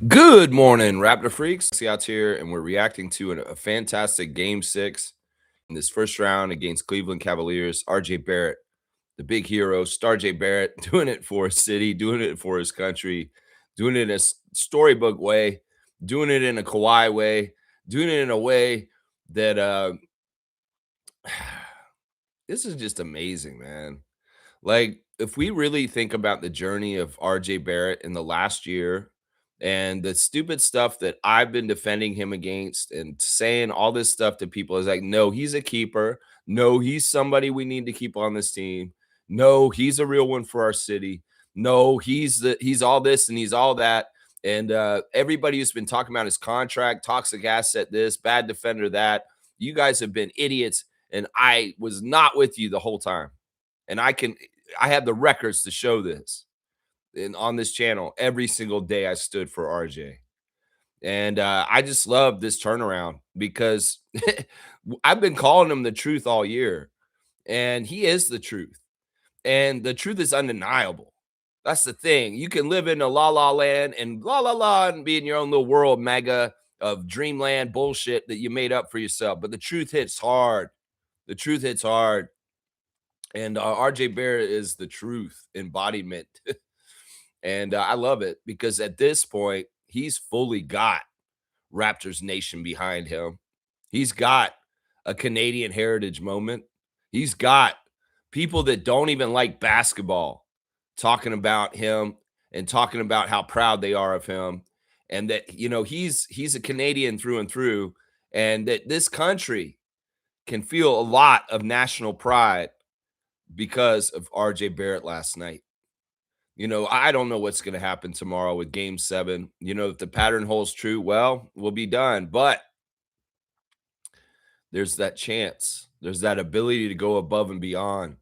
Good morning, Raptor freaks. Out here, and we're reacting to a fantastic Game 6 in this first round against Cleveland Cavaliers. RJ Barrett, the big hero, Star J Barrett, doing it for his city, doing it for his country, doing it in a storybook way, doing it in a Kawhi way, doing it in a way that this is just amazing, man. Like, if we really think about the journey of RJ Barrett in the last year and the stupid stuff that I've been defending him against and saying all this stuff to people is like, no, he's a keeper. No, he's somebody we need to keep on this team. No, he's a real one for our city. No, he's all this and he's all that. And everybody who's been talking about his contract, toxic asset, this, bad defender, that, you guys have been idiots. And I was not with you the whole time. And I have the records to show this. And on this channel, every single day I stood for RJ. And I just love this turnaround because I've been calling him the truth all year. And he is the truth. And the truth is undeniable. That's the thing. You can live in a la la land and la la la and be in your own little world, mega of dreamland bullshit that you made up for yourself. But the truth hits hard. The truth hits hard. And RJ Barrett is the truth embodiment. And I love it because at this point, he's fully got Raptors Nation behind him. He's got a Canadian heritage moment. He's got people that don't even like basketball talking about him and talking about how proud they are of him. And that, he's a Canadian through and through. And that this country can feel a lot of national pride because of RJ Barrett last night. I don't know what's going to happen tomorrow with Game 7. If the pattern holds true, well, we'll be done. But there's that chance. There's that ability to go above and beyond.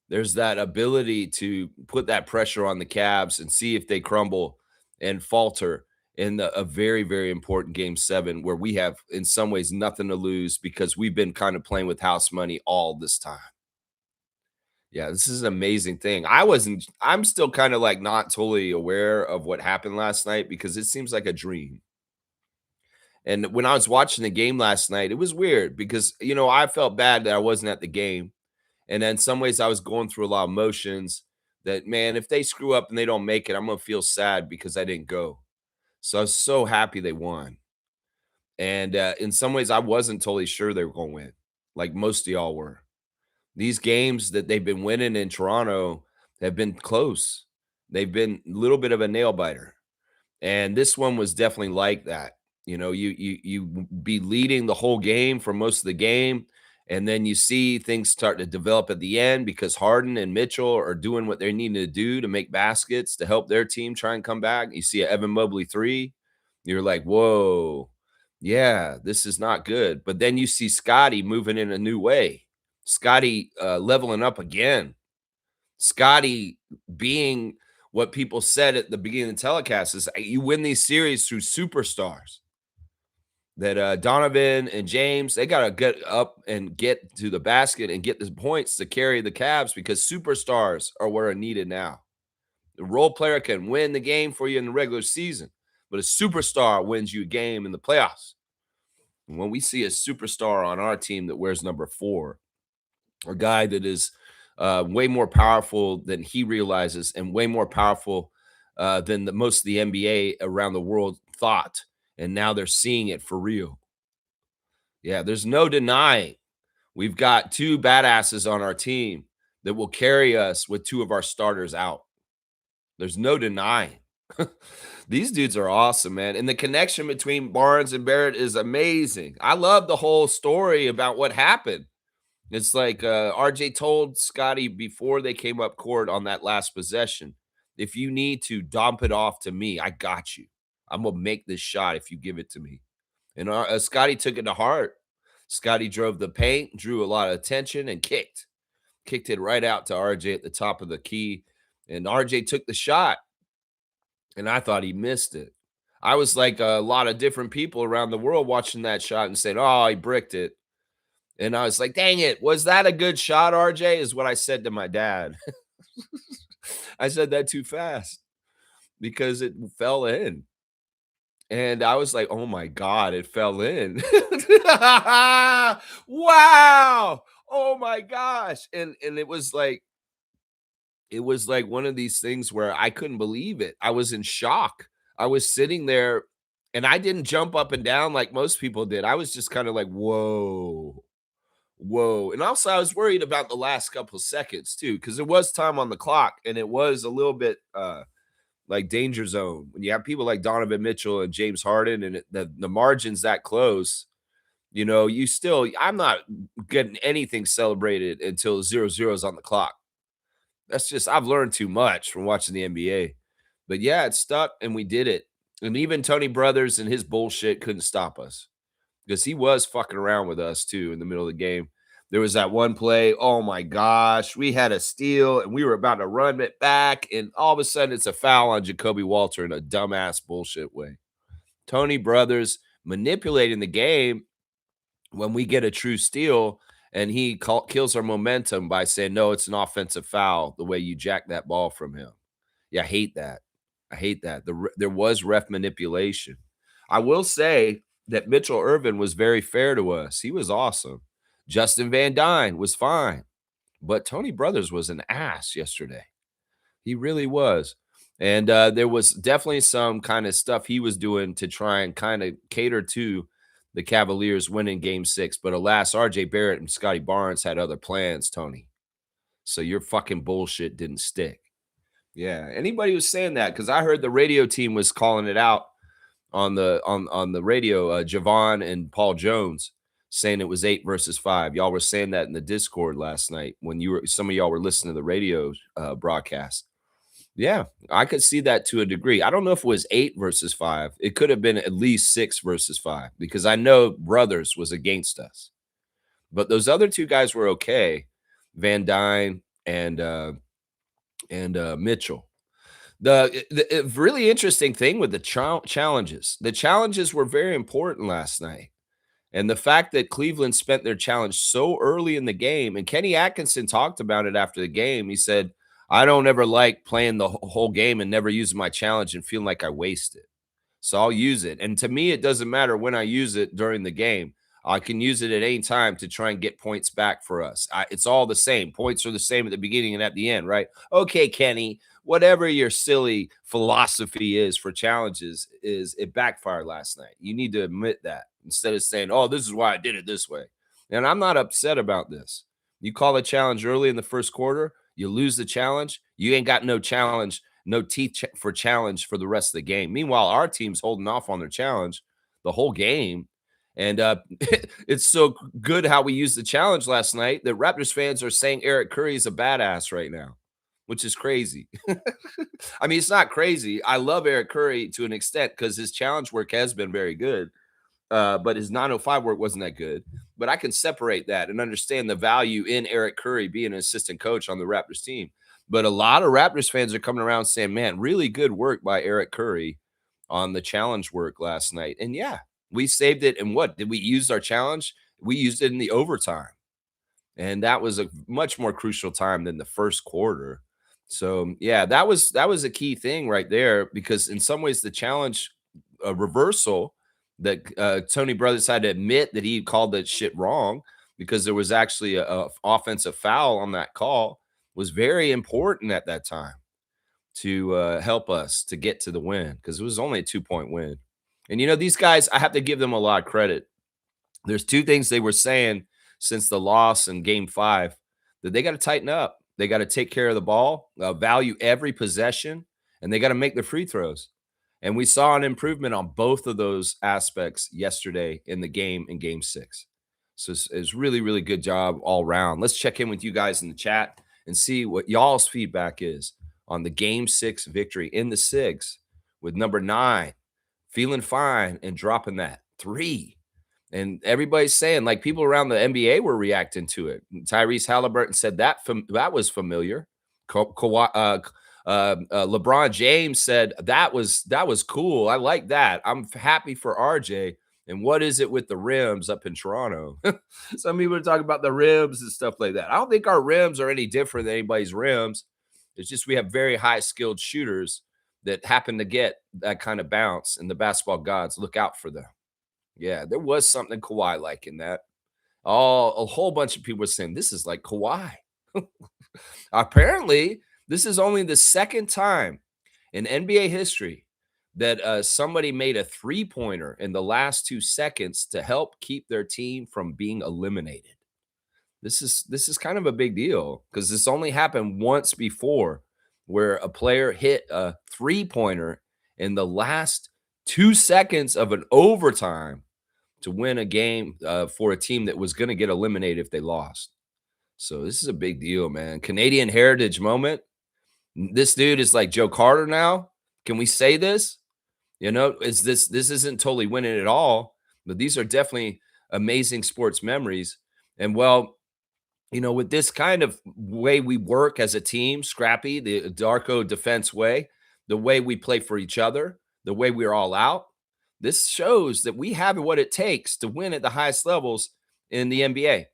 There's that ability to put that pressure on the Cavs and see if they crumble and falter in a very, very important Game 7 where we have, in some ways, nothing to lose because we've been kind of playing with house money all this time. Yeah, this is an amazing thing. I'm still kind of like not totally aware of what happened last night because it seems like a dream. And when I was watching the game last night, it was weird because, I felt bad that I wasn't at the game. And in some ways, I was going through a lot of emotions that, man, if they screw up and they don't make it, I'm going to feel sad because I didn't go. So I was so happy they won. And in some ways, I wasn't totally sure they were going to win, like most of y'all were. These games that they've been winning in Toronto have been close. They've been a little bit of a nail biter. And this one was definitely like that. You be leading the whole game for most of the game, and then you see things start to develop at the end because Harden and Mitchell are doing what they need to do to make baskets to help their team try and come back. You see an Evan Mobley 3, you're like, whoa, yeah, this is not good. But then you see Scotty moving in a new way. Scotty leveling up again. Scotty being what people said at the beginning of the telecast is you win these series through superstars. That Donovan and James, they got to get up and get to the basket and get the points to carry the Cavs because superstars are what are needed now. The role player can win the game for you in the regular season, but a superstar wins you a game in the playoffs. And when we see a superstar on our team that wears number 4, a guy that is way more powerful than he realizes and way more powerful than most of the NBA around the world thought. And now they're seeing it for real. Yeah, there's no denying we've got 2 badasses on our team that will carry us with 2 of our starters out. There's no denying. These dudes are awesome, man. And the connection between Barnes and Barrett is amazing. I love the whole story about what happened. It's like RJ told Scotty before they came up court on that last possession, if you need to dump it off to me, I got you. I'm going to make this shot if you give it to me. And Scotty took it to heart. Scotty drove the paint, drew a lot of attention, and kicked it right out to RJ at the top of the key. And RJ took the shot, and I thought he missed it. I was like a lot of different people around the world watching that shot and saying, oh, he bricked it. And I was like, dang it, was that a good shot, RJ? Is what I said to my dad. I said that too fast because it fell in. And I was like, "Oh my god, it fell in." Wow! Oh my gosh. And it was like one of these things where I couldn't believe it. I was in shock. I was sitting there and I didn't jump up and down like most people did. I was just kind of like, "Whoa. Whoa." And also I was worried about the last couple seconds too, because it was time on the clock and it was a little bit like danger zone. When you have people like Donovan Mitchell and James Harden and the margins that close, you still I'm not getting anything celebrated until 0-0 is on the clock. That's just I've learned too much from watching the NBA. But yeah, it stuck and we did it. And even Tony Brothers and his bullshit couldn't stop us because he was fucking around with us too in the middle of the game. There was that one play. Oh my gosh, we had a steal and we were about to run it back, and all of a sudden it's a foul on Jacoby Walter in a dumbass bullshit way. Tony Brothers manipulating the game when we get a true steal, and he kills our momentum by saying, "No, it's an offensive foul." The way you jack that ball from him, yeah, I hate that. I hate that. There was ref manipulation. I will say that Mitchell Irvin was very fair to us. He was awesome. Justin Van Dyne was fine, but Tony Brothers was an ass yesterday. He really was. And there was definitely some kind of stuff he was doing to try and kind of cater to the Cavaliers winning game 6. But alas, RJ Barrett and Scotty Barnes had other plans, Tony. So your fucking bullshit didn't stick. Yeah. Anybody was saying that, because I heard the radio team was calling it out on the radio, Javon and Paul Jones saying it was 8 versus 5. Y'all were saying that in the Discord last night when some of y'all were listening to the radio broadcast. Yeah, I could see that to a degree. I don't know if it was 8 versus 5. It could have been at least 6 versus 5, because I know Brothers was against us. But those other two guys were okay, Van Dyne and Mitchell. The really interesting thing with the challenges, the challenges were very important last night. And the fact that Cleveland spent their challenge so early in the game, and Kenny Atkinson talked about it after the game. He said, "I don't ever like playing the whole game and never using my challenge and feeling like I waste it. So I'll use it. And to me, it doesn't matter when I use it during the game. I can use it at any time to try and get points back for us. It's all the same. Points are the same at the beginning and at the end, right? Okay, Kenny, whatever your silly philosophy is for challenges, it backfired last night. You need to admit that instead of saying, oh, this is why I did it this way. And I'm not upset about this. You call a challenge early in the first quarter, you lose the challenge, you ain't got no challenge, no teeth for challenge for the rest of the game. Meanwhile, our team's holding off on their challenge the whole game. And it's so good how we used the challenge last night that Raptors fans are saying Eric Curry is a badass right now, which is crazy. I mean, it's not crazy. I love Eric Curry to an extent because his challenge work has been very good. But his 905 work wasn't that good. But I can separate that and understand the value in Eric Curry being an assistant coach on the Raptors team. But a lot of Raptors fans are coming around saying, man, really good work by Eric Curry on the challenge work last night. And yeah, we saved it. And what did we use our challenge? We used it in the overtime. And that was a much more crucial time than the first quarter. So yeah, that was a key thing right there, because in some ways the challenge reversal that Tony Brothers had to admit that he called that shit wrong, because there was actually a offensive foul on that call, was very important at that time to help us to get to the win, because it was only a 2-point win. And these guys, I have to give them a lot of credit. There's two things they were saying since the loss in game 5 that they got to tighten up. They got to take care of the ball, value every possession, and they got to make the free throws. And we saw an improvement on both of those aspects yesterday in the game in game 6. So it's really, really good job all around. Let's check in with you guys in the chat and see what y'all's feedback is on the game 6 victory in the 6 with number 9 feeling fine and dropping that 3. And everybody's saying, like, people around the NBA were reacting to it. Tyrese Halliburton said that was familiar. LeBron James said that was cool. I like that. I'm happy for RJ. And what is it with the rims up in Toronto? Some people are talking about the rims and stuff like that. I don't think our rims are any different than anybody's rims. It's just we have very high skilled shooters that happen to get that kind of bounce, and the basketball gods look out for them. Yeah, there was something Kawhi like in that. A whole bunch of people were saying this is like Kawhi. Apparently, this is only the second time in NBA history that somebody made a three-pointer in the last 2 seconds to help keep their team from being eliminated. This is kind of a big deal because this only happened once before, where a player hit a three-pointer in the last 2 seconds of an overtime to win a game for a team that was going to get eliminated if they lost. So this is a big deal, man. Canadian heritage moment. This dude is like Joe Carter now. Can we say this? You know, is this isn't totally winning at all, but these are definitely amazing sports memories. And well, you know, with this kind of way we work as a team, scrappy, the Darko defense way, the way we play for each other, the way we're all out, this shows that we have what it takes to win at the highest levels in the NBA.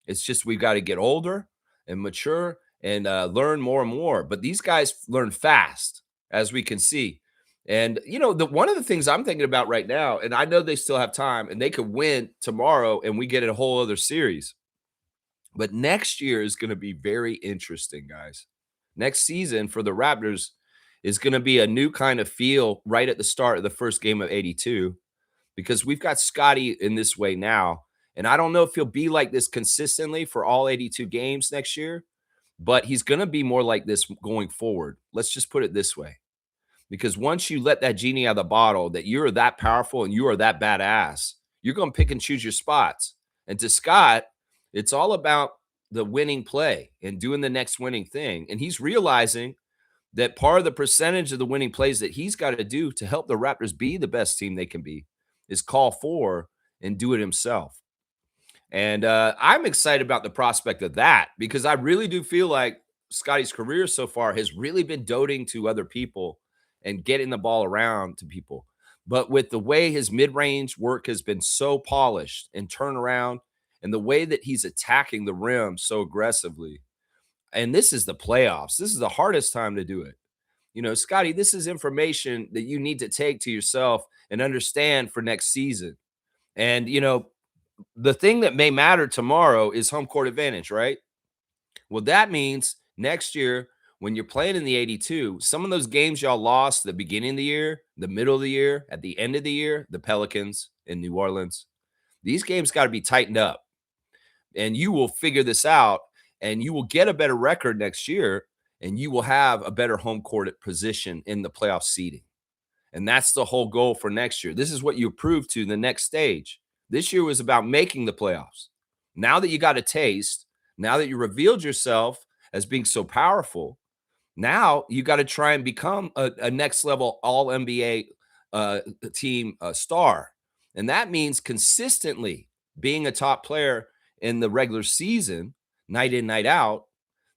It's just we've got to get older and mature and learn more and more. But these guys learn fast, as we can see. And you know, the one of the things I'm thinking about right now, and I know they still have time, and they could win tomorrow, and we get a whole other series. But next year is going to be very interesting, guys. Next season for the Raptors is going to be a new kind of feel right at the start of the first game of 82, because we've got Scotty in this way now. And I don't know if he'll be like this consistently for all 82 games next year, but he's going to be more like this going forward. Let's just put it this way. Because once you let that genie out of the bottle, that you're that powerful and you are that badass, you're going to pick and choose your spots. And to Scott, it's all about the winning play and doing the next winning thing. And he's realizing that part of the percentage of the winning plays that he's got to do to help the Raptors be the best team they can be is call for and do it himself. And I'm excited about the prospect of that, because I really do feel like Scotty's career so far has really been doting to other people and getting the ball around to people. But with the way his mid-range work has been so polished and turnaround, and the way that he's attacking the rim so aggressively, and this is the playoffs, this is the hardest time to do it. You know, Scotty, this is information that you need to take to yourself and understand for next season. And, you know, the thing that may matter tomorrow is home court advantage, right? Well, that means next year, when you're playing in the 82, some of those games y'all lost at the beginning of the year, the middle of the year, at the end of the year, the Pelicans in New Orleans, these games got to be tightened up. And you will figure this out, and you will get a better record next year, and you will have a better home court position in the playoff seeding. And that's the whole goal for next year. This is what you prove to the next stage. This year was about making the playoffs. Now that you got a taste, now that you revealed yourself as being so powerful, now you got to try and become a next level all NBA team star. And that means consistently being a top player in the regular season, night in, night out.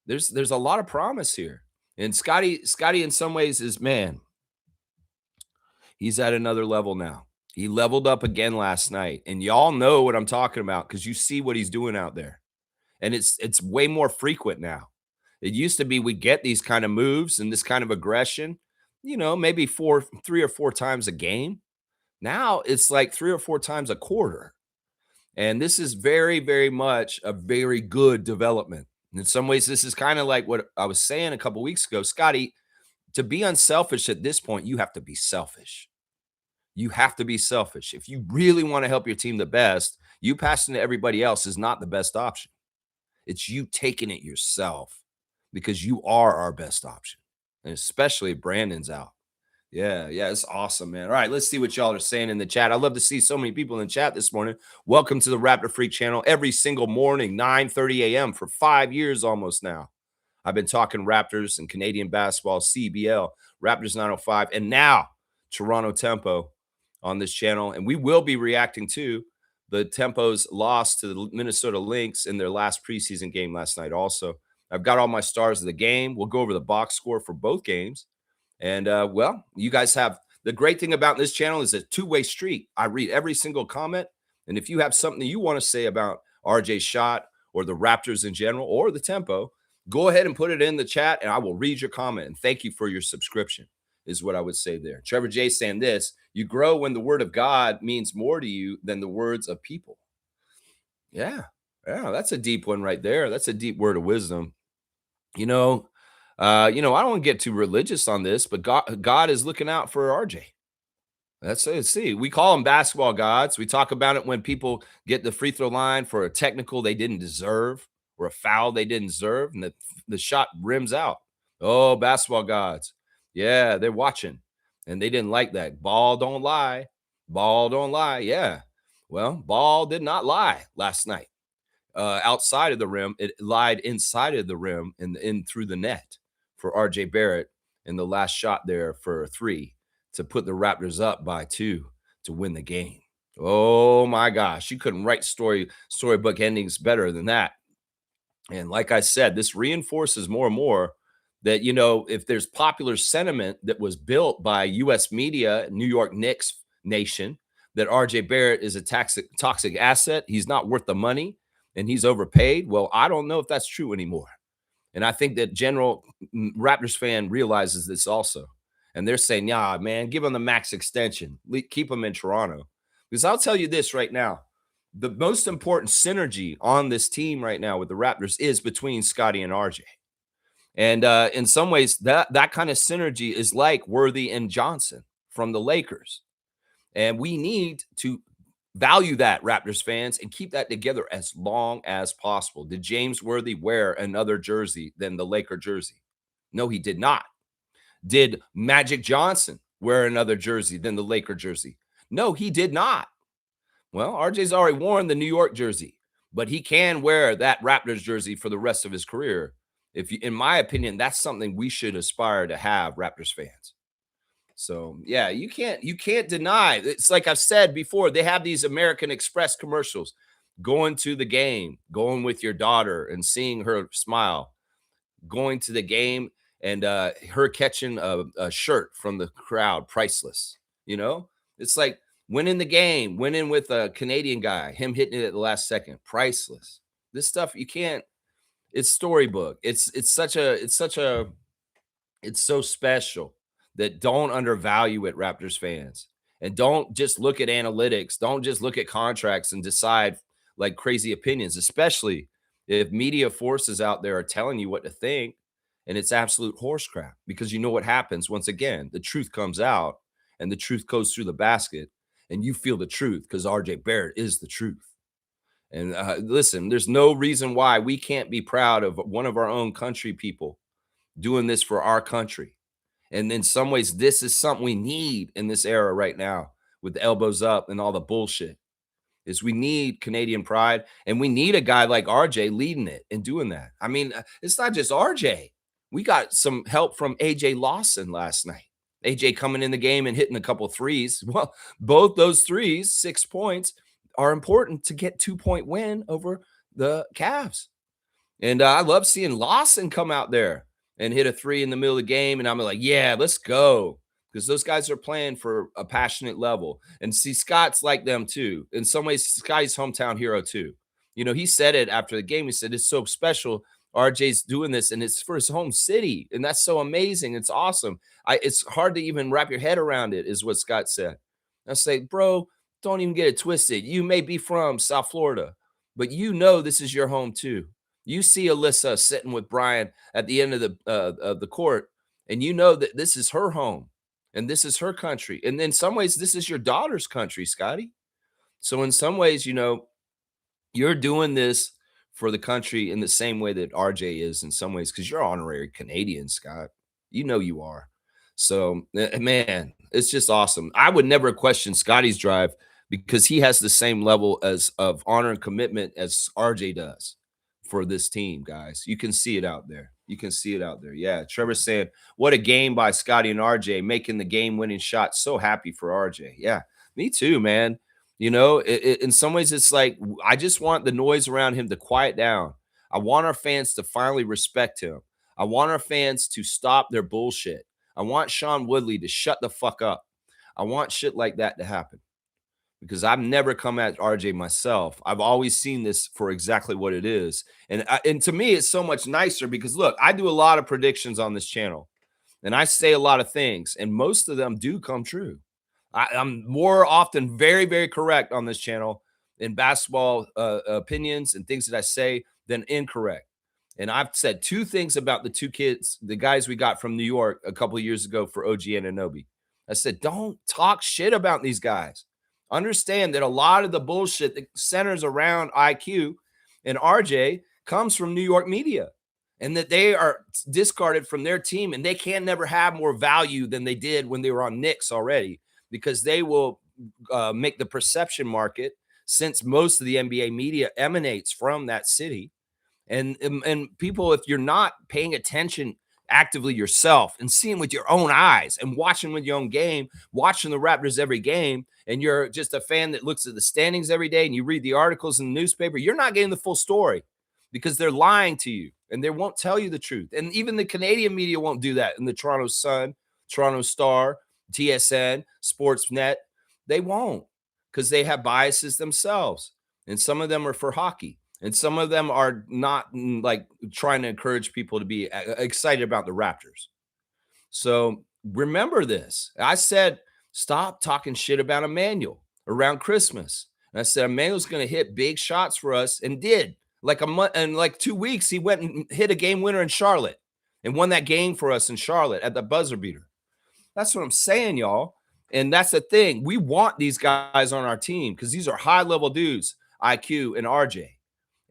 There's a lot of promise here. And Scotty in some ways is, man, he's at another level now. He leveled up again last night. And y'all know what I'm talking about because you see what he's doing out there. And it's way more frequent now. It used to be we get these kind of moves and this kind of aggression, you know, maybe 3 or 4 times a game. Now it's like 3 or 4 times a quarter. And this is very, very much a very good development. In some ways, this is kind of like what I was saying a couple weeks ago. Scotty, to be unselfish at this point, you have to be selfish. You have to be selfish. If you really want to help your team the best, you passing to everybody else is not the best option. It's you taking it yourself, because you are our best option. And especially Brandon's out. Yeah, it's awesome, man. All right, let's see what y'all are saying in the chat. I love to see so many people in the chat this morning. Welcome to the Raptor Freak channel every single morning, 9:30 a.m. for 5 years almost now. I've been talking Raptors and Canadian basketball, CBL, Raptors 905, and now Toronto Tempo on this channel. And we will be reacting to the Tempo's loss to the Minnesota Lynx in their last preseason game last night also. I've got all my stars of the game. We'll go over the box score for both games. And, well, you guys have the great thing about this channel is a two-way street. I read every single comment. And if you have something that you want to say about RJ's shot or the Raptors in general or the Tempo, go ahead and put it in the chat and I will read your comment. And thank you for your subscription. is what I would say there. Trevor J saying this, you grow when the word of God means more to you than the words of people. Yeah. Yeah, that's a deep one right there. That's a deep word of wisdom. I don't want to get too religious on this, but God is looking out for RJ. That's it. See, we call them basketball gods. We talk about it when people get the free throw line for a technical they didn't deserve or a foul they didn't deserve, and the shot rims out. Oh, basketball gods. Yeah, they're watching, and they didn't like that. Ball don't lie. Ball don't lie. Yeah. Well, ball did not lie last night. Outside of the rim, it lied inside of the rim and in through the net for RJ Barrett in the last shot there for a three to put the Raptors up by 2 to win the game. Oh my gosh, you couldn't write storybook endings better than that. And like I said, this reinforces more and more that, if there's popular sentiment that was built by US media, New York Knicks nation, that RJ Barrett is a toxic asset, he's not worth the money, and he's overpaid. Well, I don't know if that's true anymore. And I think that general Raptors fan realizes this also. And they're saying, yeah, man, give him the max extension. Keep him in Toronto. Because I'll tell you this right now. The most important synergy on this team right now with the Raptors is between Scottie and RJ. And in some ways, that kind of synergy is like Worthy and Johnson from the Lakers. And we need to value that, Raptors fans, and keep that together as long as possible. Did James Worthy wear another jersey than the Laker jersey? No, he did not. Did Magic Johnson wear another jersey than the Laker jersey? No, he did not. Well, RJ's already worn the New York jersey, but he can wear that Raptors jersey for the rest of his career. In my opinion, that's something we should aspire to have, Raptors fans. So yeah, you can't deny. It's like I've said before, they have these American Express commercials, going to the game, going with your daughter and seeing her smile, going to the game and her catching a shirt from the crowd, priceless. It's like winning the game, winning with a Canadian guy, him hitting it at the last second, priceless. This stuff you can't. It's storybook. It's so special that don't undervalue it, Raptors fans. And don't just look at analytics. Don't just look at contracts and decide like crazy opinions, especially if media forces out there are telling you what to think and it's absolute horse crap. Because you know what happens once again, the truth comes out and the truth goes through the basket and you feel the truth because RJ Barrett is the truth. And listen, there's no reason why we can't be proud of one of our own country people doing this for our country. And in some ways, this is something we need in this era right now with the elbows up and all the bullshit. Is we need Canadian pride and we need a guy like RJ leading it and doing that. I mean, it's not just RJ. We got some help from AJ Lawson last night. AJ coming in the game and hitting a couple threes. Well, both those threes, 6 points, are important to get 2-point win over the Cavs. And I love seeing Lawson come out there and hit a three in the middle of the game. And I'm like, yeah, let's go. Because those guys are playing for a passionate level. And see, Scott's like them too. In some ways, Scott's hometown hero too. He said it after the game. He said, it's so special. RJ's doing this and it's for his home city. And that's so amazing. It's awesome. It's hard to even wrap your head around it, is what Scott said. I say, bro, don't even get it twisted. You may be from South Florida, but this is your home too. You see Alyssa sitting with Brian at the end of the court, and you know that this is her home and this is her country. And in some ways, this is your daughter's country, Scotty. So in some ways, you're doing this for the country in the same way that RJ is in some ways, because you're honorary Canadian, Scott. You are. So, man, it's just awesome. I would never question Scotty's drive because he has the same level of honor and commitment as RJ does for this team, guys. You can see it out there. Yeah. Trevor's saying, what a game by Scotty and RJ, making the game-winning shot. So happy for RJ. Yeah, me too, man. In some ways, it's like I just want the noise around him to quiet down. I want our fans to finally respect him. I want our fans to stop their bullshit. I want Sean Woodley to shut the fuck up. I want shit like that to happen. Because I've never come at RJ myself. I've always seen this for exactly what it is. And to me, it's so much nicer because, look, I do a lot of predictions on this channel. And I say a lot of things, and most of them do come true. I'm more often very, very correct on this channel in basketball opinions and things that I say than incorrect. And I've said two things about the two kids, the guys we got from New York a couple of years ago for OG and Anunoby. I said, don't talk shit about these guys. Understand that a lot of the bullshit that centers around IQ and RJ comes from New York media, and that they are discarded from their team, and they can never have more value than they did when they were on Knicks already, because they will make the perception market, since most of the NBA media emanates from that city. And people, if you're not paying attention actively yourself and seeing with your own eyes and watching with your own game, watching the Raptors every game, and you're just a fan that looks at the standings every day and you read the articles in the newspaper, you're not getting the full story, because they're lying to you and they won't tell you the truth. And even the Canadian media won't do that. In the Toronto Sun, Toronto Star, TSN, Sportsnet, they won't, because they have biases themselves. And some of them are for hockey. And some of them are not, like, trying to encourage people to be excited about the Raptors. So remember this. I said, stop talking shit about Emmanuel around Christmas. And I said, Emmanuel's going to hit big shots for us, and did. Like a month and like 2 weeks, he went and hit a game winner in Charlotte and won that game for us in Charlotte at the buzzer beater. That's what I'm saying, y'all. And that's the thing. We want these guys on our team because these are high level dudes, IQ and RJ.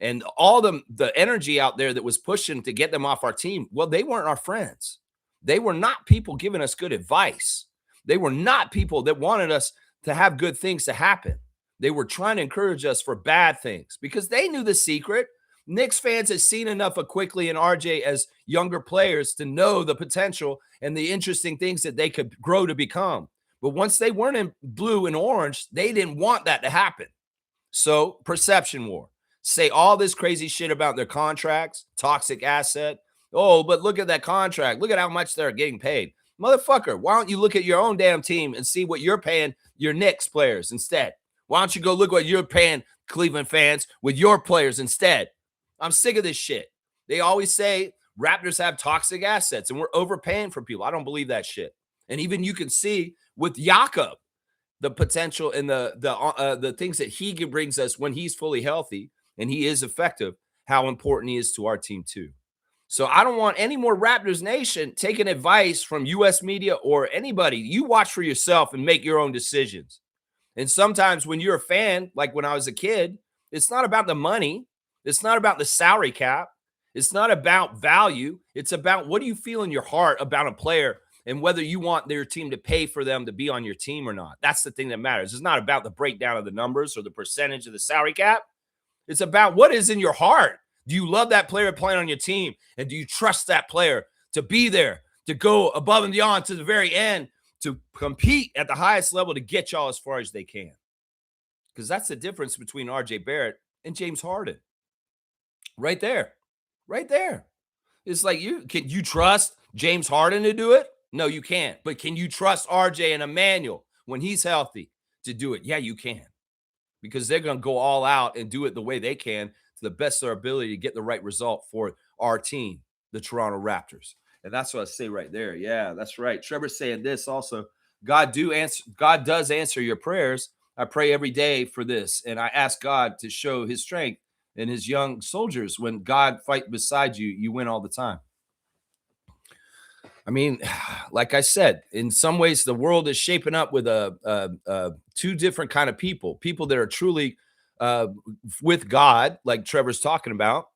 And all the energy out there that was pushing to get them off our team, well, they weren't our friends. They were not people giving us good advice. They were not people that wanted us to have good things to happen. They were trying to encourage us for bad things, because they knew the secret. Knicks fans had seen enough of Quickly and RJ as younger players to know the potential and the interesting things that they could grow to become. But once they weren't in blue and orange, they didn't want that to happen. So, perception war. Say all this crazy shit about their contracts, toxic asset. Oh, but look at that contract. Look at how much they're getting paid. Motherfucker, why don't you look at your own damn team and see what you're paying your Knicks players instead? Why don't you go look what you're paying Cleveland fans with your players instead? I'm sick of this shit. They always say Raptors have toxic assets and we're overpaying for people. I don't believe that shit. And even you can see with Jakob the potential and the things that he brings us when he's fully healthy and he is effective, how important he is to our team too. So I don't want any more Raptors Nation taking advice from U.S. media or anybody. You watch for yourself and make your own decisions. And sometimes when you're a fan, like when I was a kid, it's not about the money. It's not about the salary cap. It's not about value. It's about what do you feel in your heart about a player and whether you want their team to pay for them to be on your team or not. That's the thing that matters. It's not about the breakdown of the numbers or the percentage of the salary cap. It's about what is in your heart. Do you love that player playing on your team? And do you trust that player to be there, to go above and beyond to the very end, to compete at the highest level to get y'all as far as they can? Because that's the difference between RJ Barrett and James Harden. Right there. Right there. It's like, can you trust James Harden to do it? No, you can't. But can you trust RJ and Emmanuel when he's healthy to do it? Yeah, you can. Because they're going to go all out and do it the way they can to the best of their ability to get the right result for our team, the Toronto Raptors. And that's what I say right there. Yeah, that's right. Trevor's saying this also. God does answer your prayers. I pray every day for this, and I ask God to show his strength in his young soldiers. When God fight beside you, you win all the time. I mean, like I said, in some ways, the world is shaping up with two different kind of people that are truly with God, like Trevor's talking about,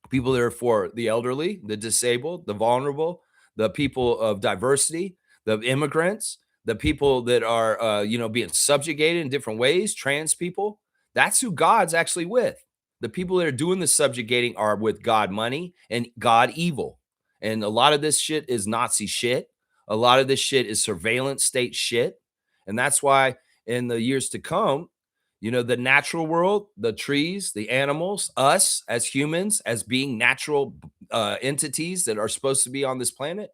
people that are for the elderly, the disabled, the vulnerable, the people of diversity, the immigrants, the people that are, being subjugated in different ways, trans people. That's who God's actually with. The people that are doing the subjugating are with God money and God evil. And a lot of this shit is Nazi shit. A lot of this shit is surveillance state shit. And that's why in the years to come, the natural world, the trees, the animals, us as humans, as being natural entities that are supposed to be on this planet,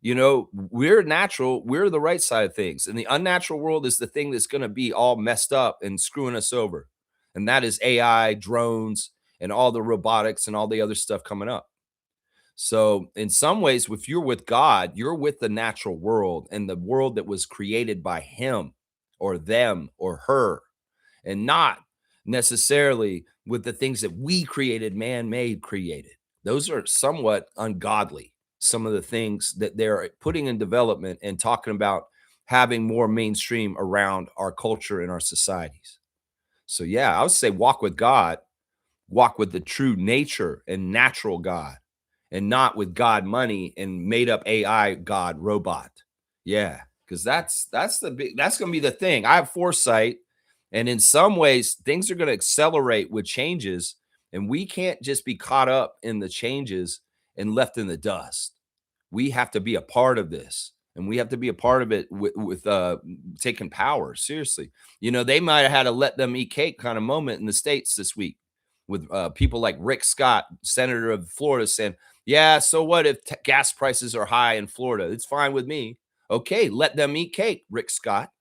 we're natural. We're the right side of things. And the unnatural world is the thing that's going to be all messed up and screwing us over. And that is AI, drones, and all the robotics and all the other stuff coming up. So, in some ways, if you're with God, you're with the natural world and the world that was created by Him or them or her, and not necessarily with the things that we created, man made, created. Those are somewhat ungodly. Some of the things that they're putting in development and talking about having more mainstream around our culture and our societies. So, yeah, I would say walk with God, walk with the true nature and natural God, and not with God money and made up AI God robot. Yeah, because that's the big that's gonna be the thing. I have foresight, and in some ways, things are gonna accelerate with changes, and we can't just be caught up in the changes and left in the dust. We have to be a part of this, and we have to be a part of it with taking power seriously. They might have had a let them eat cake kind of moment in the states this week with people like Rick Scott, senator of Florida, saying, yeah, so what if gas prices are high in Florida? It's fine with me. Okay, let them eat cake, Rick Scott.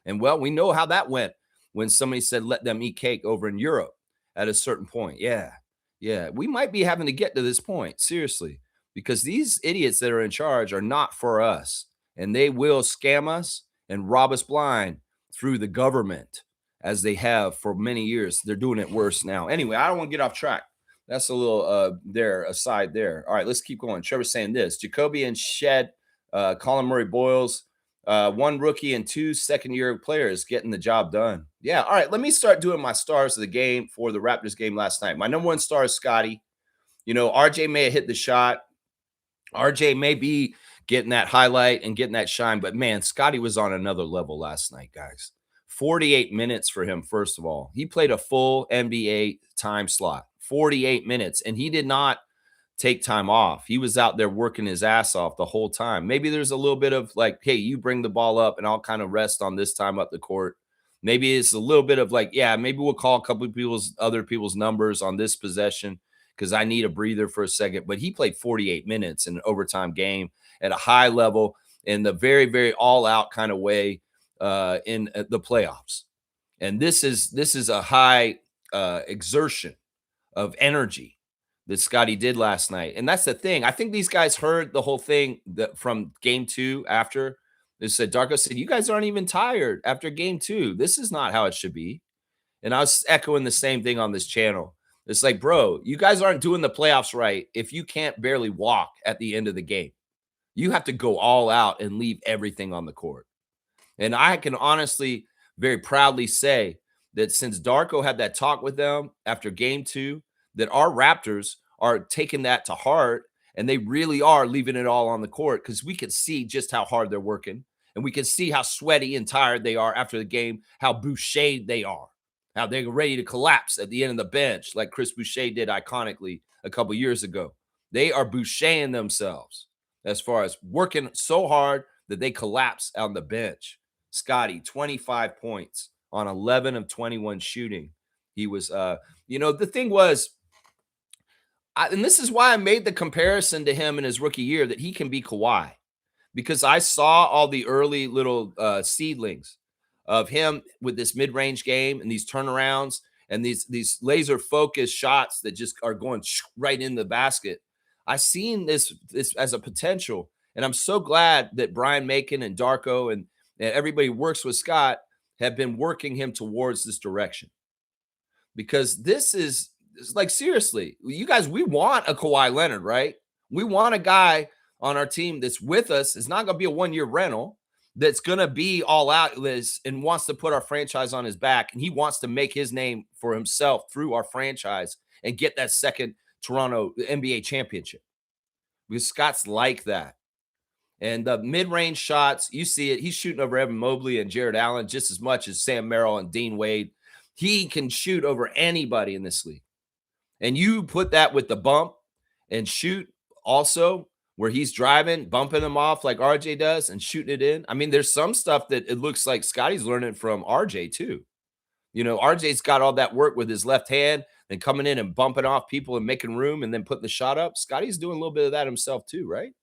And well, we know how that went when somebody said, let them eat cake over in Europe at a certain point. Yeah. Yeah. We might be having to get to this point, seriously, because these idiots that are in charge are not for us. And they will scam us and rob us blind through the government as they have for many years. They're doing it worse now. Anyway, I don't want to get off track. That's a little there aside there. All right, let's keep going. Trevor's saying this: Jacoby and Shed, Colin Murray-Boyles, one rookie and two second-year players getting the job done. Yeah. All right. Let me start doing my stars of the game for the Raptors game last night. My number one star is Scotty. RJ may have hit the shot. RJ may be getting that highlight and getting that shine, but man, Scotty was on another level last night, guys. 48 minutes for him, first of all. He played a full NBA time slot, 48 minutes, and he did not take time off. He was out there working his ass off the whole time. Maybe there's a little bit of like, hey, you bring the ball up and I'll kind of rest on this time up the court. Maybe it's a little bit of like, yeah, maybe we'll call a couple of other people's numbers on this possession because I need a breather for a second. But he played 48 minutes in an overtime game at a high level in the very, very all out kind of way in the playoffs. And this is a high exertion of energy that Scotty did last night. And that's the thing. I think these guys heard the whole thing from game 2 after. They said, Darko said, you guys aren't even tired after game 2. This is not how it should be. And I was echoing the same thing on this channel. It's like, bro, you guys aren't doing the playoffs right if you can't barely walk at the end of the game. You have to go all out and leave everything on the court. And I can honestly, very proudly say that since Darko had that talk with them after game 2, that our Raptors are taking that to heart and they really are leaving it all on the court because we can see just how hard they're working and we can see how sweaty and tired they are after the game, how bouchered they are, how they're ready to collapse at the end of the bench like Chris Boucher did iconically a couple years ago. They are bouchering themselves as far as working so hard that they collapse on the bench. Scotty, 25 points on 11 of 21 shooting. He was, the thing was, and this is why I made the comparison to him in his rookie year that he can be Kawhi, because I saw all the early little seedlings of him with this mid-range game and these turnarounds and these laser focused shots that just are going right in the basket. I seen this as a potential, and I'm so glad that Brian Macon and Darko and everybody who works with Scott have been working him towards this direction, because this is like, seriously, you guys, we want a Kawhi Leonard, right? We want a guy on our team that's with us. It's not going to be a one-year rental, that's going to be all out and wants to put our franchise on his back. And he wants to make his name for himself through our franchise and get that second Toronto NBA championship, because Scott's like that. And the mid-range shots, you see it. He's shooting over Evan Mobley and Jared Allen just as much as Sam Merrill and Dean Wade. He can shoot over anybody in this league. And you put that with the bump and shoot also, where he's driving, bumping them off like RJ does and shooting it in. I mean, there's some stuff that it looks like Scotty's learning from RJ too. RJ's got all that work with his left hand and coming in and bumping off people and making room and then putting the shot up. Scotty's doing a little bit of that himself too, right?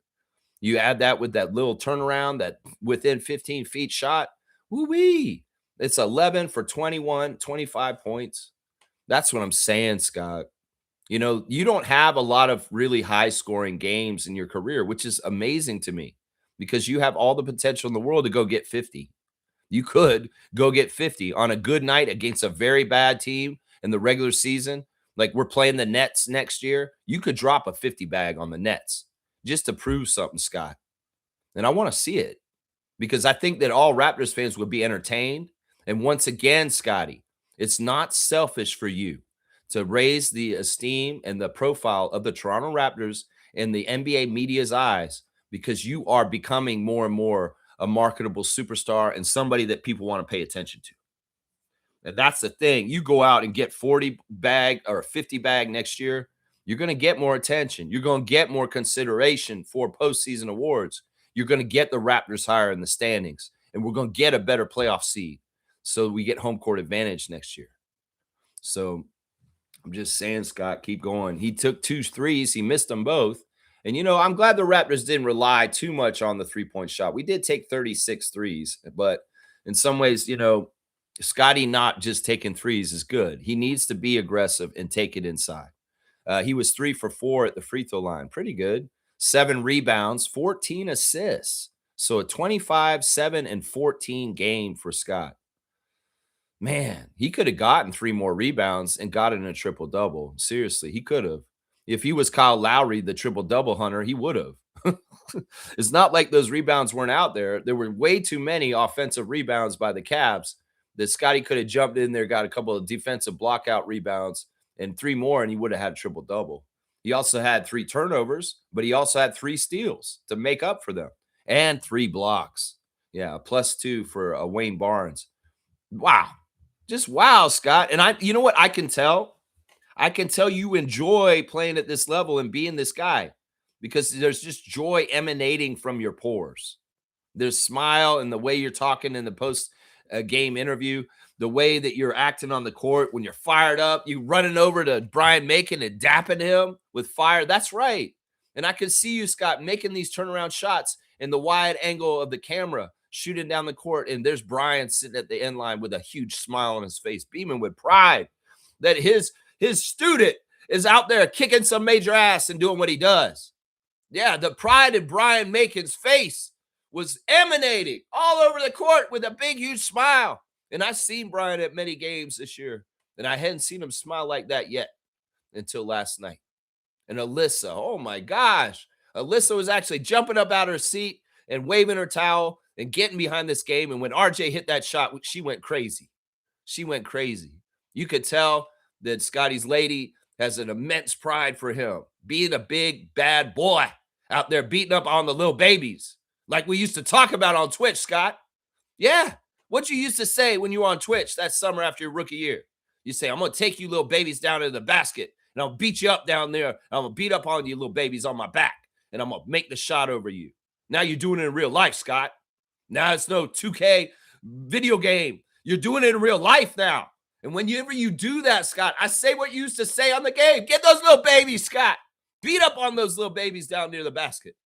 You add that with that little turnaround, that within 15 feet shot. Woo-wee. It's 11 for 21, 25 points. That's what I'm saying, Scott. You know, you don't have a lot of really high scoring games in your career, which is amazing to me because you have all the potential in the world to go get 50. You could go get 50 on a good night against a very bad team in the regular season. Like we're playing the Nets next year. You could drop a 50 bag on the Nets just to prove something, Scott. And I want to see it because I think that all Raptors fans would be entertained. And once again, Scotty, it's not selfish for you to raise the esteem and the profile of the Toronto Raptors in the NBA media's eyes because you are becoming more and more a marketable superstar and somebody that people want to pay attention to. And that's the thing. You go out and get 40 bag or 50 bag next year, you're going to get more attention. You're going to get more consideration for postseason awards. You're going to get the Raptors higher in the standings, and we're going to get a better playoff seed. So we get home court advantage next year. So I'm just saying, Scott, keep going. He took 2 threes. He missed them both. And, you know, I'm glad the Raptors didn't rely too much on the three-point shot. We did take 36 threes, but in some ways, you know, Scotty not just taking threes is good. He needs to be aggressive and take it inside. He was 3 for 4 at the free throw line. Pretty good. 7 rebounds, 14 assists. So a 25, 7, and 14 game for Scott. Man, he could have gotten 3 more rebounds and gotten a triple-double. Seriously, he could have. If he was Kyle Lowry, the triple-double hunter, he would have. It's not like those rebounds weren't out there. There were way too many offensive rebounds by the Cavs that Scotty could have jumped in there, got a couple of defensive blockout rebounds, and 3 more, and he would have had a triple-double. He also had 3 turnovers, but he also had 3 steals to make up for them and 3 blocks. Yeah, +2 for Wayne Barnes. Wow. Just wow, Scott. And you know what I can tell? I can tell you enjoy playing at this level and being this guy because there's just joy emanating from your pores. There's smile and the way you're talking in the post game interview, the way that you're acting on the court when you're fired up, you running over to Brian Macon and dapping him with fire. That's right. And I can see you, Scott, making these turnaround shots in the wide angle of the camera, shooting down the court, and there's Brian sitting at the end line with a huge smile on his face, beaming with pride that his student is out there kicking some major ass and doing what he does. Yeah, the pride in Brian Macon's face was emanating all over the court with a big, huge smile. And I've seen Brian at many games this year, and I hadn't seen him smile like that yet until last night. And Alyssa, oh my gosh, Alyssa was actually jumping up out of her seat and waving her towel and getting behind this game. And when RJ hit that shot, she went crazy. She went crazy. You could tell that Scotty's lady has an immense pride for him, being a big, bad boy out there beating up on the little babies like we used to talk about on Twitch, Scott. Yeah. What you used to say when you were on Twitch that summer after your rookie year. You say, I'm going to take you little babies down to the basket, and I'll beat you up down there. I'm going to beat up on you little babies on my back, and I'm going to make the shot over you. Now you're doing it in real life, Scott. Now it's no 2K video game. You're doing it in real life now. And whenever you do that, Scott, I say what you used to say on the game. Get those little babies, Scott. Beat up on those little babies down near the basket.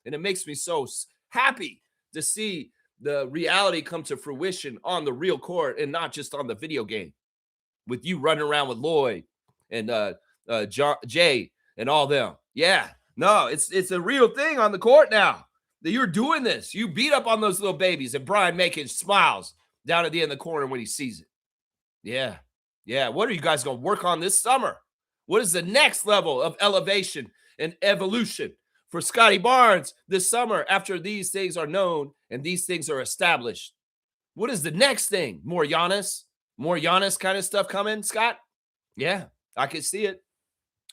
And it makes me so happy to see the reality come to fruition on the real court and not just on the video game. With you running around with Lloyd and Jay and all them. Yeah. No, it's a real thing on the court now. That you're doing this. You beat up on those little babies, and Brian Macon smiles down at the end of the corner when he sees it. Yeah. Yeah. What are you guys going to work on this summer? What is the next level of elevation and evolution for Scotty Barnes this summer after these things are known and these things are established? What is the next thing? More Giannis? More Giannis kind of stuff coming, Scott? Yeah, I can see it.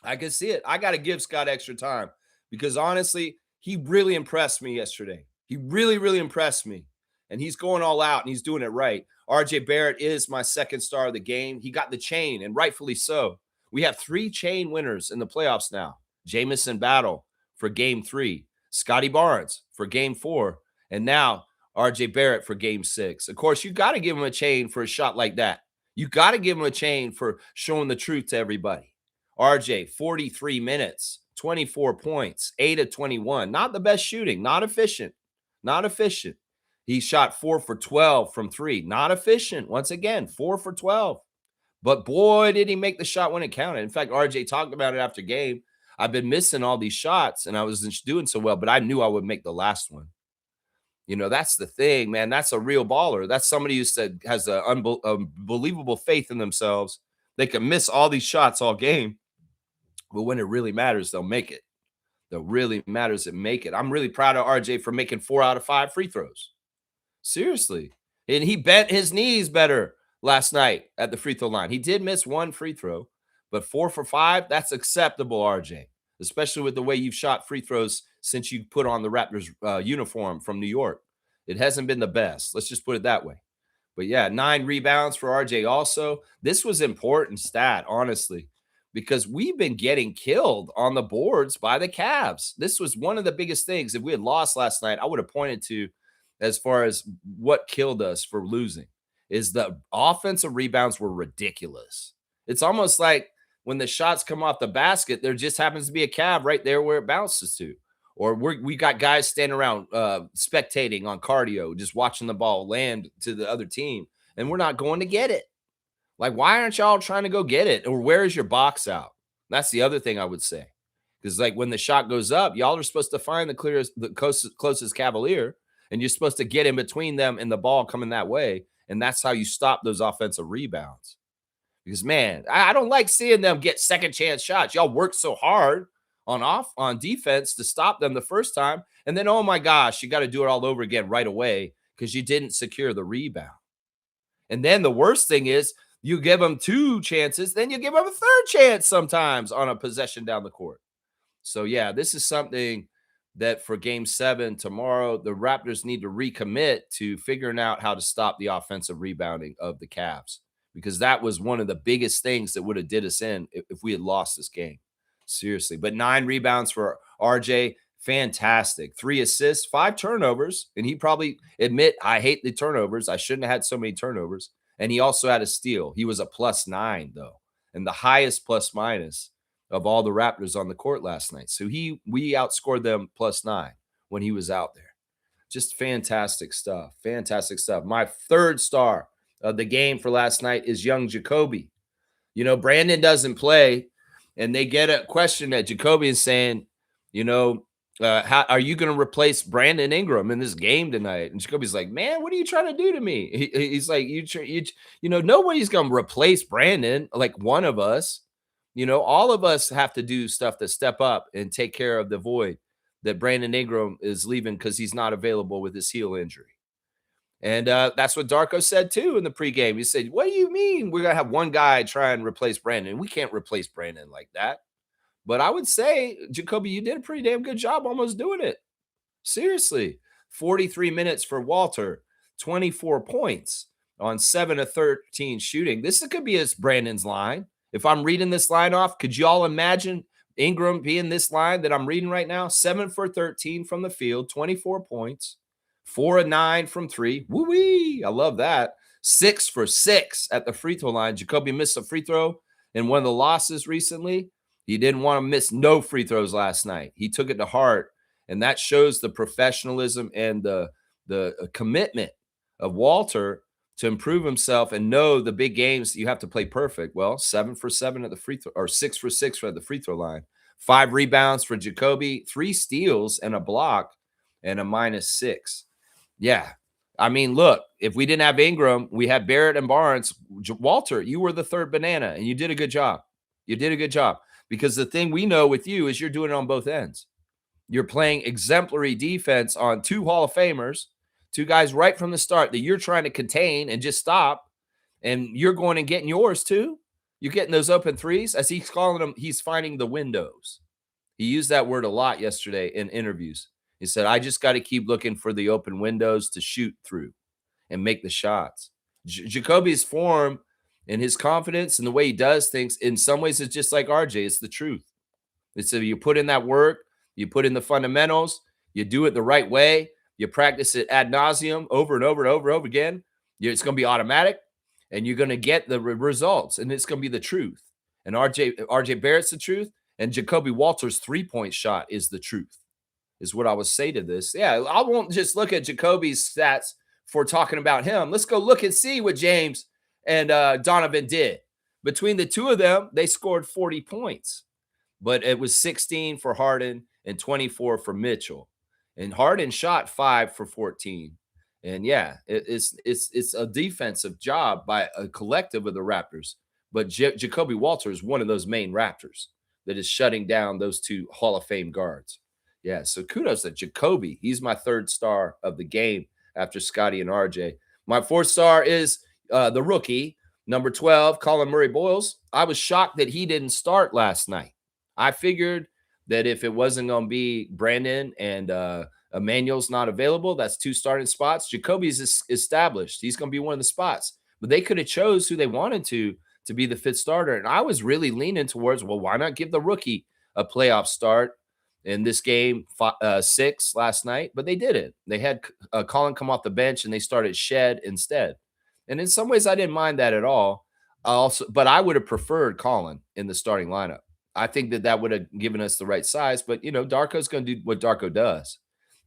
I can see it. I got to give Scott extra time because honestly, he really impressed me yesterday. He really, really impressed me. And he's going all out and he's doing it right. RJ Barrett is my second star of the game. He got the chain, and rightfully so. We have 3 chain winners in the playoffs now. Jamison Battle for game 3, Scotty Barnes for game 4, and now RJ Barrett for game 6. Of course, you got to give him a chain for a shot like that. You got to give him a chain for showing the truth to everybody. RJ, 43 minutes, 24 points, 8 of 21. Not the best shooting, not efficient, not efficient. He shot 4 for 12 from 3, not efficient. Once again, 4 for 12. But boy, did he make the shot when it counted. In fact, RJ talked about it after game. I've been missing all these shots and I wasn't doing so well, but I knew I would make the last one. You know, that's the thing, man. That's a real baller. That's somebody who said has a unbelievable faith in themselves. They can miss all these shots all game, but when it really matters, they'll make it. That really matters and make it. I'm really proud of RJ for making 4 out of 5 free throws. Seriously. And he bent his knees better last night at the free throw line. He did miss one free throw, but 4 for 5, that's acceptable, RJ, especially with the way you've shot free throws since you put on the Raptors uniform from New York. It hasn't been the best. Let's just put it that way. But yeah, 9 rebounds for RJ also. This was important stat, honestly, because we've been getting killed on the boards by the Cavs. This was one of the biggest things. If we had lost last night, I would have pointed to as far as what killed us for losing is the offensive rebounds were ridiculous. It's almost like when the shots come off the basket, there just happens to be a Cav right there where it bounces to. Or we got guys standing around spectating on cardio, just watching the ball land to the other team, and we're not going to get it. Like, why aren't y'all trying to go get it? Or where is your box out? That's the other thing I would say. Because like when the shot goes up, y'all are supposed to find the closest Cavalier, and you're supposed to get in between them and the ball coming that way. And that's how you stop those offensive rebounds. Because man, I don't like seeing them get second chance shots. Y'all worked so hard on defense to stop them the first time, and then oh my gosh, you got to do it all over again right away because you didn't secure the rebound. And then the worst thing is you give them 2 chances, then you give them a third chance sometimes on a possession down the court. So yeah, this is something that for game 7 tomorrow, the Raptors need to recommit to figuring out how to stop the offensive rebounding of the Cavs, because that was one of the biggest things that would have did us in if we had lost this game. Seriously. But 9 rebounds for RJ, fantastic. 3 assists, 5 turnovers, and he probably admit I hate the turnovers. I shouldn't have had so many turnovers. And he also had a steal. He was a +9 though, and the highest plus minus of all the Raptors on the court last night. So we outscored them +9 when he was out there. Just fantastic stuff. Fantastic stuff. My third star of the game for last night is young Jacoby. You know, Brandon doesn't play, and they get a question that Jacoby is saying, you know, how are you going to replace Brandon Ingram in this game tonight? And Jacoby's like, man, what are you trying to do to me? He's like, you know, nobody's going to replace Brandon, like one of us. You know, all of us have to do stuff to step up and take care of the void that Brandon Ingram is leaving because he's not available with his heel injury. And that's what Darko said, too, in the pregame. He said, what do you mean we're going to have one guy try and replace Brandon? We can't replace Brandon like that. But I would say, Jacoby, you did a pretty damn good job almost doing it. Seriously. 43 minutes for Walter, 24 points on 7 of 13 shooting. This could be his Brandon's line. If I'm reading this line off, could you all imagine Ingram being this line that I'm reading right now? 7 for 13 from the field, 24 points, 4 of 9 from 3. Woo-wee. I love that. 6 for 6 at the free throw line. Jacoby missed a free throw in one of the losses recently. He didn't want to miss no free throws last night. He took it to heart, and that shows the professionalism and the commitment of Walter to improve himself and know the big games you have to play perfect. Well, 7 for 7 at the free throw, or 6 for 6 at the free throw line. 5 rebounds for Jacoby, 3 steals and a block, and a -6. Yeah. I mean, look, if we didn't have Ingram, we had Barrett and Barnes. Walter, you were the third banana, and you did a good job. You did a good job. Because the thing we know with you is you're doing it on both ends. You're playing exemplary defense on 2 Hall of Famers, 2 guys right from the start that you're trying to contain and just stop. And you're going and getting yours too. You're getting those open threes. As he's calling them, he's finding the windows. He used that word a lot yesterday in interviews. He said, I just got to keep looking for the open windows to shoot through and make the shots. Jacoby's form and his confidence and the way he does things, in some ways, it's just like RJ. It's the truth. It's you put in that work, you put in the fundamentals, you do it the right way, you practice it ad nauseum over and over and over and over again. It's going to be automatic, and you're going to get the results, and it's going to be the truth. And RJ Barrett's the truth, and Jacoby Walter's 3-point shot is the truth, is what I would say to this. Yeah, I won't just look at Jacoby's stats for talking about him. Let's go look and see what James and Donovan did. Between the two of them, they scored 40 points, but it was 16 for Harden and 24 for Mitchell. And Harden shot 5 for 14. And yeah, it's a defensive job by a collective of the Raptors. But Jacoby Walter is one of those main Raptors that is shutting down those two Hall of Fame guards. Yeah, so kudos to Jacoby. He's my third star of the game after Scotty and RJ. My fourth star is the rookie, number 12, Colin Murray-Boyles. I was shocked that he didn't start last night. I figured that if it wasn't going to be Brandon and Emmanuel's not available, that's two starting spots. Jacoby's established. He's going to be one of the spots. But they could have chose who they wanted to be the fifth starter. And I was really leaning towards, well, why not give the rookie a playoff start in this game 6 last night? But they didn't. They had Colin come off the bench and they started Shed instead. And in some ways, I didn't mind that at all. But I would have preferred Colin in the starting lineup. I think that would have given us the right size. But, Darko's going to do what Darko does.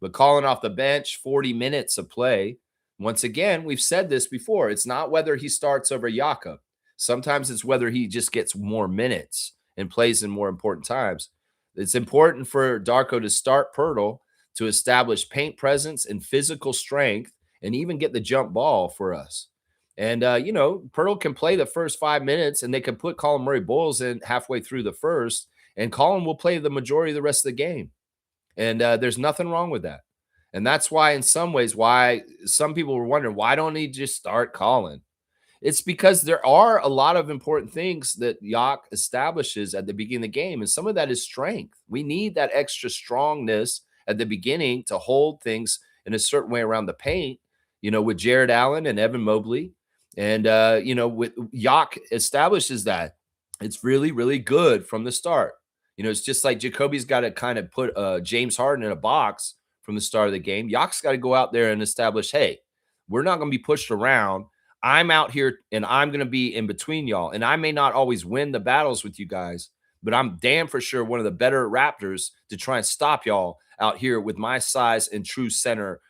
But Colin off the bench, 40 minutes of play. Once again, we've said this before. It's not whether he starts over Jakob. Sometimes it's whether he just gets more minutes and plays in more important times. It's important for Darko to start Pirtle to establish paint presence and physical strength and even get the jump ball for us. And, Pirtle can play the first 5 minutes and they can put Colin Murray-Boyles in halfway through the first, and Colin will play the majority of the rest of the game. And there's nothing wrong with that. And that's why, in some ways, why some people were wondering, why don't he just start Colin? It's because there are a lot of important things that Yak establishes at the beginning of the game, and some of that is strength. We need that extra strongness at the beginning to hold things in a certain way around the paint, with Jared Allen and Evan Mobley. And, with Yak establishes that. It's really, really good from the start. It's just like Jacoby's got to kind of put James Harden in a box from the start of the game. Yak's got to go out there and establish, hey, we're not going to be pushed around. I'm out here and I'm going to be in between y'all. And I may not always win the battles with you guys, but I'm damn for sure one of the better Raptors to try and stop y'all out here with my size and true center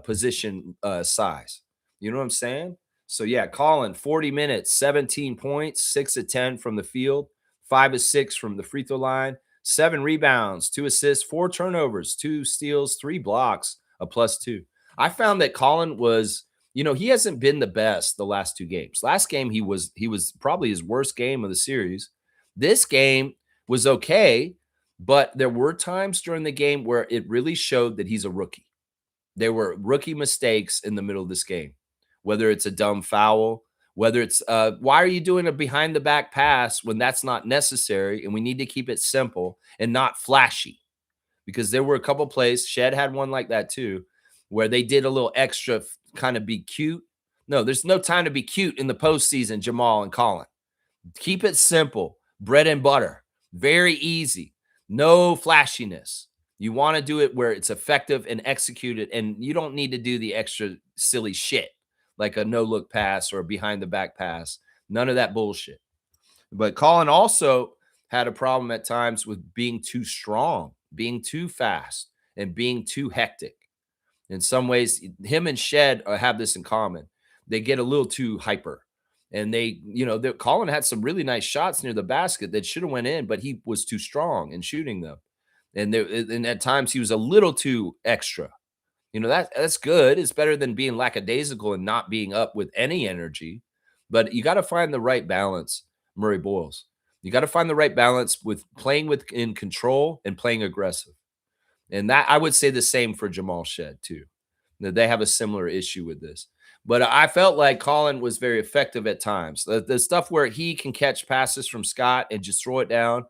position size. You know what I'm saying? So, yeah, Colin, 40 minutes, 17 points, 6 of 10 from the field, 5 of 6 from the free throw line, 7 rebounds, 2 assists, 4 turnovers, 2 steals, 3 blocks, a +2. I found that Colin was – he hasn't been the best the last 2 games. Last game, he was probably his worst game of the series. This game was okay, but there were times during the game where it really showed that he's a rookie. There were rookie mistakes in the middle of this game, whether it's a dumb foul, whether it's why are you doing a behind-the-back pass when that's not necessary, and we need to keep it simple and not flashy. Because there were a couple plays, Shed had one like that too, where they did a little extra kind of be cute. No, there's no time to be cute in the postseason, Jamal and Colin. Keep it simple, bread and butter, very easy, no flashiness. You want to do it where it's effective and executed, and you don't need to do the extra silly shit like a no-look pass or a behind-the-back pass. None of that bullshit. But Colin also had a problem at times with being too strong, being too fast, and being too hectic. In some ways, him and Shed have this in common. They get a little too hyper. And Colin had some really nice shots near the basket that should have went in, but he was too strong in shooting them. And at times he was a little too extra. That's good. It's better than being lackadaisical and not being up with any energy. But you got to find the right balance, Murray-Boyles. You got to find the right balance with playing in control and playing aggressive. And that I would say the same for Jamal Shed too. They have a similar issue with this. But I felt like Colin was very effective at times. The stuff where he can catch passes from Scott and just throw it down.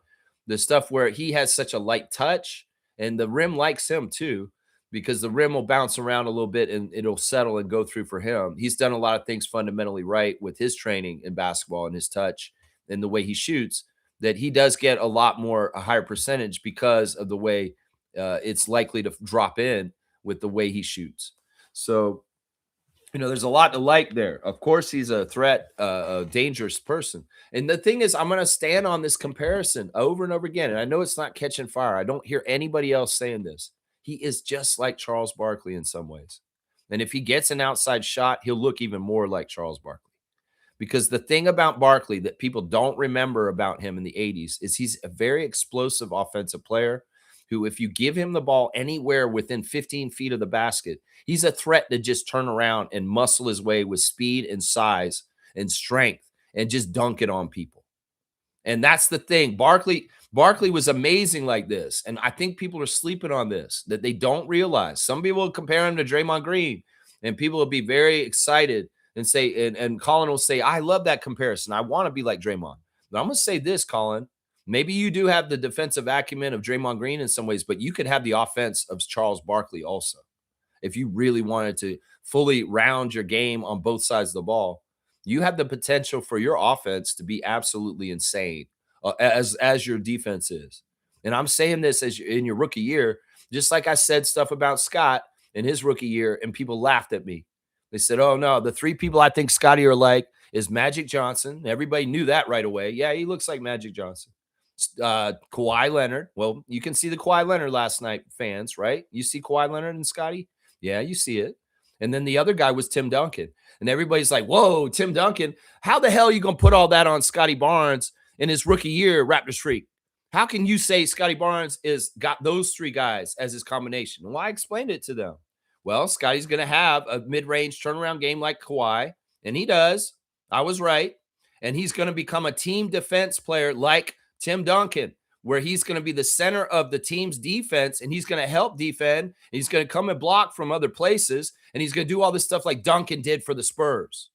The stuff where he has such a light touch, and the rim likes him too, because the rim will bounce around a little bit and it'll settle and go through for him. He's done a lot of things fundamentally right with his training in basketball and his touch and the way he shoots, that he does get a higher percentage because of the way it's likely to drop in with the way he shoots. So, there's a lot to like there. Of course, he's a threat, a dangerous person. And the thing is, I'm going to stand on this comparison over and over again. And I know it's not catching fire. I don't hear anybody else saying this. He is just like Charles Barkley in some ways. And if he gets an outside shot, he'll look even more like Charles Barkley. Because the thing about Barkley that people don't remember about him in the 80s is he's a very explosive offensive player who, if you give him the ball anywhere within 15 feet of the basket, he's a threat to just turn around and muscle his way with speed and size and strength and just dunk it on people. And that's the thing. Barkley was amazing like this. And I think people are sleeping on this, that they don't realize. Some people will compare him to Draymond Green, and people will be very excited and say, and Colin will say, I love that comparison. I want to be like Draymond. But I'm going to say this, Colin. Maybe you do have the defensive acumen of Draymond Green in some ways, but you could have the offense of Charles Barkley also. If you really wanted to fully round your game on both sides of the ball, you have the potential for your offense to be absolutely insane as your defense is. And I'm saying this as in your rookie year, just like I said stuff about Scott in his rookie year, and people laughed at me. They said, oh, no, the three people I think Scotty are like is Magic Johnson. Everybody knew that right away. Yeah, he looks like Magic Johnson. Kawhi Leonard. Well, you can see the Kawhi Leonard last night, fans, right? You see Kawhi Leonard and Scotty? Yeah, you see it. And then the other guy was Tim Duncan. And everybody's like, whoa, Tim Duncan. How the hell are you going to put all that on Scotty Barnes in his rookie year, Raptors freak? How can you say Scotty Barnes is got those three guys as his combination? Well, I explained it to them. Well, Scotty's going to have a mid-range turnaround game like Kawhi, and he does. I was right. And he's going to become a team defense player like Tim Duncan, where he's going to be the center of the team's defense, and he's going to help defend. He's going to come and block from other places, and he's going to do all this stuff like Duncan did for the Spurs.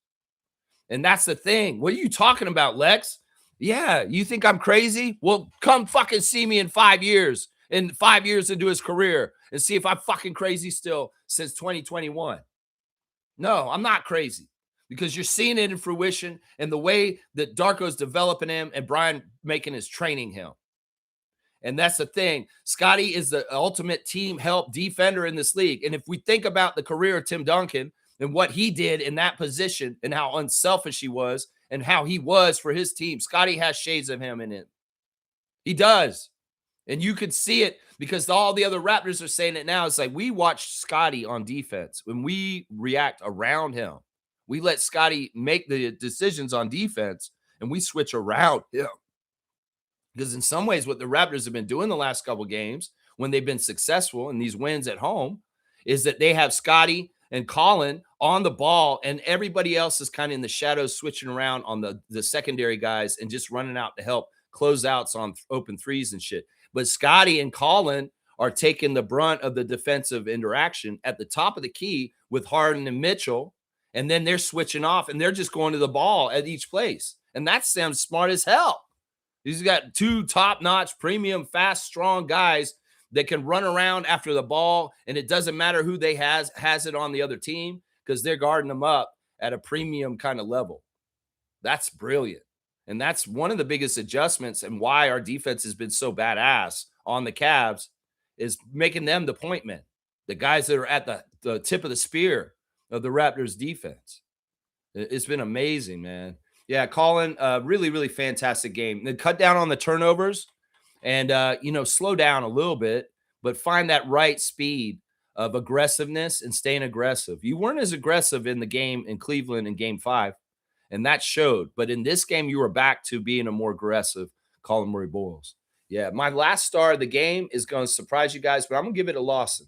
And that's the thing. What are you talking about, Lex? Yeah, you think I'm crazy? Well, come fucking see me in 5 years, into his career, and see if I'm fucking crazy still since 2021. No, I'm not crazy, because you're seeing it in fruition and the way that Darko's developing him and Brian Macon is training him. And that's the thing. Scotty is the ultimate team help defender in this league. And if we think about the career of Tim Duncan and what he did in that position and how unselfish he was and how he was for his team, Scotty has shades of him in it. He does. And you could see it because all the other Raptors are saying it now. It's like we watch Scotty on defense when we react around him. We let Scotty make the decisions on defense and we switch around him. Because in some ways, what the Raptors have been doing the last couple games when they've been successful in these wins at home is that they have Scotty and Colin on the ball, and everybody else is kind of in the shadows switching around on the secondary guys and just running out to help closeouts on open threes and shit. But Scotty and Colin are taking the brunt of the defensive interaction at the top of the key with Harden and Mitchell, and then they're switching off, and they're just going to the ball at each place. And that sounds smart as hell. He's got two top-notch, premium, fast, strong guys that can run around after the ball, and it doesn't matter who they has it on the other team because they're guarding them up at a premium kind of level. That's brilliant. And that's one of the biggest adjustments and why our defense has been so badass on the Cavs is making them the point men, the guys that are at the tip of the spear of the Raptors defense. It's been amazing, man. Yeah, Colin, really, really fantastic game. Then cut down on the turnovers and, slow down a little bit, but find that right speed of aggressiveness and staying aggressive. You weren't as aggressive in the game in Cleveland in Game 5, and that showed. But in this game, you were back to being a more aggressive Colin Murray-Boyles. Yeah, my last star of the game is going to surprise you guys, but I'm going to give it to Lawson.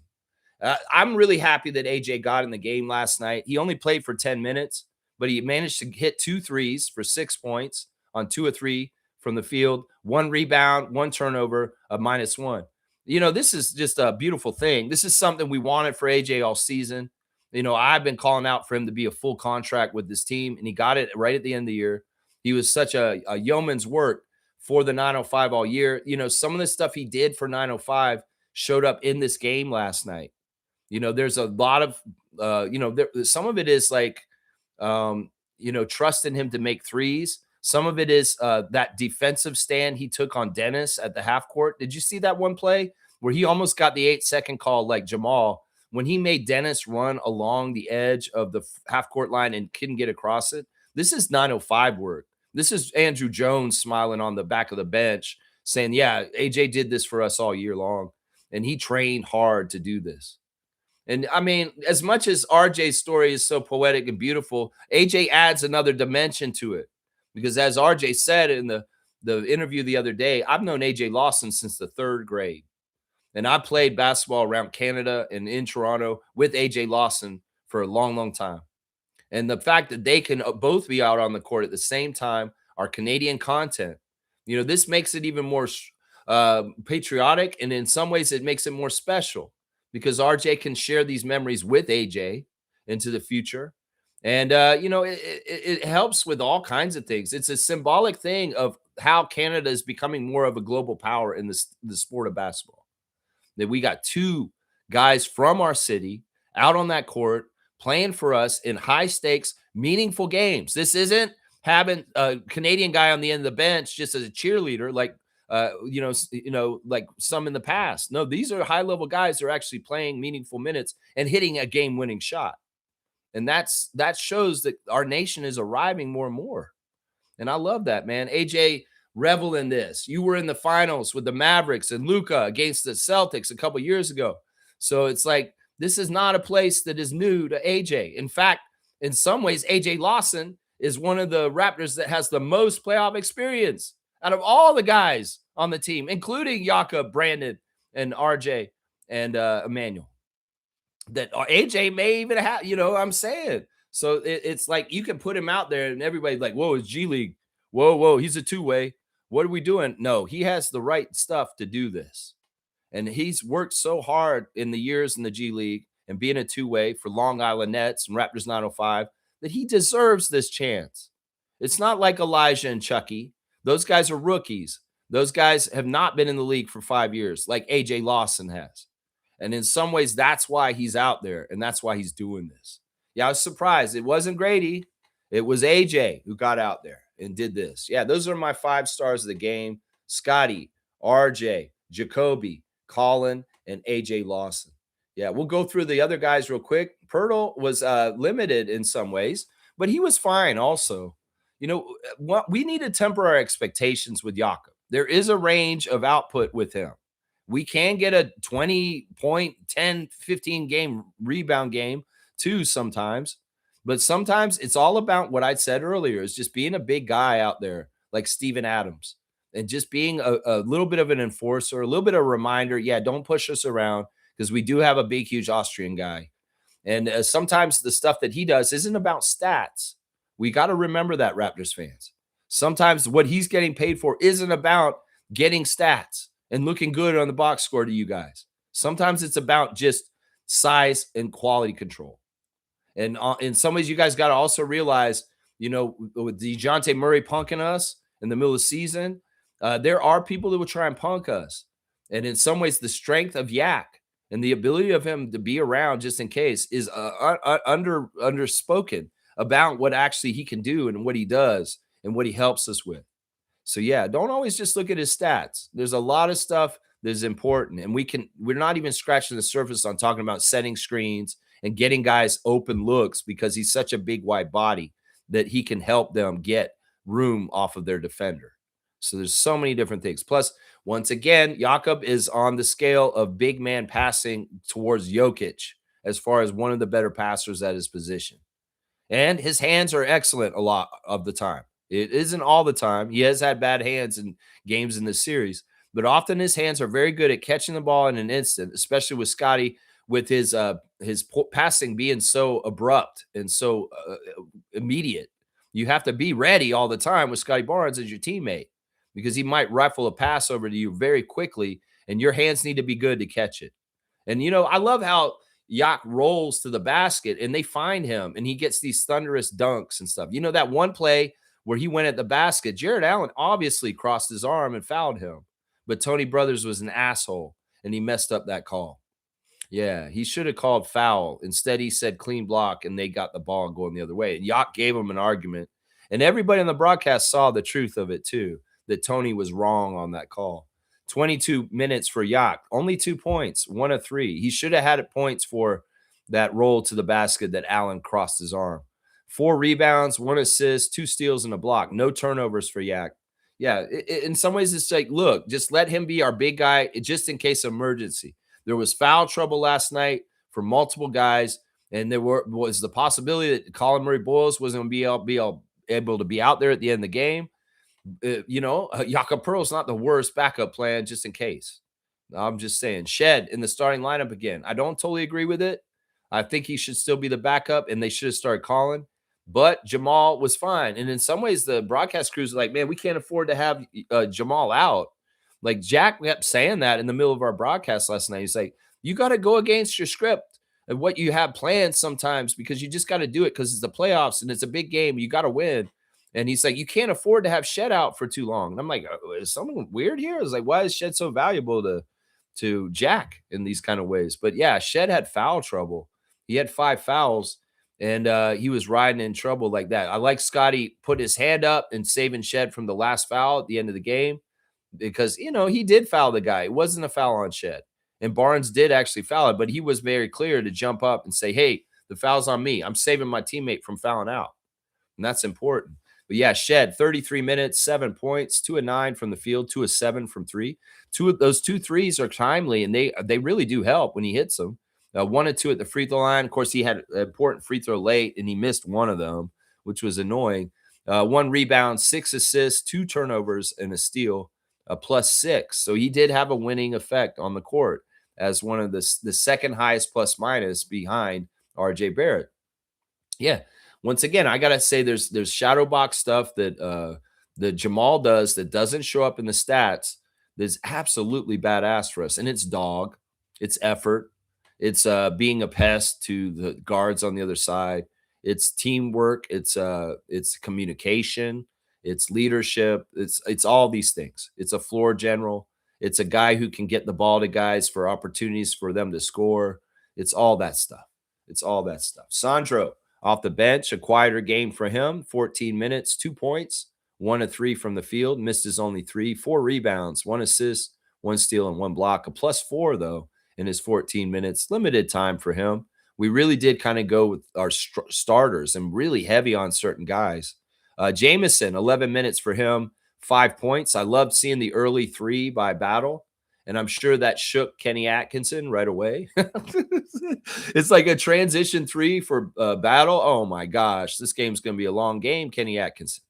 I'm really happy that AJ got in the game last night. He only played for 10 minutes. But he managed to hit 2 threes for 6 points on 2 of 3 from the field, 1 rebound, 1 turnover, a -1. This is just a beautiful thing. This is something we wanted for AJ all season. I've been calling out for him to be a full contract with this team, and he got it right at the end of the year. He was such a yeoman's work for the 905 all year. Some of the stuff he did for 905 showed up in this game last night. There's a lot of, some of it is like, trusting him to make threes. Some of it is that defensive stand he took on Dennis at the half court. Did you see that one play where he almost got the 8-second call like Jamal when he made Dennis run along the edge of the half court line and couldn't get across it? This is 905 work. This is Andrew Jones smiling on the back of the bench saying, yeah, AJ did this for us all year long. And he trained hard to do this. And I mean, as much as RJ's story is so poetic and beautiful, AJ adds another dimension to it. Because as RJ said in the interview the other day, I've known AJ Lawson since the 3rd grade. And I played basketball around Canada and in Toronto with AJ Lawson for a long, long time. And the fact that they can both be out on the court at the same time, our Canadian content, this makes it even more patriotic. And in some ways, it makes it more special because RJ can share these memories with AJ into the future. And, it helps with all kinds of things. It's a symbolic thing of how Canada is becoming more of a global power in the sport of basketball. That we got 2 guys from our city out on that court playing for us in high stakes, meaningful games. This isn't having a Canadian guy on the end of the bench just as a cheerleader, like like some in the past. No, these are high level guys that are actually playing meaningful minutes and hitting a game winning shot. And that shows that our nation is arriving more and more. And I love that, man. AJ, revel in this. You were in the finals with the Mavericks and Luka against the Celtics a couple years ago. So it's like this is not a place that is new to AJ. In fact, in some ways, AJ Lawson is one of the Raptors that has the most playoff experience out of all the guys on the team, including Jakob, Brandon, and RJ and Emmanuel. That AJ may even have, I'm saying. So it's like you can put him out there and everybody's like, whoa, it's G League. Whoa, he's a 2-way. What are we doing? No, he has the right stuff to do this. And he's worked so hard in the years in the G League and being a 2-way for Long Island Nets and Raptors 905 that he deserves this chance. It's not like Elijah and Chucky. Those guys are rookies. Those guys have not been in the league for 5 years like AJ Lawson has. And in some ways, that's why he's out there and that's why he's doing this. Yeah, I was surprised. It wasn't Grady. It was AJ who got out there and did this. Yeah, those are my 5 stars of the game. Scotty, RJ, Jacoby, Colin, and AJ Lawson. Yeah, we'll go through the other guys real quick. Pirtle was limited in some ways, but he was fine also. We need to temper our expectations with Jakob. There is a range of output with him. We can get a 20 point, 10, 15 game rebound game too sometimes. But sometimes it's all about what I said earlier is just being a big guy out there like Steven Adams and just being a little bit of an enforcer, a little bit of a reminder. Yeah, don't push us around because we do have a big, huge Austrian guy. And sometimes the stuff that he does isn't about stats. We got to remember that, Raptors fans. Sometimes what he's getting paid for isn't about getting stats and looking good on the box score to you guys. Sometimes it's about just size and quality control. And in some ways, you guys got to also realize, with DeJounte Murray punking us in the middle of the season, there are people that will try and punk us. And in some ways, the strength of Yak and the ability of him to be around just in case is underspoken about what actually he can do and what he does and what he helps us with. So yeah, don't always just look at his stats. There's a lot of stuff that is important, and we're not even scratching the surface on talking about setting screens and getting guys open looks because he's such a big wide body that he can help them get room off of their defender. So there's so many different things. Plus, once again, Jakob is on the scale of big man passing towards Jokic as far as one of the better passers at his position. And his hands are excellent a lot of the time. It isn't all the time. He has had bad hands in games in this series, but often his hands are very good at catching the ball in an instant, especially with Scotty, with his passing being so abrupt and so immediate. You have to be ready all the time with Scotty Barnes as your teammate because he might rifle a pass over to you very quickly, and your hands need to be good to catch it. And, I love how Yak rolls to the basket and they find him and he gets these thunderous dunks and stuff. That one play where he went at the basket, Jared Allen obviously crossed his arm and fouled him, but Tony Brothers was an asshole and he messed up that call. Yeah, he should have called foul. Instead, he said clean block and they got the ball going the other way. And Yak gave him an argument, and everybody on the broadcast saw the truth of it too, that Tony was wrong on that call. 22 minutes for Yak, only 2 points, 1 of 3. He should have had points for that roll to the basket that Allen crossed his arm. 4 rebounds, 1 assist, 2 steals, and a block. No turnovers for Yak. Yeah, in some ways, it's like, look, just let him be our big guy just in case of emergency. There was foul trouble last night for multiple guys. And there was the possibility that Colin Murray-Boyles wasn't going to able to be out there at the end of the game. Jakob Pearl's not the worst backup plan, just in case. I'm just saying, Shed in the starting lineup again. I don't totally agree with it. I think he should still be the backup, and they should have started Colin. But Jamal was fine. And in some ways, the broadcast crews are like, man, we can't afford to have Jamal out. Like Jack kept saying that in the middle of our broadcast last night. He's like, you got to go against your script and what you have planned sometimes, because you just got to do it because it's the playoffs and it's a big game. You got to win. And he's like, you can't afford to have Shed out for too long. And I'm like, is something weird here? I was like, why is Shed so valuable to Jack in these kind of ways? But yeah, Shed had foul trouble. He had 5 fouls, and he was riding in trouble like that. I like Scotty put his hand up and saving Shed from the last foul at the end of the game, because, he did foul the guy. It wasn't a foul on Shed. And Barnes did actually foul it, but he was very clear to jump up and say, hey, the foul's on me. I'm saving my teammate from fouling out. And that's important. But yeah, Shed, 33 minutes, 7 points, 2 of 9 from the field, 2 of 7 from 3. Those 2 threes are timely, and they really do help when he hits them. 1 and 2 at the free throw line. Of course, he had an important free throw late, and he missed one of them, which was annoying. 1 rebound, 6 assists, 2 turnovers, and a steal, +6. So he did have a winning effect on the court as one of the second highest plus minus behind RJ Barrett. Yeah. Once again, I gotta say there's shadow box stuff that Jamal does that doesn't show up in the stats that's absolutely badass for us. And it's dog, it's effort, it's being a pest to the guards on the other side, it's teamwork, it's communication, it's leadership, it's all these things. It's a floor general, it's a guy who can get the ball to guys for opportunities for them to score. It's all that stuff. It's all that stuff. Sandro, off the bench, a quieter game for him. 14 minutes, 2 points, 1 of 3 from the field. Missed his only 3, 4 rebounds, 1 assist, 1 steal, and 1 block. A +4, though, in his 14 minutes. Limited time for him. We really did kind of go with our starters and really heavy on certain guys. Jamison, 11 minutes for him, 5 points. I loved seeing the early 3 by Battle. And I'm sure that shook Kenny Atkinson right away. It's like a transition 3 for Battle. Oh, my gosh. This game's going to be a long game, Kenny Atkinson.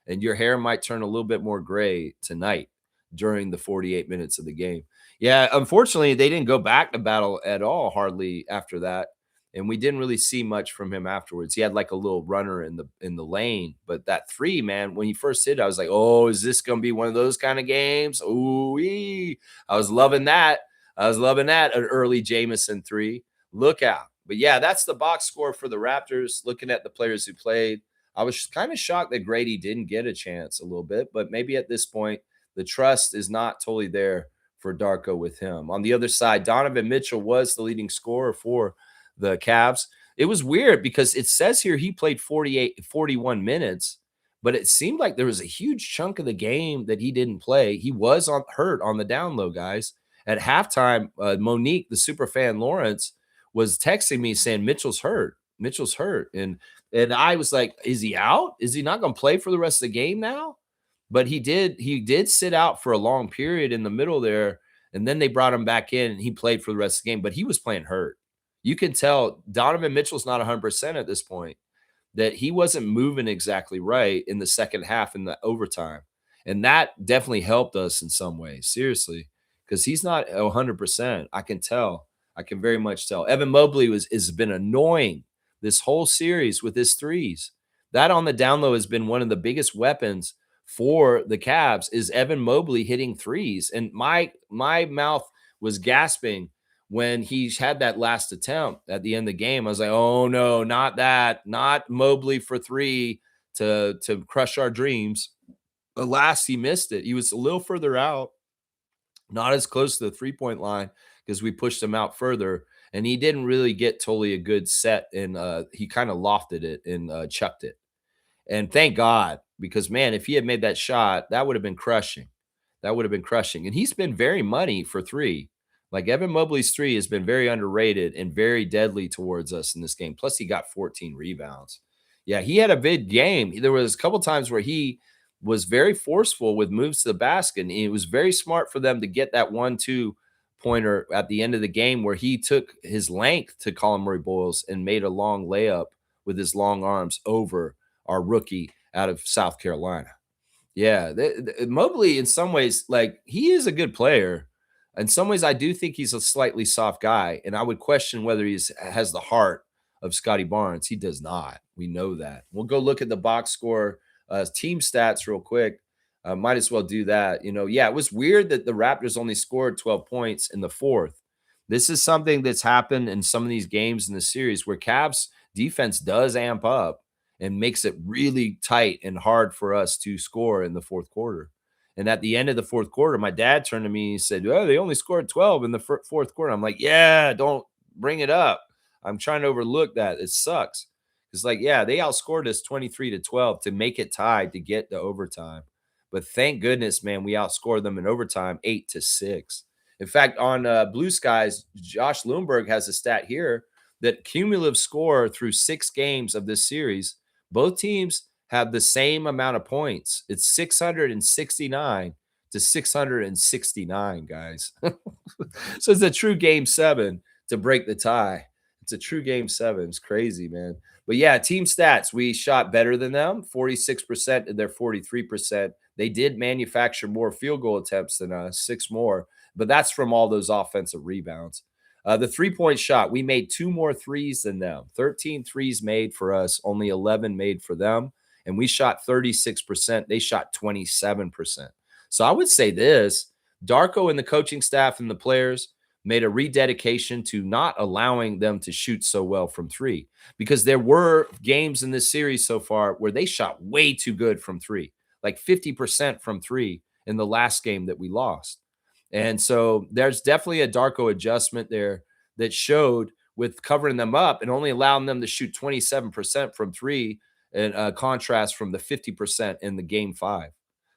And your hair might turn a little bit more gray tonight during the 48 minutes of the game. Yeah, unfortunately, they didn't go back to Battle at all hardly after that. And we didn't really see much from him afterwards. He had like a little runner in the lane, but that 3, man, when he first hit, I was like, "Oh, is this gonna be one of those kind of games?" Ooh, I was loving that. An early Jamison 3. Look out! But yeah, that's the box score for the Raptors. Looking at the players who played, I was kind of shocked that Grady didn't get a chance a little bit, but maybe at this point, the trust is not totally there for Darko with him. On the other side, Donovan Mitchell was the leading scorer for the Cavs. It was weird because it says here he played 41 minutes, but it seemed like there was a huge chunk of the game that he didn't play. He was hurt on the down low, guys. At halftime, Monique, the super fan Lawrence, was texting me saying Mitchell's hurt. Mitchell's hurt. And I was like, is he out? Is he not going to play for the rest of the game now? But he did sit out for a long period in the middle there, and then they brought him back in and he played for the rest of the game, but he was playing hurt. You can tell Donovan Mitchell's not 100% at this point, that he wasn't moving exactly right in the second half in the overtime. And that definitely helped us in some ways, seriously, because he's not 100%. I can tell. I can very much tell. Evan Mobley has been annoying this whole series with his threes. That on the down low has been one of the biggest weapons for the Cavs, is Evan Mobley hitting threes. And my mouth was gasping when he had that last attempt at the end of the game. I was like, oh no, not that, not Mobley for 3 to crush our dreams. Alas, he missed it. He was a little further out, not as close to the 3-point line because we pushed him out further, and he didn't really get totally a good set, and he kind of lofted it and chucked it. And thank God, because man, if he had made that shot, that would have been crushing. That would have been crushing. And he's been very money for 3. Like Evan Mobley's 3 has been very underrated and very deadly towards us in this game. Plus, he got 14 rebounds. Yeah, he had a big game. There was a couple times where he was very forceful with moves to the basket, and it was very smart for them to get that 1-2 pointer at the end of the game where he took his length to Colin Murray-Boyles and made a long layup with his long arms over our rookie out of South Carolina. Yeah, Mobley in some ways, like, he is a good player. In some ways, I do think he's a slightly soft guy, and I would question whether he has the heart of Scotty Barnes. He does not. We know that. We'll go look at the box score, team stats real quick. Might as well do that. Yeah, it was weird that the Raptors only scored 12 points in the fourth. This is something that's happened in some of these games in the series where Cavs defense does amp up and makes it really tight and hard for us to score in the fourth quarter. And at the end of the fourth quarter, my dad turned to me and said, "Oh, they only scored 12 in the fourth quarter." I'm like, "Yeah, don't bring it up. I'm trying to overlook that. It sucks." It's like, yeah, they outscored us 23-12 to make it tied to get to overtime. But thank goodness, man, we outscored them in overtime 8-6. In fact, on Blue Skies, Josh Loomberg has a stat here that cumulative score through 6 games of this series, both teams have the same amount of points. It's 669-669, guys. So it's a true game 7 to break the tie. It's a true game 7. It's crazy, man. But yeah, team stats, we shot better than them, 46% and they're 43%. They did manufacture more field goal attempts than us, 6 more, but that's from all those offensive rebounds. The three-point shot, we made 2 more threes than them. 13 threes made for us, only 11 made for them. And we shot 36%. They shot 27%. So I would say this, Darko and the coaching staff and the players made a rededication to not allowing them to shoot so well from 3, because there were games in this series so far where they shot way too good from 3, like 50% from 3 in the last game that we lost. And so there's definitely a Darko adjustment there that showed with covering them up and only allowing them to shoot 27% from 3, in contrast from the 50% in the game 5.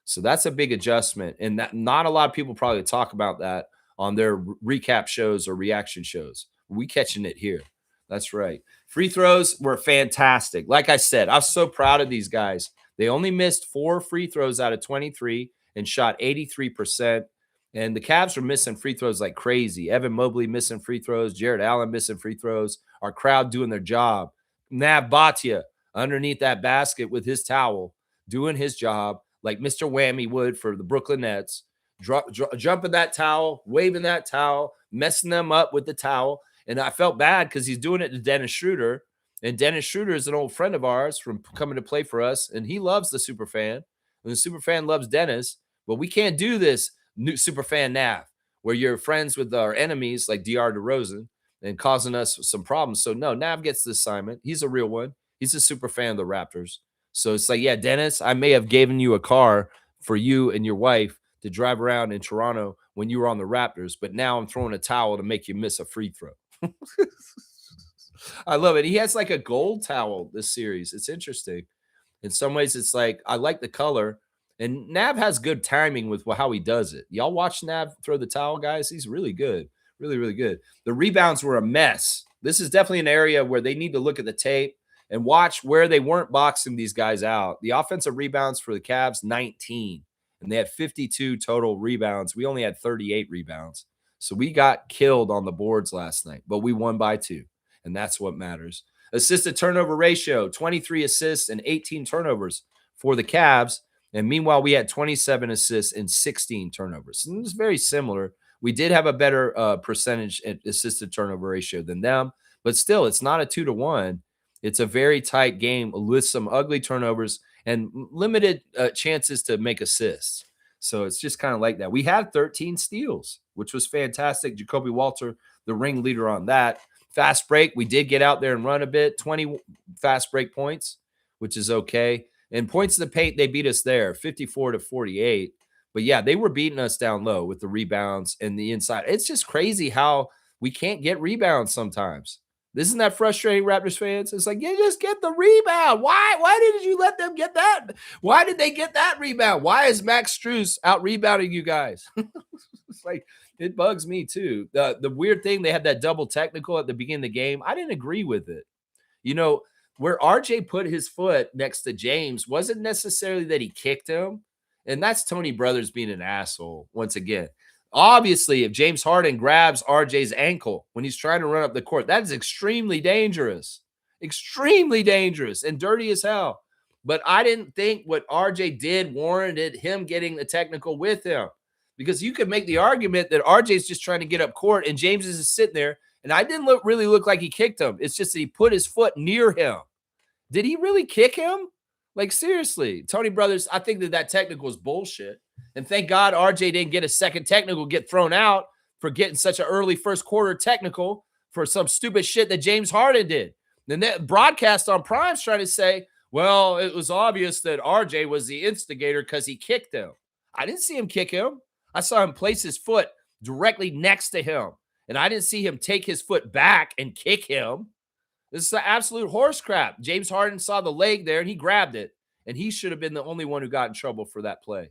So that's a big adjustment. And that not a lot of people probably talk about that on their recap shows or reaction shows. We catching it here. That's right. Free throws were fantastic. Like I said, I'm so proud of these guys. They only missed 4 free throws out of 23 and shot 83%. And the Cavs were missing free throws like crazy. Evan Mobley missing free throws. Jared Allen missing free throws. Our crowd doing their job. Nav Bhatia underneath that basket with his towel, doing his job like Mr. Whammy would for the Brooklyn Nets. Jumping that towel, waving that towel, messing them up with the towel. And I felt bad because he's doing it to Dennis Schroeder. And Dennis Schroeder is an old friend of ours from coming to play for us. And he loves the Superfan. And the Superfan loves Dennis. But we can't do this, new Superfan Nav, where you're friends with our enemies like DR DeRozan and causing us some problems. So no, Nav gets the assignment. He's a real one. He's a super fan of the Raptors. So it's like, yeah, Dennis, I may have given you a car for you and your wife to drive around in Toronto when you were on the Raptors, but now I'm throwing a towel to make you miss a free throw. I love it. He has like a gold towel this series. It's interesting. In some ways, it's like, I like the color. And Nav has good timing with how he does it. Y'all watch Nav throw the towel, guys? He's really good. Really, really good. The rebounds were a mess. This is definitely an area where they need to look at the tape and watch where they weren't boxing these guys out. The offensive rebounds for the Cavs, 19. And they had 52 total rebounds. We only had 38 rebounds. So we got killed on the boards last night, but we won by 2. And that's what matters. Assisted turnover ratio, 23 assists and 18 turnovers for the Cavs. And meanwhile, we had 27 assists and 16 turnovers. And it's very similar. We did have a better percentage assisted turnover ratio than them, but still, it's not a 2-1. It's a very tight game with some ugly turnovers and limited chances to make assists. So it's just kind of like that. We had 13 steals, which was fantastic. Jacoby Walter, the ringleader on that. Fast break, we did get out there and run a bit. 20 fast break points, which is okay. And points to the paint, they beat us there, 54-48. But yeah, they were beating us down low with the rebounds and the inside. It's just crazy how we can't get rebounds sometimes. Isn't that frustrating, Raptors fans? It's like, you just get the rebound. Why didn't you let them get that? Why did they get that rebound? Why is Max Strus out rebounding you guys? It's like, it bugs me too. The weird thing, they had that double technical at the beginning of the game. I didn't agree with it. You know, where RJ put his foot next to James wasn't necessarily that he kicked him. And that's Tony Brothers being an asshole once again. Obviously, if James Harden grabs RJ's ankle when he's trying to run up the court, that is extremely dangerous and dirty as hell. But I didn't think what RJ did warranted him getting the technical with him, because you could make the argument that RJ's just trying to get up court and James is just sitting there. And I didn't really look like he kicked him. It's just that he put his foot near him. Did he really kick him? Like, seriously, Tony Brothers, I think that technical is bullshit. And thank God RJ didn't get a second technical, get thrown out for getting such an early first quarter technical for some stupid shit that James Harden did. Then that broadcast on Prime's trying to say, well, it was obvious that RJ was the instigator because he kicked him. I didn't see him kick him. I saw him place his foot directly next to him. And I didn't see him take his foot back and kick him. This is an absolute horse crap. James Harden saw the leg there and he grabbed it. And he should have been the only one who got in trouble for that play.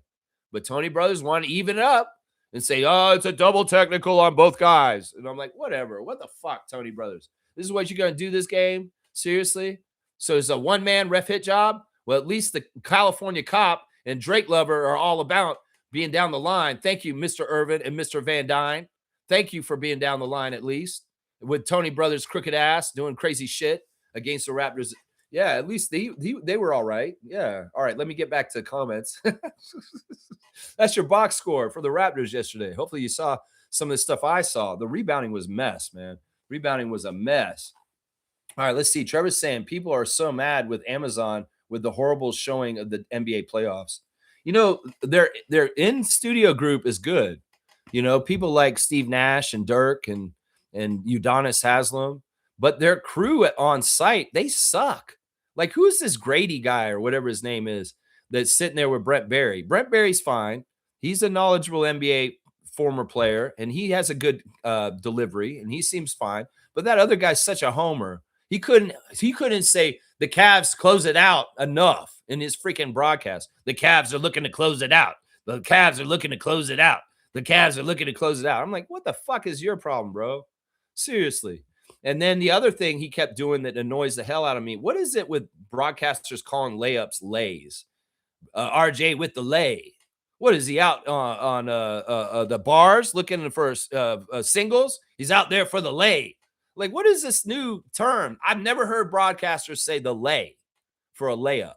But Tony Brothers want to even it up and say, oh, it's a double technical on both guys. And I'm like, whatever. What the fuck, Tony Brothers? This is what you're going to do this game? Seriously? So it's a one-man ref hit job? Well, at least the California cop and Drake Lover are all about being down the line. Thank you, Mr. Irvin and Mr. Van Dyne. Thank you for being down the line at least. With Tony Brothers' crooked ass doing crazy shit against the Raptors. Yeah, at least they were all right. Yeah. All right, let me get back to the comments. That's your box score for the Raptors yesterday. Hopefully you saw some of the stuff I saw. The rebounding was a mess, man. Rebounding was a mess. All right, let's see. Trevor's saying people are so mad with Amazon with the horrible showing of the NBA playoffs. You know, their in-studio group is good. You know, people like Steve Nash and Dirk and Udonis Haslem, but their crew on site, they suck. Like, who's this Grady guy or whatever his name is that's sitting there with Brent Barry? Brent Barry's fine. He's a knowledgeable NBA former player, and he has a good delivery, and he seems fine. But that other guy's such a homer. He couldn't say the Cavs close it out enough in his freaking broadcast. The Cavs are looking to close it out. The Cavs are looking to close it out. The Cavs are looking to close it out. I'm like, what the fuck is your problem, bro? Seriously. And then the other thing he kept doing that annoys the hell out of me, what is it with broadcasters calling layups lays? RJ with the lay. What is he out on the bars looking for singles? He's out there for the lay. Like, what is this new term? I've never heard broadcasters say the lay for a layup.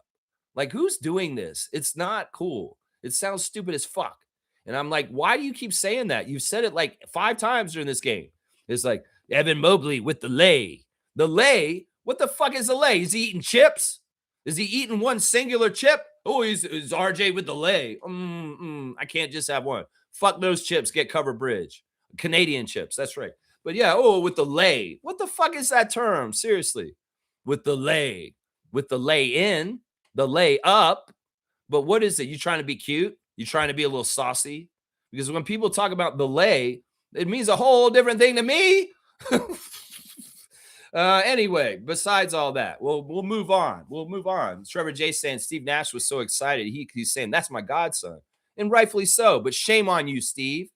Like, who's doing this? It's not cool. It sounds stupid as fuck. And I'm like, why do you keep saying that? You've said it like 5 times during this game. It's like, Evan Mobley with the lay. The lay? What the fuck is the lay? Is he eating chips? Is he eating one singular chip? Oh, he's RJ with the lay. I can't just have one. Fuck those chips. Get covered bridge. Canadian chips. That's right. But yeah, with the lay. What the fuck is that term? Seriously. With the lay. With the lay in. The lay up. But what is it? You trying to be cute? You trying to be a little saucy? Because when people talk about the lay, it means a whole different thing to me. Anyway, besides all that, we'll move on. We'll move on. Trevor J saying Steve Nash was so excited. He's saying that's my godson, and rightfully so. But shame on you, Steve.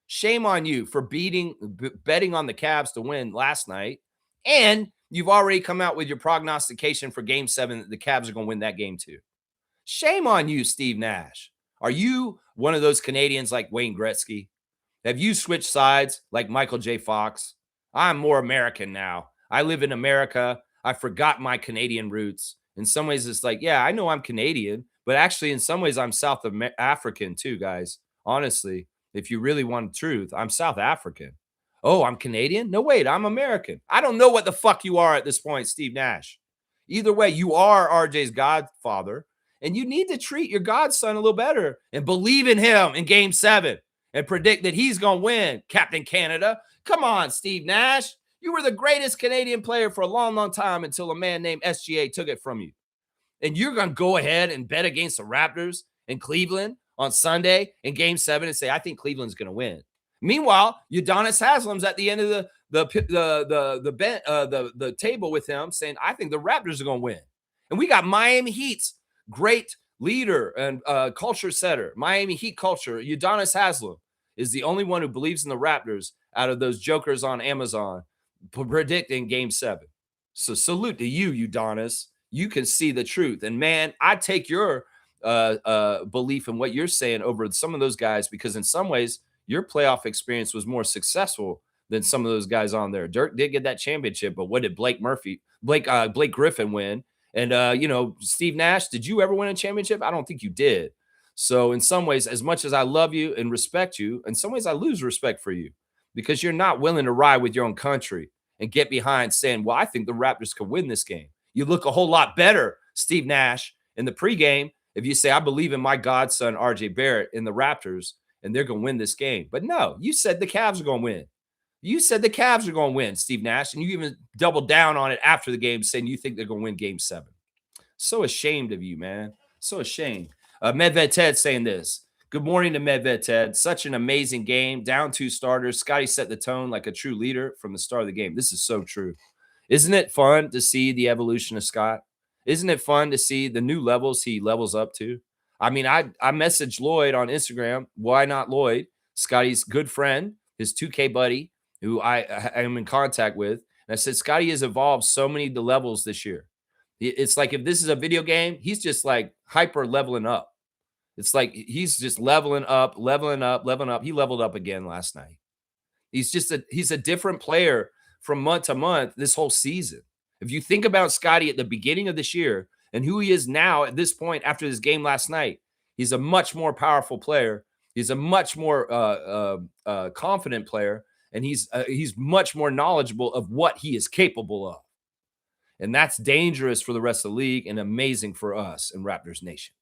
Shame on you for betting on the Cavs to win last night, and you've already come out with your prognostication for Game 7 that the Cavs are going to win that game too. Shame on you, Steve Nash. Are you one of those Canadians like Wayne Gretzky? Have you switched sides like Michael J. Fox? I'm more American now. I live in America. I forgot my Canadian roots. In some ways, it's like, yeah, I know I'm Canadian, but actually in some ways I'm South African too, guys. Honestly, if you really want the truth, I'm South African. Oh, I'm Canadian? No, wait, I'm American. I don't know what the fuck you are at this point, Steve Nash. Either way, you are RJ's godfather, and you need to treat your godson a little better and believe in him in Game 7 and predict that he's going to win, Captain Canada. Come on, Steve Nash. You were the greatest Canadian player for a long, long time until a man named SGA took it from you. And you're going to go ahead and bet against the Raptors in Cleveland on Sunday in Game 7 and say, I think Cleveland's going to win. Meanwhile, Udonis Haslem's at the end of the table with him saying, I think the Raptors are going to win. And we got Miami Heat's great leader and culture setter, Miami Heat culture. Udonis Haslem is the only one who believes in the Raptors out of those jokers on Amazon predicting Game 7. So salute to you, Udonis. You can see the truth. And man, I take your belief in what you're saying over some of those guys, because in some ways Your playoff experience was more successful than some of those guys on there. Dirk did get that championship, but what did Blake Griffin win? And Steve Nash, did you ever win a championship? I don't think you did. So in some ways, as much as I love you and respect you, in some ways I lose respect for you because you're not willing to ride with your own country and get behind saying, well, I think the Raptors could win this game. You look a whole lot better, Steve Nash, in the pregame if you say, I believe in my godson, RJ Barrett, in the Raptors, and they're going to win this game. But no, you said the Cavs are going to win. You said the Cavs are going to win, Steve Nash, and you even doubled down on it after the game saying you think they're going to win game 7. So ashamed of you, man. So ashamed. Medved Ted saying this. Good morning to Medved Ted. Such an amazing game. Down 2 starters. Scotty set the tone like a true leader from the start of the game. This is so true. Isn't it fun to see the evolution of Scott? Isn't it fun to see the new levels he levels up to? I mean, I messaged Lloyd on Instagram. Why not Lloyd? Scotty's good friend, his 2K buddy, who I am in contact with. And I said, Scotty has evolved so many levels this year. It's like if this is a video game, he's just like hyper leveling up. It's like he's just leveling up, leveling up, leveling up. He leveled up again last night. He's a different player from month to month this whole season. If you think about Scotty at the beginning of this year and who he is now at this point after this game last night, he's a much more powerful player. He's a much more confident player, and he's much more knowledgeable of what he is capable of. And that's dangerous for the rest of the league and amazing for us in Raptors Nation.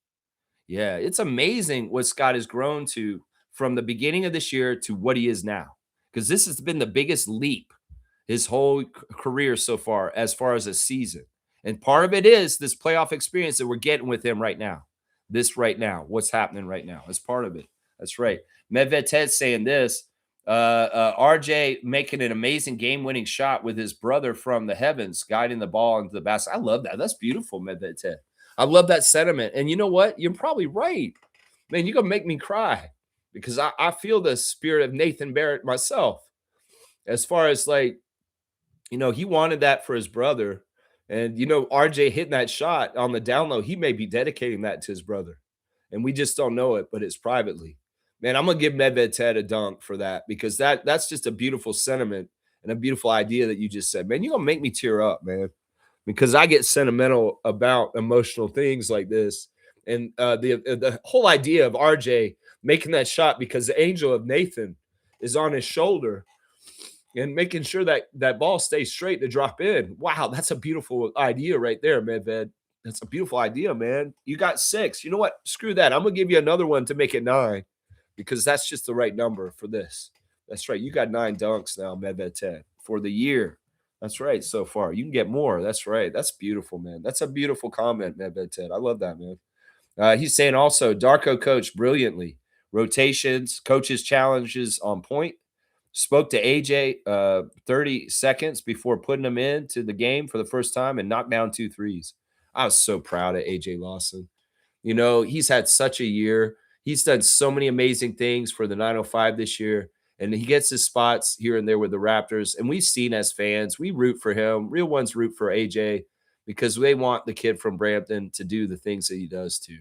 Yeah, it's amazing what Scott has grown to from the beginning of this year to what he is now, because this has been the biggest leap his whole career so far as a season. And part of it is this playoff experience that we're getting with him right now. What's happening right now is part of it. That's right. Medved Ted saying this. RJ making an amazing game-winning shot with his brother from the heavens, guiding the ball into the basket. I love that. That's beautiful, Medved Ted. I love that sentiment. And you know what? You're probably right. Man, you're going to make me cry because I feel the spirit of Nathan Barrett myself. As far as like, he wanted that for his brother. And, RJ hitting that shot on the down low, he may be dedicating that to his brother. And we just don't know it, but it's privately. Man, I'm going to give Medved Ted a dunk for that because that's just a beautiful sentiment and a beautiful idea that you just said. Man, you're going to make me tear up, man, because I get sentimental about emotional things like this. And the whole idea of RJ making that shot because the angel of Nathan is on his shoulder and making sure that ball stays straight to drop in. Wow, that's a beautiful idea right there, Medved. That's a beautiful idea, man. You got 6. You know what? Screw that. I'm going to give you another one to make it 9. Because that's just the right number for this. That's right. You got 9 dunks now, Medved Ted, for the year. That's right. So far, you can get more. That's right. That's beautiful, man. That's a beautiful comment, Medved Ted. I love that, man. He's saying also, Darko coached brilliantly. Rotations, coaches' challenges on point. Spoke to AJ 30 seconds before putting him into the game for the first time and knocked down 2 threes. I was so proud of AJ Lawson. He's had such a year. He's done so many amazing things for the 905 this year, and he gets his spots here and there with the Raptors. And we've seen as fans, we root for him. Real ones root for AJ because they want the kid from Brampton to do the things that he does too.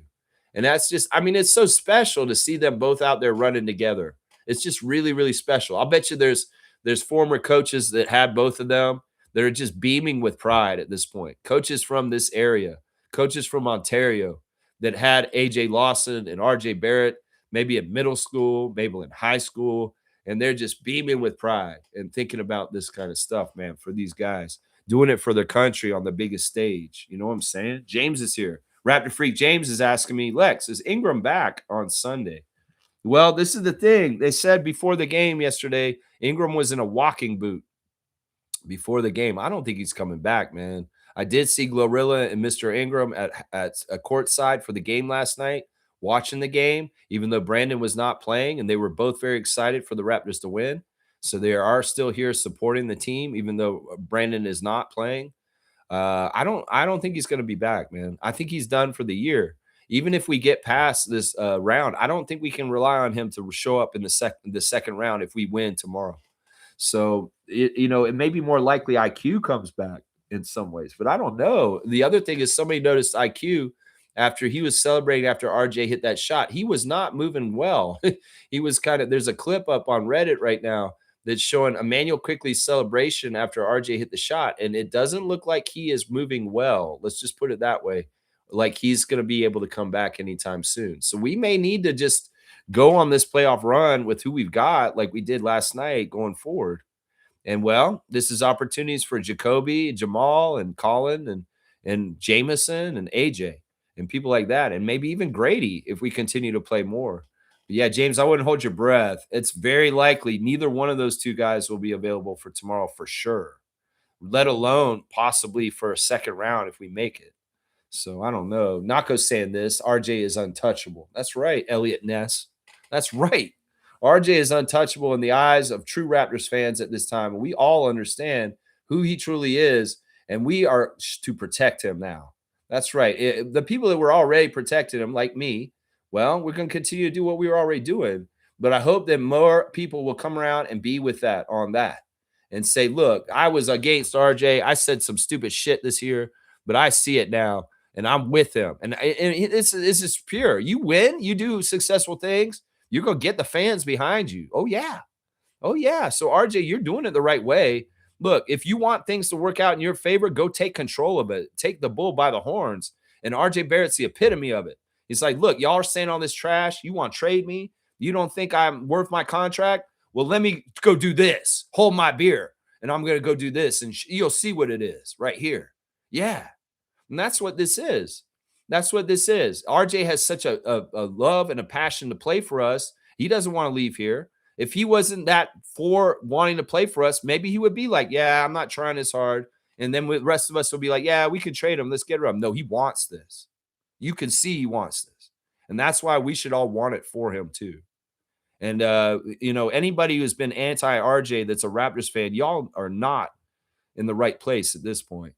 And that's just, it's so special to see them both out there running together. It's just really, really special. I'll bet you there's former coaches that had both of them that are just beaming with pride at this point. Coaches from this area, coaches from Ontario, that had AJ Lawson and RJ Barrett, maybe in middle school, maybe in high school, and they're just beaming with pride and thinking about this kind of stuff, man, for these guys, doing it for their country on the biggest stage. You know what I'm saying? James is here. Raptor Freak James is asking me, Lex, is Ingram back on Sunday? Well, this is the thing. They said before the game yesterday, Ingram was in a walking boot before the game. I don't think he's coming back, man. I did see Glorilla and Mr. Ingram at a courtside for the game last night, watching the game, even though Brandon was not playing, and they were both very excited for the Raptors to win. So they are still here supporting the team, even though Brandon is not playing. I don't think he's going to be back, man. I think he's done for the year. Even if we get past this round, I don't think we can rely on him to show up in the second round if we win tomorrow. So it may be more likely IQ comes back in some ways, but I don't know. The other thing is somebody noticed IQ after he was celebrating after RJ hit that shot. He was not moving well. He was kind of, there's a clip up on Reddit right now that's showing Emmanuel Quickly's celebration after RJ hit the shot, and it doesn't look like he is moving well. Let's just put it that way. Like he's going to be able to come back anytime soon. So we may need to just go on this playoff run with who we've got, like we did last night, going forward. And well, this is opportunities for Jacoby, Jamal, and Colin, and Jameson, and AJ, and people like that, and maybe even Grady if we continue to play more. But yeah, James, I wouldn't hold your breath. It's very likely neither one of those two guys will be available for tomorrow for sure, let alone possibly for a second round if we make it. So I don't know. Nako's saying this. RJ is untouchable. That's right, Elliot Ness. That's right. RJ is untouchable in the eyes of true Raptors fans at this time. And we all understand who he truly is. And we are to protect him now. That's right. The people that were already protecting him, like me, well, we're going to continue to do what we were already doing. But I hope that more people will come around and be with that on that and say, look, I was against RJ. I said some stupid shit this year, but I see it now and I'm with him. And it's just pure. You win, you do successful things, you're going to get the fans behind you. Oh, yeah. Oh, yeah. So, RJ, you're doing it the right way. Look, if you want things to work out in your favor, go take control of it. Take the bull by the horns. And RJ Barrett's the epitome of it. He's like, look, y'all are saying all this trash. You want to trade me? You don't think I'm worth my contract? Well, let me go do this. Hold my beer. And I'm going to go do this. And you'll see what it is right here. Yeah. And that's what this is. That's what this is. RJ has such a love and a passion to play for us. He doesn't want to leave here. If he wasn't that for wanting to play for us, maybe he would be like, yeah, I'm not trying as hard. And then the rest of us will be like, yeah, we could trade him. Let's get rid of him. No, he wants this. You can see he wants this. And that's why we should all want it for him too. And, anybody who's been anti-RJ that's a Raptors fan, y'all are not in the right place at this point.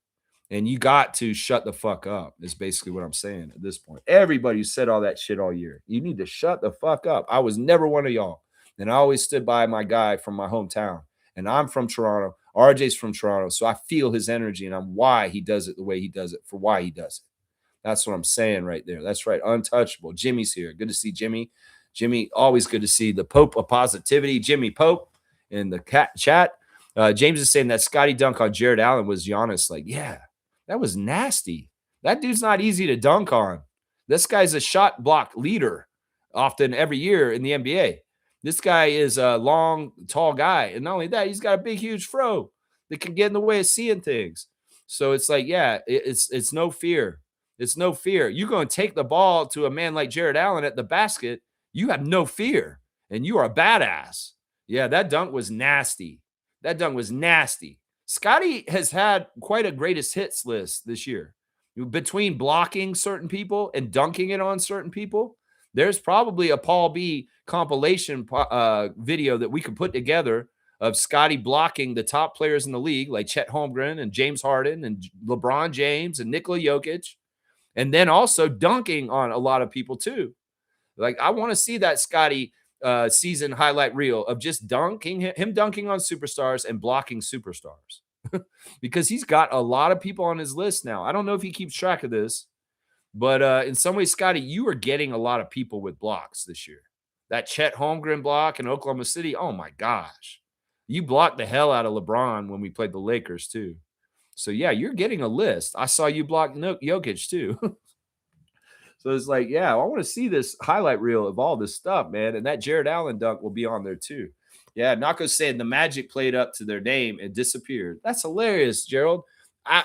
And you got to shut the fuck up, is basically what I'm saying at this point. Everybody who said all that shit all year, you need to shut the fuck up. I was never one of y'all. And I always stood by my guy from my hometown. And I'm from Toronto. RJ's from Toronto. So I feel his energy and I'm why he does it the way he does it, for why he does it. That's what I'm saying right there. That's right. Untouchable. Jimmy's here. Good to see Jimmy. Jimmy, always good to see the Pope of positivity. Jimmy Pope in the chat. James is saying that Scotty dunk on Jared Allen was Giannis. Like, yeah. That was nasty. That dude's not easy to dunk on. This guy's a shot block leader often every year in the NBA. This guy is a long, tall guy. And not only that, he's got a big, huge fro that can get in the way of seeing things. So it's like, yeah, it's no fear. It's no fear. You're going to take the ball to a man like Jared Allen at the basket. You have no fear. And you are a badass. Yeah, that dunk was nasty. That dunk was nasty. Scotty has had quite a greatest hits list this year. Between blocking certain people and dunking it on certain people, there's probably a Paul B compilation video that we could put together of Scotty blocking the top players in the league, like Chet Holmgren and James Harden and LeBron James and Nikola Jokic, and then also dunking on a lot of people too. Like, I want to see that Scotty season highlight reel of just him dunking on superstars and blocking superstars because he's got a lot of people on his list now. I don't know if he keeps track of this, but in some ways, Scotty, you are getting a lot of people with blocks this year. That Chet Holmgren block in Oklahoma City, oh my gosh. You blocked the hell out of LeBron when we played the Lakers too. So yeah, you're getting a list. I saw you block Jokic too. So it's like, yeah, I want to see this highlight reel of all this stuff, man. And that Jared Allen dunk will be on there too. Yeah, Nako's saying the Magic played up to their name and disappeared. That's hilarious, Gerald.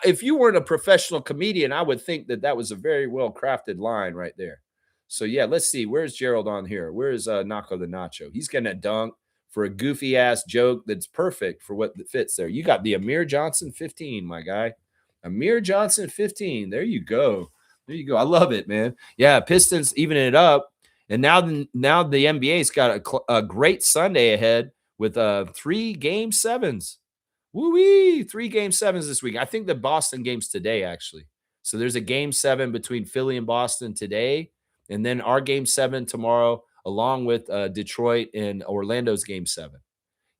If you weren't a professional comedian, I would think that that was a very well-crafted line right there. So, yeah, let's see. Where's Gerald on here? Where's Nako the Nacho? He's getting a dunk for a goofy-ass joke that's perfect for what fits there. You got the Amir Johnson 15, my guy. Amir Johnson 15. There you go. There you go. I love it, man. Yeah, Pistons evening it up. And now the NBA's got a great Sunday ahead with 3 game 7s. Woo-wee! 3 game 7s this week. I think the Boston game's today, actually. So there's a game 7 between Philly and Boston today, and then our game 7 tomorrow, along with Detroit and Orlando's game 7.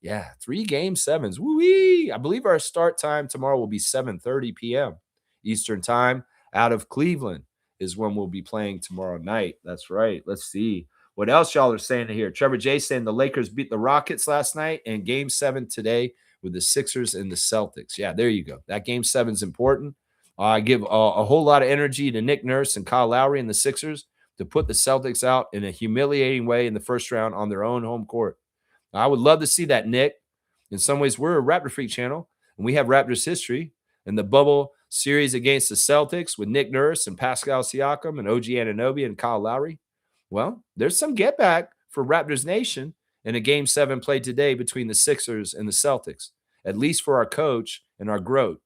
Yeah, 3 game 7s. Woo-wee! I believe our start time tomorrow will be 7:30 p.m. Eastern time out of Cleveland. is when we'll be playing tomorrow night. That's right. Let's see what else y'all are saying here. Trevor J saying the Lakers beat the Rockets last night and game 7 today with the Sixers and the Celtics. Yeah, there you go. That game 7 is important. I give a whole lot of energy to Nick Nurse and Kyle Lowry and the Sixers to put the Celtics out in a humiliating way in the first round on their own home court. I would love to see that, Nick. In some ways, we're a Raptor Freak channel, and we have Raptors history. And the bubble series against the Celtics with Nick Nurse and Pascal Siakam and OG Anunoby and Kyle Lowry, well, there's some get back for Raptors Nation in a game 7 played today between the Sixers and the Celtics, at least for our coach and our growth.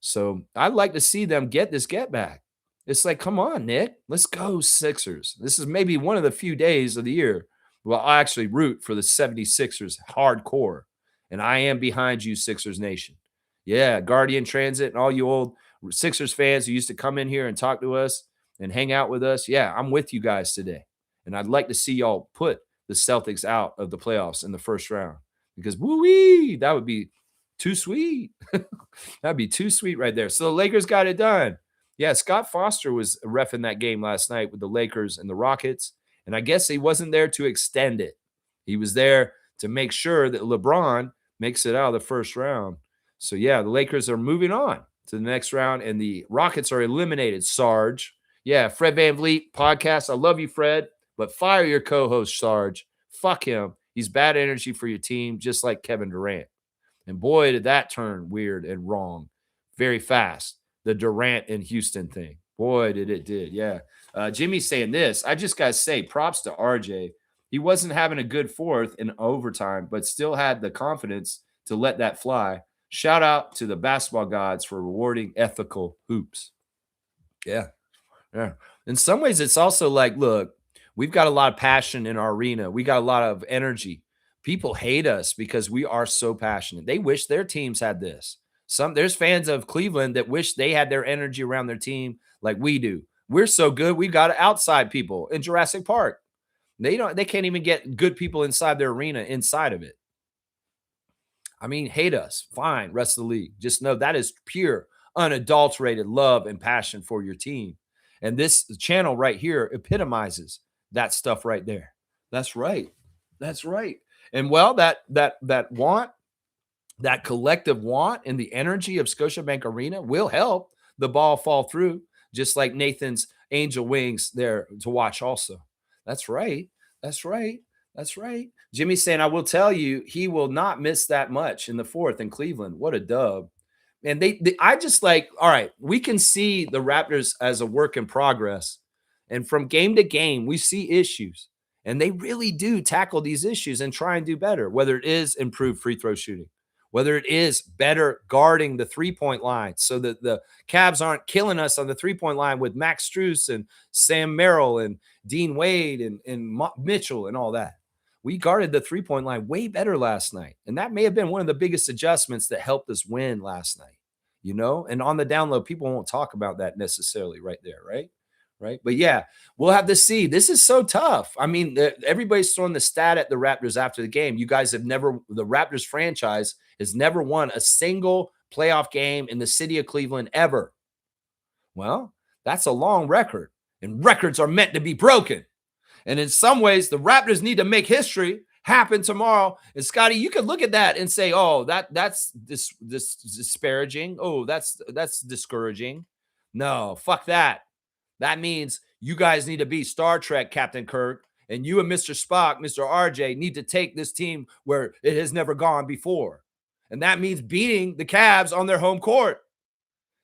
So I'd like to see them get this get back. It's like, come on, Nick, let's go Sixers. This is maybe one of the few days of the year where I actually root for the 76ers hardcore. And I am behind you, Sixers Nation. Yeah, Guardian Transit and all you old Sixers fans who used to come in here and talk to us and hang out with us. Yeah, I'm with you guys today. And I'd like to see y'all put the Celtics out of the playoffs in the first round because woo-wee, that would be too sweet. That'd be too sweet right there. So the Lakers got it done. Yeah, Scott Foster was reffing that game last night with the Lakers and the Rockets. And I guess he wasn't there to extend it. He was there to make sure that LeBron makes it out of the first round. So, yeah, the Lakers are moving on to the next round, and the Rockets are eliminated, Sarge. Yeah, Fred VanVleet podcast. I love you, Fred, but fire your co-host, Sarge. Fuck him. He's bad energy for your team, just like Kevin Durant. And boy, did that turn weird and wrong very fast. The Durant and Houston thing. Boy, did it did. Yeah. Jimmy's saying this. I just got to say props to RJ. He wasn't having a good fourth in overtime, but still had the confidence to let that fly. Shout out to the basketball gods for rewarding ethical hoops. Yeah. Yeah. In some ways, it's also like, look, we've got a lot of passion in our arena. We got a lot of energy. People hate us because we are so passionate. They wish their teams had this. There's fans of Cleveland that wish they had their energy around their team like we do. We're so good. We got outside people in Jurassic Park. They can't even get good people inside their arena inside of it. I mean, hate us. Fine. Rest of the league. Just know that is pure, unadulterated love and passion for your team. And this channel right here epitomizes that stuff right there. That's right. That's right. And well, that want, that collective want and the energy of Scotiabank Arena will help the ball fall through, just like Nathan's angel wings there to watch also. That's right. That's right. That's right. Jimmy's saying, I will tell you, he will not miss that much in the fourth in Cleveland. What a dub. And I just like, all right, we can see the Raptors as a work in progress. And from game to game, we see issues. And they really do tackle these issues and try and do better, whether it is improved free throw shooting, whether it is better guarding the three-point line so that the Cavs aren't killing us on the three-point line with Max Strus and Sam Merrill and Dean Wade and Mitchell and all that. We guarded the three-point line way better last night. And that may have been one of the biggest adjustments that helped us win last night, you know? And on the download, people won't talk about that necessarily right there, right? Right. But yeah, we'll have to see. This is so tough. I mean, everybody's throwing the stat at the Raptors after the game. You guys have never, the Raptors franchise has never won a single playoff game in the city of Cleveland ever. Well, that's a long record, and records are meant to be broken. And in some ways, the Raptors need to make history happen tomorrow. And Scotty, you could look at that and say, oh, that's disparaging. Oh, that's discouraging. No, fuck that. That means you guys need to be Star Trek, Captain Kirk, and you and Mr. Spock, Mr. RJ, need to take this team where it has never gone before. And that means beating the Cavs on their home court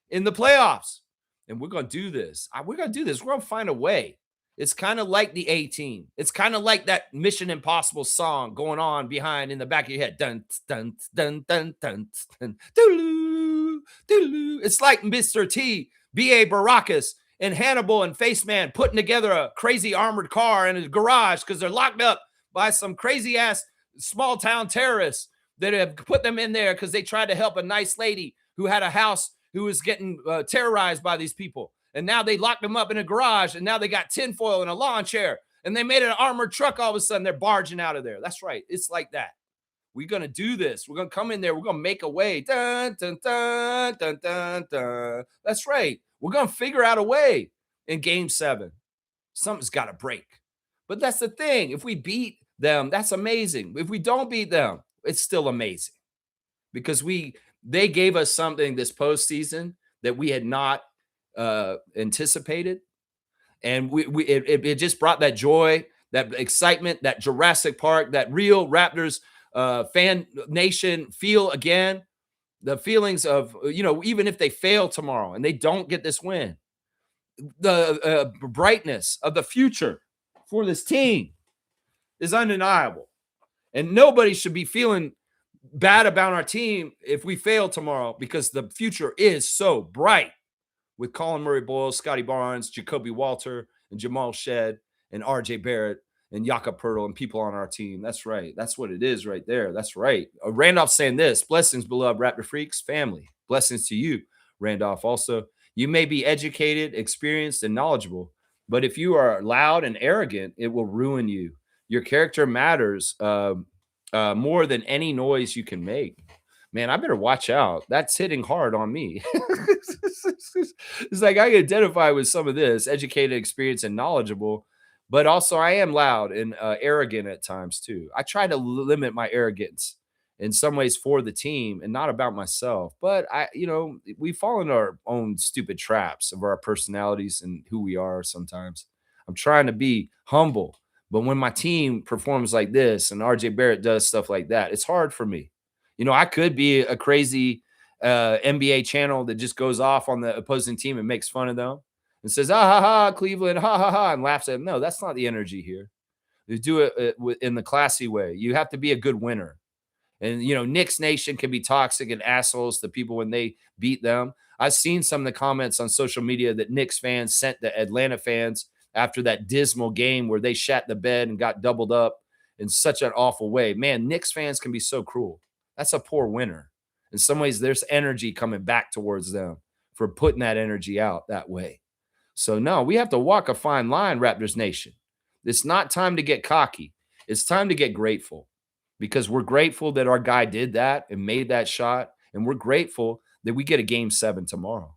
in the playoffs. And we're going to do this. We're going to do this. We're going to find a way. It's kind of like the A-Team. It's kind of like that Mission Impossible song going on behind in the back of your head. Dun, dun, dun, dun, dun, dun, doo-loo, doo-loo. It's like Mr. T, B.A. Baracus, and Hannibal and Faceman putting together a crazy armored car in a garage because they're locked up by some crazy-ass small-town terrorists that have put them in there because they tried to help a nice lady who had a house who was getting terrorized by these people. And now they locked them up in a garage, and now they got tinfoil and a lawn chair, and they made an armored truck all of a sudden. They're barging out of there. That's right. It's like that. We're going to do this. We're going to come in there. We're going to make a way. Dun, dun, dun, dun, dun, dun. That's right. We're going to figure out a way. in game 7. Something's got to break. But that's the thing. If we beat them, that's amazing. If we don't beat them, it's still amazing because they gave us something this postseason that we had not anticipated, and it just brought that joy, that excitement, that Jurassic Park, that real Raptors fan nation feel again. The feelings of, even if they fail tomorrow and they don't get this win, the brightness of the future for this team is undeniable. And nobody should be feeling bad about our team if we fail tomorrow because the future is so bright with Colin Murray-Boyles, Scotty Barnes, Jacoby Walter, and Jamal Shed, and R.J. Barrett, and Jakob Poeltl, and people on our team. That's right. That's what it is right there. That's right. Randolph saying this: blessings, beloved Raptor freaks, family. Blessings to you, Randolph. Also, you may be educated, experienced, and knowledgeable, but if you are loud and arrogant, it will ruin you. Your character matters more than any noise you can make. Man, I better watch out. That's hitting hard on me. It's like I can identify with some of this, educated, experienced, and knowledgeable, but also I am loud and arrogant at times too. I try to limit my arrogance in some ways for the team and not about myself. But we fall into our own stupid traps of our personalities and who we are sometimes. I'm trying to be humble, but when my team performs like this and RJ Barrett does stuff like that, it's hard for me. I could be a crazy NBA channel that just goes off on the opposing team and makes fun of them and says, ah, ha, ha, Cleveland, ha, ha, ha, and laughs at them. No, that's not the energy here. You do it in the classy way. You have to be a good winner. And, Knicks Nation can be toxic and assholes to people when they beat them. I've seen some of the comments on social media that Knicks fans sent the Atlanta fans after that dismal game where they shat the bed and got doubled up in such an awful way. Man, Knicks fans can be so cruel. That's a poor winner. In some ways, there's energy coming back towards them for putting that energy out that way. So, no, we have to walk a fine line, Raptors Nation. It's not time to get cocky. It's time to get grateful because we're grateful that our guy did that and made that shot. And we're grateful that we get a game 7 tomorrow.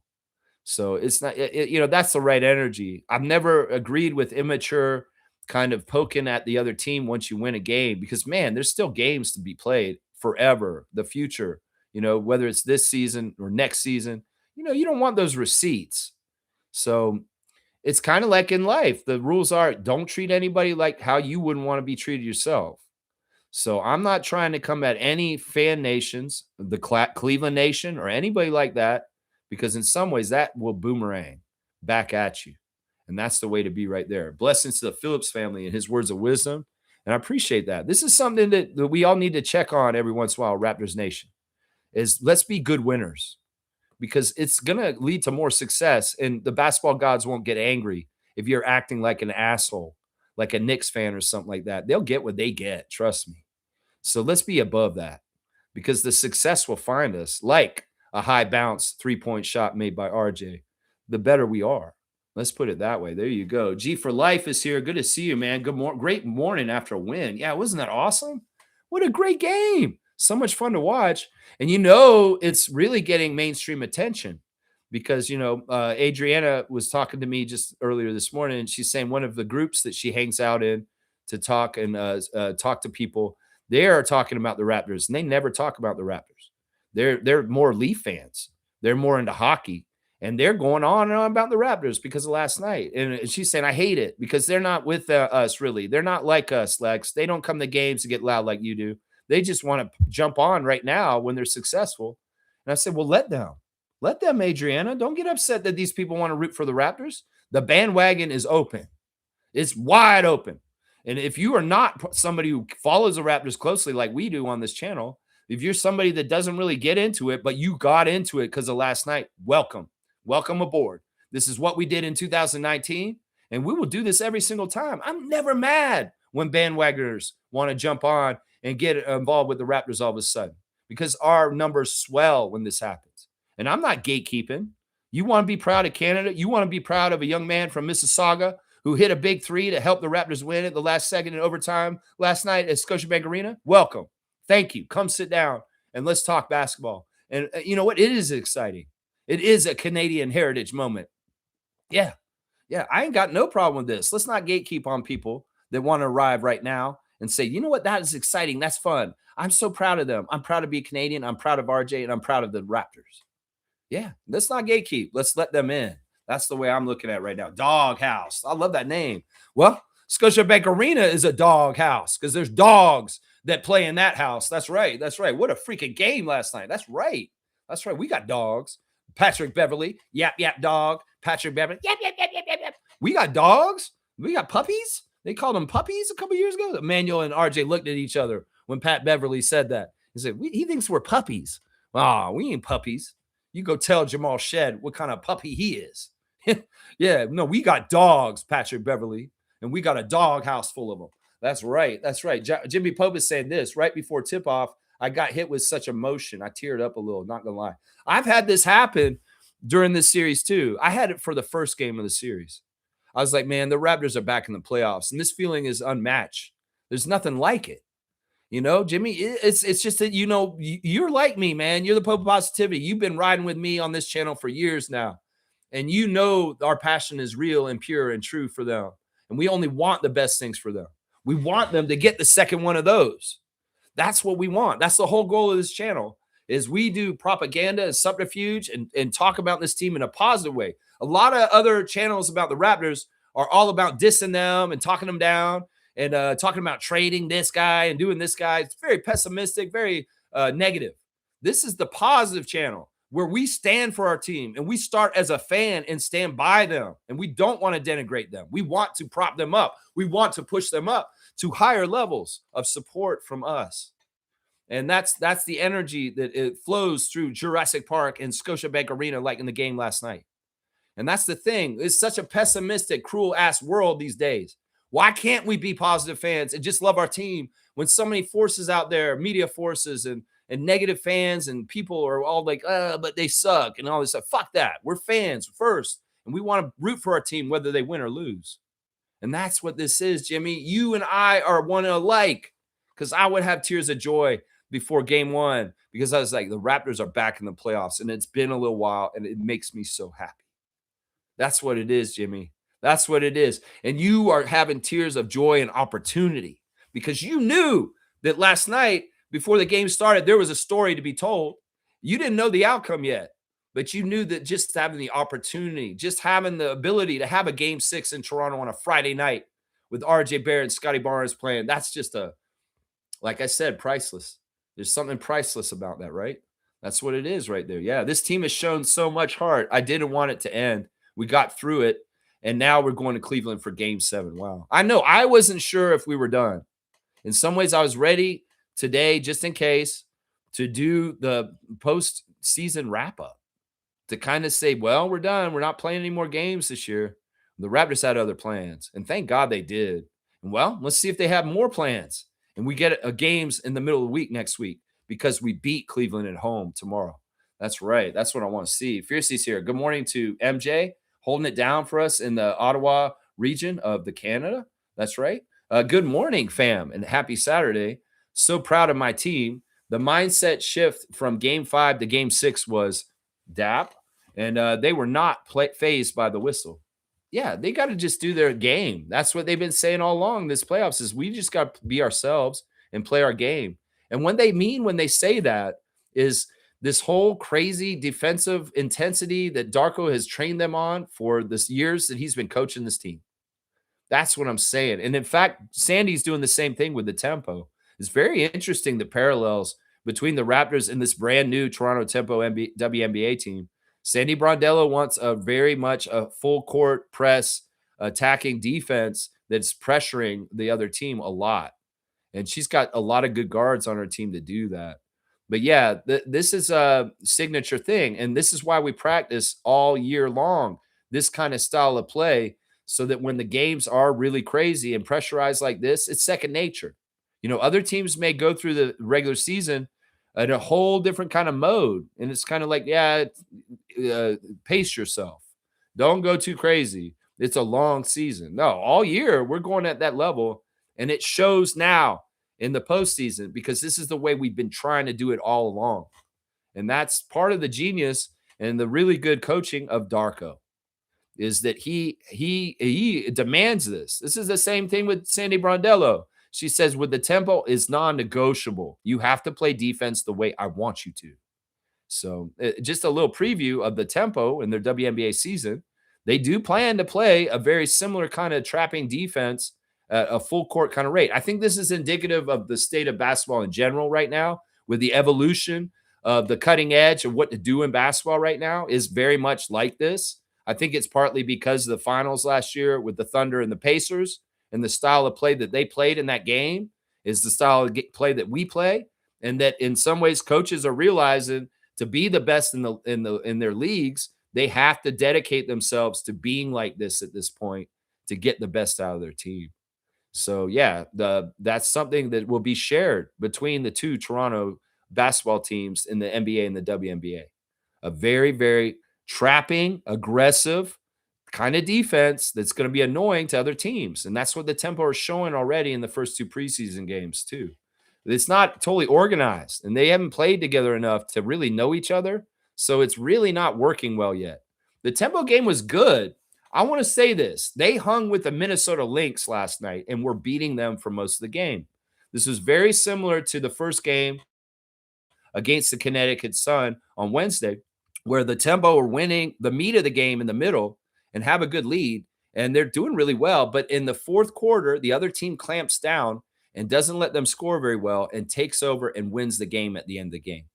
So it's not, that's the right energy. I've never agreed with immature kind of poking at the other team once you win a game because, man, there's still games to be played forever, the future, whether it's this season or next season, you don't want those receipts. So it's kind of like in life. The rules are don't treat anybody like how you wouldn't want to be treated yourself. So I'm not trying to come at any fan nations, the Cleveland Nation or anybody like that, because in some ways that will boomerang back at you. And that's the way to be right there. Blessings to the Phillips family and his words of wisdom. And I appreciate that. This is something that we all need to check on every once in a while, Raptors Nation, is let's be good winners because it's going to lead to more success. And the basketball gods won't get angry if you're acting like an asshole, like a Knicks fan or something like that. They'll get what they get. Trust me. So let's be above that because the success will find us like a high bounce 3-point shot made by RJ. The better we are. Let's put it that way. There you go. G for Life is here. Good to see you, man. Good morning. Great morning after a win. Yeah, wasn't that awesome? What a great game. So much fun to watch. And it's really getting mainstream attention because, Adriana was talking to me just earlier this morning, and she's saying one of the groups that she hangs out in to talk and talk to people, they are talking about the Raptors, and they never talk about the Raptors. They're more Leaf fans. They're more into hockey. And they're going on and on about the Raptors because of last night. And she's saying, I hate it because they're not with us, really. They're not like us, Lex. They don't come to games to get loud like you do. They just want to jump on right now when they're successful. And I said, well, let them. Let them, Adriana. Don't get upset that these people want to root for the Raptors. The bandwagon is open. It's wide open. And if you are not somebody who follows the Raptors closely like we do on this channel, if you're somebody that doesn't really get into it, but you got into it because of last night, welcome. Welcome aboard. This is what we did in 2019, and we will do this every single time. I'm never mad when bandwagoners want to jump on and get involved with the Raptors all of a sudden because our numbers swell when this happens. And I'm not gatekeeping. You want to be proud of Canada? You want to be proud of a young man from Mississauga who hit a big 3 to help the Raptors win at the last second in overtime last night at Scotiabank Arena? Welcome. Thank you. Come sit down and let's talk basketball. And you know what? It is exciting. It is a Canadian heritage moment. Yeah. Yeah, I ain't got no problem with this. Let's not gatekeep on people that want to arrive right now and say, you know what, that is exciting. That's fun. I'm so proud of them. I'm proud to be Canadian. I'm proud of RJ, and I'm proud of the Raptors. Yeah, let's not gatekeep. Let's let them in. That's the way I'm looking at it right now. Dog house. I love that name. Well, Scotiabank Arena is a dog house because there's dogs that play in that house. That's right. That's right. What a freaking game last night. That's right. That's right. We got dogs. Patrick Beverly, yap, yap, dog. Patrick Beverly, yap, yap, yap, yap, yap, yap. We got dogs. We got puppies. They called them puppies a couple years ago. Emmanuel and RJ looked at each other when Pat Beverly said that. He said, he thinks we're puppies. Oh, we ain't puppies. You go tell Jamal Shed what kind of puppy he is. Yeah, no, we got dogs, Patrick Beverly, and we got a dog house full of them. That's right. That's right. Jimmy Pope is saying this right before tip off. I got hit with such emotion. I teared up a little, not gonna lie. I've had this happen during this series too. I had it for the first game of the series. I was like, man, the Raptors are back in the playoffs, and this feeling is unmatched. There's nothing like it. You know, Jimmy, it's just that, you know, you're like me, man. You're the Pope of Positivity. You've been riding with me on this channel for years now. And you know our passion is real and pure and true for them. And we only want the best things for them. We want them to get the second one of those. That's what we want. That's the whole goal of this channel is we do propaganda and subterfuge and talk about this team in a positive way. A lot of other channels about the Raptors are all about dissing them and talking them down and talking about trading this guy and doing this guy. It's very pessimistic, very negative. This is the positive channel where we stand for our team and we start as a fan and stand by them. And we don't want to denigrate them. We want to prop them up. We want to push them up to higher levels of support from us. And that's the energy that it flows through Jurassic Park and Scotiabank Arena, like in the game last night. And that's the thing. It's such a pessimistic, cruel ass world these days. Why can't we be positive fans and just love our team when so many forces out there, media forces and negative fans and people are all like, but they suck and all this stuff. Fuck that. We're fans first. And we want to root for our team, whether they win or lose. And that's what this is, Jimmy. You and I are one alike because I would have tears of joy before game one because I was like, the Raptors are back in the playoffs and it's been a little while and it makes me so happy. That's what it is, Jimmy. That's what it is. And you are having tears of joy and opportunity because you knew that last night before the game started, there was a story to be told. You didn't know the outcome yet, but you knew that just having the opportunity, just having the ability to have a game 6 in Toronto on a Friday night with RJ Barrett and Scotty Barnes playing, that's just like I said, priceless. There's something priceless about that, right? That's what it is right there. Yeah, this team has shown so much heart. I didn't want it to end. We got through it, and now we're going to Cleveland for game 7. Wow. I know I wasn't sure if we were done. In some ways, I was ready today, just in case, to do the postseason wrap-up, to kind of say, well, we're done. We're not playing any more games this year. The Raptors had other plans, and thank God they did. And well, let's see if they have more plans, and we get games in the middle of the week next week because we beat Cleveland at home tomorrow. That's right. That's what I want to see. Fiercey's here. Good morning to MJ, holding it down for us in the Ottawa region of the Canada. That's right. Good morning, fam, and happy Saturday. So proud of my team. The mindset shift from game 5 to game 6 was DAP, and they were not phased by the whistle. Yeah, they got to just do their game. That's what they've been saying all along this playoffs is we just got to be ourselves and play our game. And when they say that is this whole crazy defensive intensity that Darko has trained them on for this years that he's been coaching this team. That's what I'm saying. And in fact, Sandy's doing the same thing with the tempo. It's very interesting, the parallels between the Raptors and this brand new Toronto Tempo WNBA team. Sandy Brondello wants very much a full court press attacking defense that's pressuring the other team a lot. And she's got a lot of good guards on her team to do that. But yeah, this is a signature thing. And this is why we practice all year long, this kind of style of play, so that when the games are really crazy and pressurized like this, it's second nature. You know, other teams may go through the regular season in a whole different kind of mode. And it's kind of like, pace yourself. Don't go too crazy. It's a long season. No, all year we're going at that level. And it shows now in the postseason because this is the way we've been trying to do it all along. And that's part of the genius and the really good coaching of Darko. is that he demands this. This is the same thing with Sandy Brondello. She says, with the tempo is non-negotiable. You have to play defense the way I want you to. So just a little preview of the tempo in their WNBA season. They do plan to play a very similar kind of trapping defense at a full court kind of rate. I think this is indicative of the state of basketball in general right now, with the evolution of the cutting edge of what to do in basketball right now is very much like this. I think it's partly because of the finals last year with the Thunder and the Pacers, and the style of play that they played in that game is the style of play that we play, and that in some ways coaches are realizing to be the best in their leagues, they have to dedicate themselves to being like this at this point to get the best out of their team. So yeah, that's something that will be shared between the two Toronto basketball teams in the NBA and the WNBA. A very, very trapping, aggressive kind of defense that's going to be annoying to other teams. And that's what the tempo are showing already in the first two preseason games, too. It's not totally organized, and they haven't played together enough to really know each other. So it's really not working well yet. The tempo game was good. I want to say this. They hung with the Minnesota Lynx last night and were beating them for most of the game. This was very similar to the first game against the Connecticut Sun on Wednesday, where the tempo are winning the meat of the game in the middle and have a good lead, and they're doing really well. But in the fourth quarter, the other team clamps down and doesn't let them score very well and takes over and wins the game at the end of the game.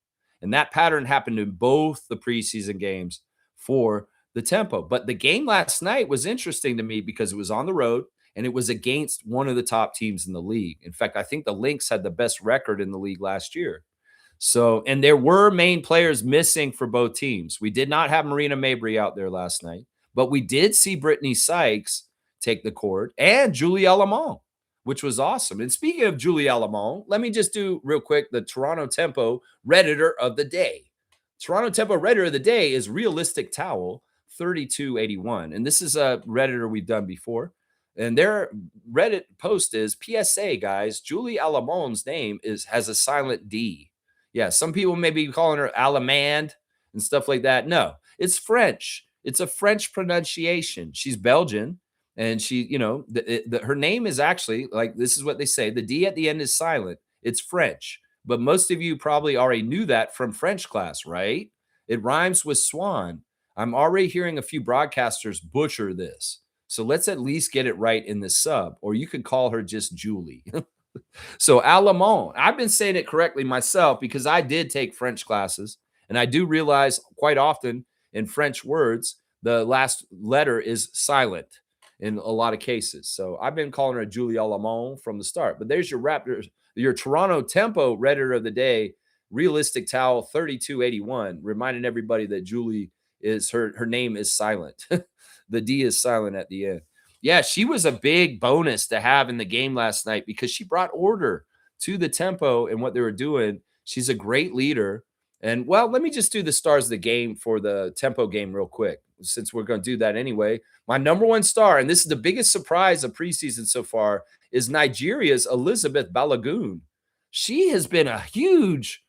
And that pattern happened in both the preseason games for the tempo. But the game last night was interesting to me because it was on the road and it was against one of the top teams in the league. In fact, I think the Lynx had the best record in the league last year. So, and there were main players missing for both teams. We did not have Marina Mabrey out there last night, but we did see Brittany Sykes take the court and Julie Alamont, which was awesome. And speaking of Julie Alamont, let me just do real quick the Toronto Tempo Redditor of the day. Toronto Tempo Redditor of the day is Realistic Towel 3281. And this is a Redditor we've done before. And their Reddit post is PSA, guys. Julie Alamont's name has a silent D. Yeah, some people may be calling her Alamand and stuff like that. No, it's French. It's a French pronunciation. She's Belgian, and she, her name is actually, like, this is what they say. The D at the end is silent. It's French. But most of you probably already knew that from French class, right? It rhymes with swan. I'm already hearing a few broadcasters butcher this. So let's at least get it right in the sub, or you could call her just Julie. So Alamont, I've been saying it correctly myself because I did take French classes, and I do realize quite often in French words, the last letter is silent in a lot of cases. So I've been calling her Julie Alamont from the start. But there's your Raptors, your Toronto Tempo Redditor of the day, Realistic Towel 3281, reminding everybody that Julie is her name is silent. The D is silent at the end. Yeah, she was a big bonus to have in the game last night because she brought order to the tempo and what they were doing. She's a great leader. And, well, let me just do the stars of the game for the tempo game real quick, since we're going to do that anyway. My number one star, and this is the biggest surprise of preseason so far, is Nigeria's Elizabeth Balogun. She has been a huge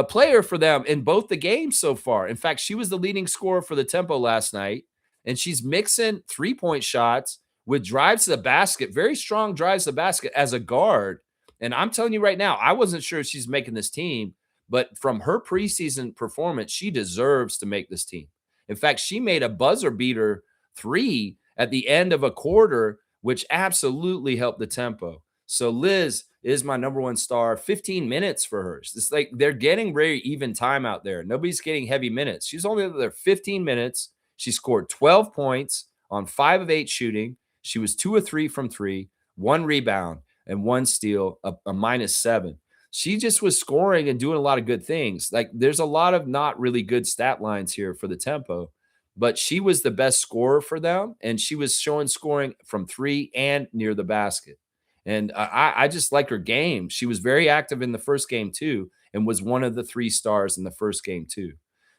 player for them in both the games so far. In fact, she was the leading scorer for the tempo last night. And she's mixing three-point shots with drives to the basket, very strong drives to the basket as a guard. And I'm telling you right now, I wasn't sure if she's making this team, but from her preseason performance, she deserves to make this team. In fact, she made a buzzer beater three at the end of a quarter, which absolutely helped the tempo. So Liz is my number one star. 15 minutes for her. It's like they're getting very even time out there. Nobody's getting heavy minutes. She's only there 15 minutes. She scored 12 points on 5 of 8 shooting. She was 2 of 3 from 3, 1 rebound, and 1 steal, a -7. She just was scoring and doing a lot of good things. Like, there's a lot of not really good stat lines here for the tempo, but she was the best scorer for them, and she was showing scoring from 3 and near the basket. And I just like her game. She was very active in the first game too, and was one of the 3 stars in the first game too.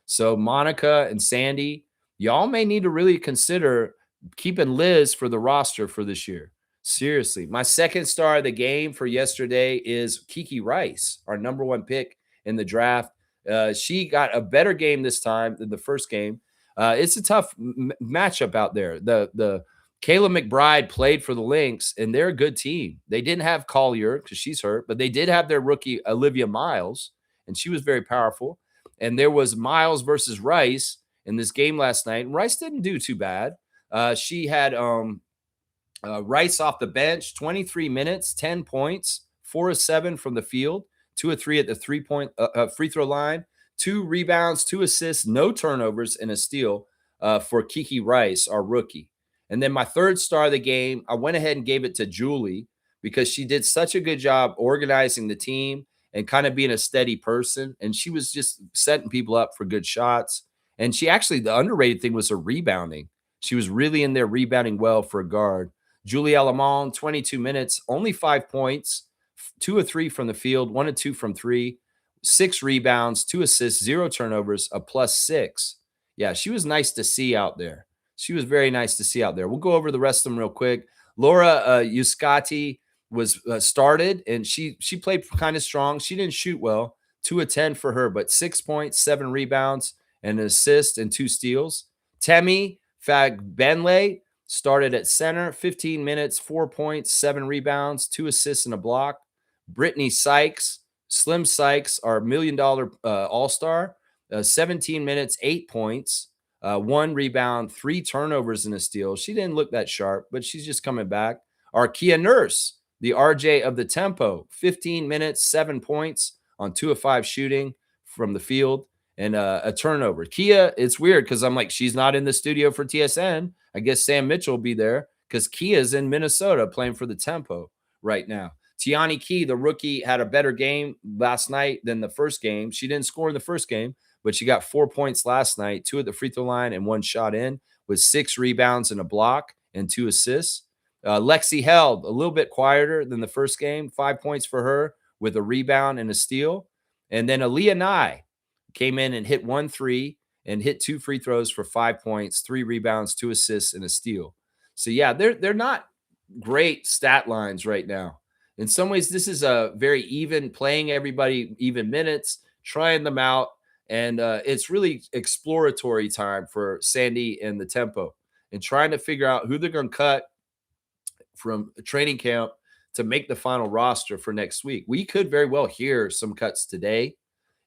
So Monica and Sandy, y'all may need to really consider keeping Liz for the roster for this year. Seriously. My second star of the game for yesterday is Kiki Rice, our number one pick in the draft. She got a better game this time than the first game. It's a tough matchup out there. The Kayla McBride played for the Lynx, and they're a good team. They didn't have Collier because she's hurt, but they did have their rookie Olivia Miles, and she was very powerful. And there was Miles versus Rice in this game last night, and Rice didn't do too bad. She had Rice off the bench, 23 minutes, 10 points, 4 of 7 from the field, 2 of 3 at the 3-point free throw line, 2 rebounds, 2 assists, no turnovers, and a steal for Kiki Rice, our rookie. And then my third star of the game, I went ahead and gave it to Julie because she did such a good job organizing the team and kind of being a steady person. And she was just setting people up for good shots. And she actually, the underrated thing was her rebounding. She was really in there rebounding well for a guard. Julie Alamon, 22 minutes, only 5 points, 2 of 3 from the field, 1 of 2 from 3, 6 rebounds, 2 assists, 0 turnovers, a +6. Yeah, she was nice to see out there. She was very nice to see out there. We'll go over the rest of them real quick. Laura Uscati was started, and she played kind of strong. She didn't shoot well, 2 of 10 for her, but 6 points, 7 rebounds, and an assist and 2 steals. Temi Fagbenle started at center, 15 minutes, 4 points, 7 rebounds, 2 assists, and a block. Brittany Sykes, Slim Sykes, our $1 million all-star, 17 minutes, 8 points, 1 rebound, 3 turnovers, and a steal. She didn't look that sharp, but she's just coming back. Our Kia Nurse, the RJ of the tempo, 15 minutes, 7 points on 2 of 5 shooting from the field and a turnover. Kia, it's weird because I'm like, she's not in the studio for TSN. I guess Sam Mitchell will be there because Kia's in Minnesota playing for the tempo right now. Tiani Key, the rookie, had a better game last night than the first game. She didn't score in the first game, but she got 4 points last night, 2 at the free throw line and 1 shot in with 6 rebounds and a block and 2 assists. Lexi Held, a little bit quieter than the first game, 5 points for her with a rebound and a steal. And then Aaliyah Nye came in and hit 1 3 and hit 2 free throws for 5 points, 3 rebounds, 2 assists, and a steal. So, yeah, they're not great stat lines right now. In some ways, this is a very even, playing everybody even minutes, trying them out, and it's really exploratory time for Sandy and the tempo and trying to figure out who they're going to cut from training camp to make the final roster for next week. We could very well hear some cuts today.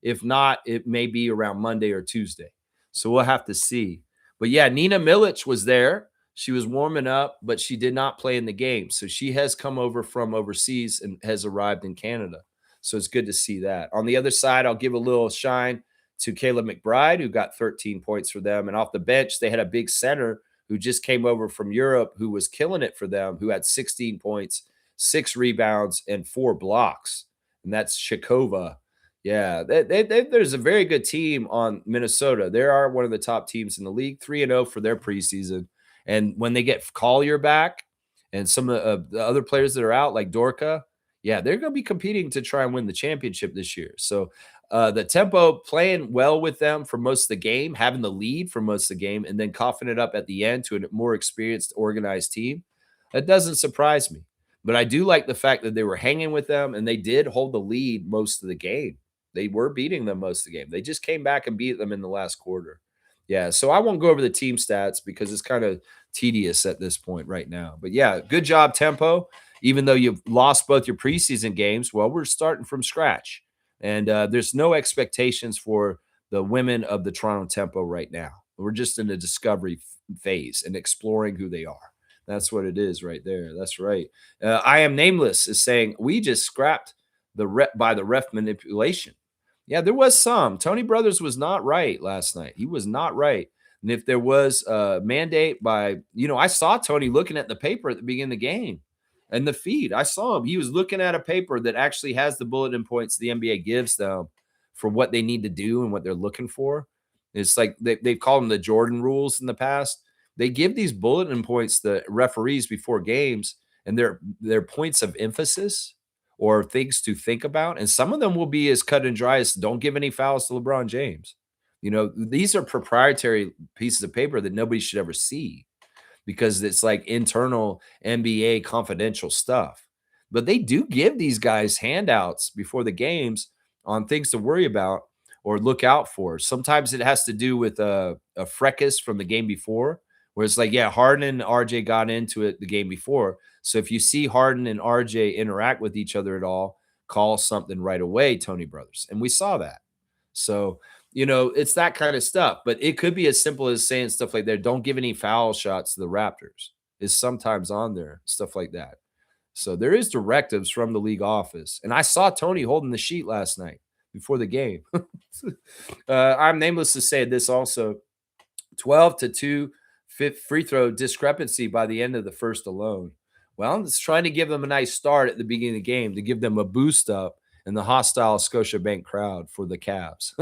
If not, it may be around Monday or Tuesday. So we'll have to see. But yeah, Nina Milic was there. She was warming up, but she did not play in the game. So she has come over from overseas and has arrived in Canada. So it's good to see that. On the other side, I'll give a little shine to Kayla McBride, who got 13 points for them. And off the bench, they had a big center who just came over from Europe, who was killing it for them, who had 16 points, 6 rebounds, and 4 blocks. And that's Shakova. Yeah, there's a very good team on Minnesota. They are one of the top teams in the league, 3-0 for their preseason. And when they get Collier back and some of the other players that are out, like Dorka, yeah, they're going to be competing to try and win the championship this year. So the tempo playing well with them for most of the game, having the lead for most of the game, and then coughing it up at the end to a more experienced, organized team. That doesn't surprise me. But I do like the fact that they were hanging with them and they did hold the lead most of the game. They were beating them most of the game. They just came back and beat them in the last quarter. Yeah, so I won't go over the team stats because it's kind of tedious at this point right now. But yeah, good job, tempo. Even though you've lost both your preseason games, well, we're starting from scratch. And there's no expectations for the women of the Toronto Tempo right now. We're just in the discovery phase and exploring who they are. That's what it is right there. That's right. I Am Nameless is saying, we just scrapped the ref manipulation. Yeah, there was some. Tony Brothers was not right last night. He was not right. And if there was a mandate by, I saw Tony looking at the paper at the beginning of the game and the feed. I saw him. He was looking at a paper that actually has the bulletin points the NBA gives them for what they need to do and what they're looking for. It's like they've called them the Jordan rules in the past. They give these bulletin points to referees before games, and they're points of emphasis or things to think about. And some of them will be as cut and dry as don't give any fouls to LeBron James. These are proprietary pieces of paper that nobody should ever see because it's like internal NBA confidential stuff. But they do give these guys handouts before the games on things to worry about or look out for. Sometimes it has to do with a fracas from the game before, where it's like, yeah, Harden and RJ got into it the game before. So if you see Harden and RJ interact with each other at all, call something right away, Tony Brothers. And we saw that. So, it's that kind of stuff. But it could be as simple as saying stuff like that. Don't give any foul shots to the Raptors is sometimes on there, stuff like that. So there is directives from the league office. And I saw Tony holding the sheet last night before the game. I'm nameless to say this also 12 to 2 free throw discrepancy by the end of the first alone. Well, it's trying to give them a nice start at the beginning of the game to give them a boost up in the hostile Scotiabank crowd for the Cavs.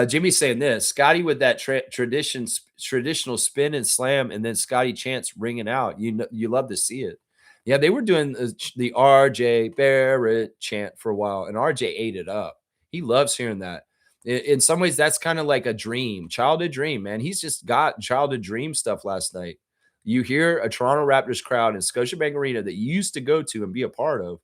Jimmy's saying this, Scotty with that traditional spin and slam, and then Scotty Chance ringing out. You love to see it. Yeah, they were doing the RJ Barrett chant for a while, and RJ ate it up. He loves hearing that. In some ways, that's kind of like a dream, childhood dream, man. He's just got childhood dream stuff last night. You hear a Toronto Raptors crowd in Scotiabank Arena that you used to go to and be a part of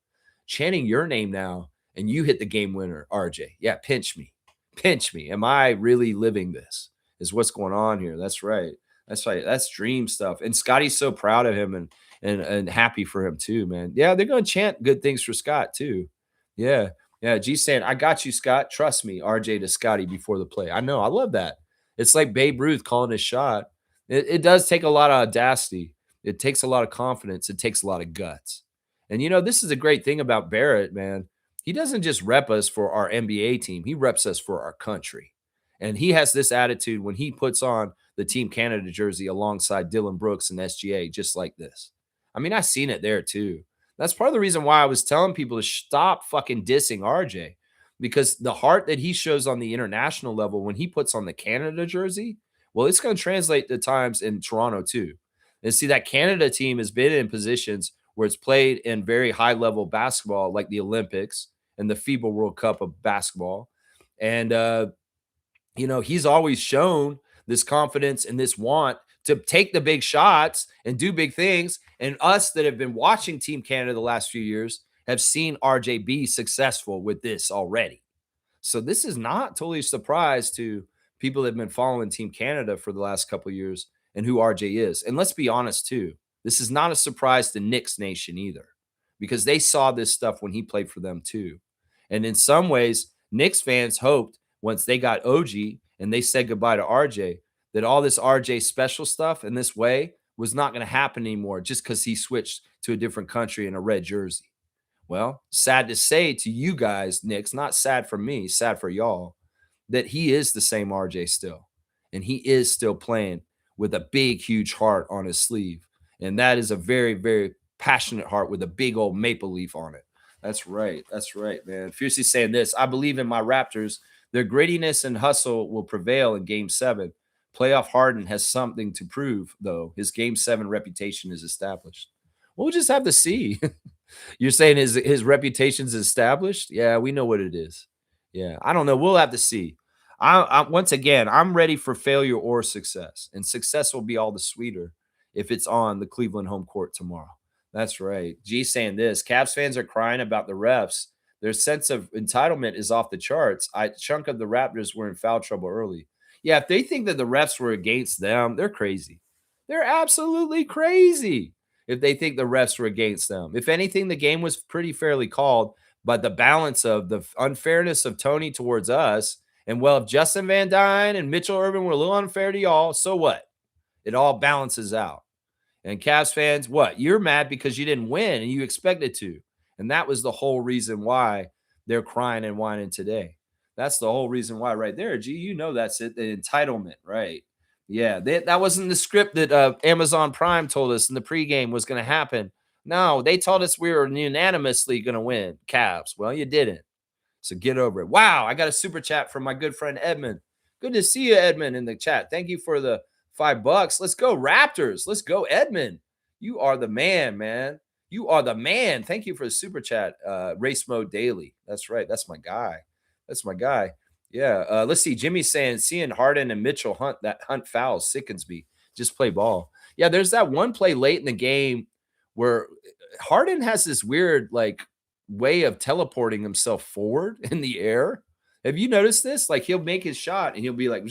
chanting your name now, and you hit the game winner, RJ. Yeah, pinch me. Pinch me. Am I really living this? Is what's going on here. That's right. That's right. That's dream stuff. And Scotty's so proud of him and happy for him too, man. Yeah, they're going to chant good things for Scott too. Yeah. Yeah. G saying, I got you, Scott. Trust me, RJ to Scotty before the play. I know. I love that. It's like Babe Ruth calling his shot. It does take a lot of audacity. It takes a lot of confidence. It takes a lot of guts. And this is a great thing about Barrett, man. He doesn't just rep us for our NBA team. He reps us for our country. And he has this attitude when he puts on the Team Canada jersey alongside Dylan Brooks and SGA, just like this. I mean, I've seen it there too. That's part of the reason why I was telling people to stop fucking dissing RJ, because the heart that he shows on the international level when he puts on the Canada jersey, well, it's going to translate to times in Toronto too. And see, that Canada team has been in positions where it's played in very high level basketball, like the Olympics and the FIBA World Cup of basketball. And, he's always shown this confidence and this want to take the big shots and do big things. And us that have been watching Team Canada the last few years have seen RJ be successful with this already. So this is not totally a surprise to people that have been following Team Canada for the last couple of years and who RJ is. And let's be honest too, this is not a surprise to Knicks Nation either, because they saw this stuff when he played for them too. And in some ways, Knicks fans hoped once they got OG and they said goodbye to RJ, that all this RJ special stuff in this way was not going to happen anymore just because he switched to a different country in a red jersey. Well, sad to say to you guys, Knicks, not sad for me, sad for y'all, that he is the same RJ still. And he is still playing with a big, huge heart on his sleeve. And that is a very, very passionate heart with a big old maple leaf on it. That's right. That's right, man. Fiercely saying this, I believe in my Raptors. Their grittiness and hustle will prevail in Game 7. Playoff Harden has something to prove, though. His Game 7 reputation is established. We'll just have to see. You're saying his reputation's established? Yeah, we know what it is. Yeah, I don't know. We'll have to see. Once again, I'm ready for failure or success, and success will be all the sweeter if it's on the Cleveland home court tomorrow. That's right. G saying this, Cavs fans are crying about the refs. Their sense of entitlement is off the charts. A chunk of the Raptors were in foul trouble early. Yeah, if they think that the refs were against them, they're crazy. They're absolutely crazy if they think the refs were against them. If anything, the game was pretty fairly called, but the balance of the unfairness of Tony towards us, and well, if Justin Van Dyne and Mitchell Irvin were a little unfair to y'all, so what? It all balances out. And Cavs fans, what? You're mad because you didn't win and you expected to. And that was the whole reason why they're crying and whining today. That's the whole reason why right there. Gee, that's it. The entitlement, right? Yeah, that wasn't the script that Amazon Prime told us in the pregame was going to happen. No, they told us we were unanimously going to win, Cavs. Well, you didn't. So get over it. Wow, I got a super chat from my good friend Edmund. Good to see you, Edmund, in the chat. Thank you for the $5. Let's go, Raptors. Let's go, Edmund. You are the man, man. You are the man. Thank you for the super chat. Race Mode Daily. That's right. That's my guy. That's my guy. Yeah. Let's see. Jimmy's saying seeing Harden and Mitchell hunt fouls sickens me. Just play ball. Yeah. There's that one play late in the game where Harden has this weird way of teleporting himself forward in the air. Have you noticed this? Like he'll make his shot and he'll be like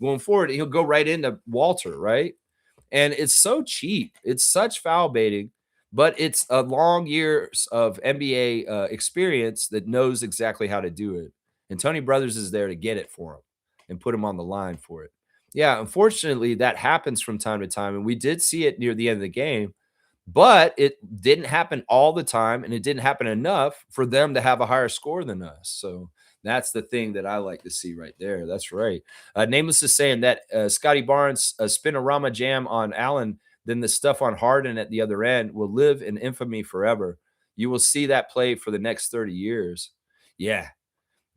going forward and he'll go right into Walter, right? And it's so cheap. It's such foul baiting, but it's a long years of NBA experience that knows exactly how to do it. And Tony Brothers is there to get it for him and put him on the line for it. Yeah, unfortunately, that happens from time to time. And we did see it near the end of the game, but it didn't happen all the time. And it didn't happen enough for them to have a higher score than us. So that's the thing that I like to see right there. That's right. Nameless is saying that Scotty Barnes spinorama jam on Allen, then the stuff on Harden at the other end will live in infamy forever. You will see that play for the next 30 years. Yeah.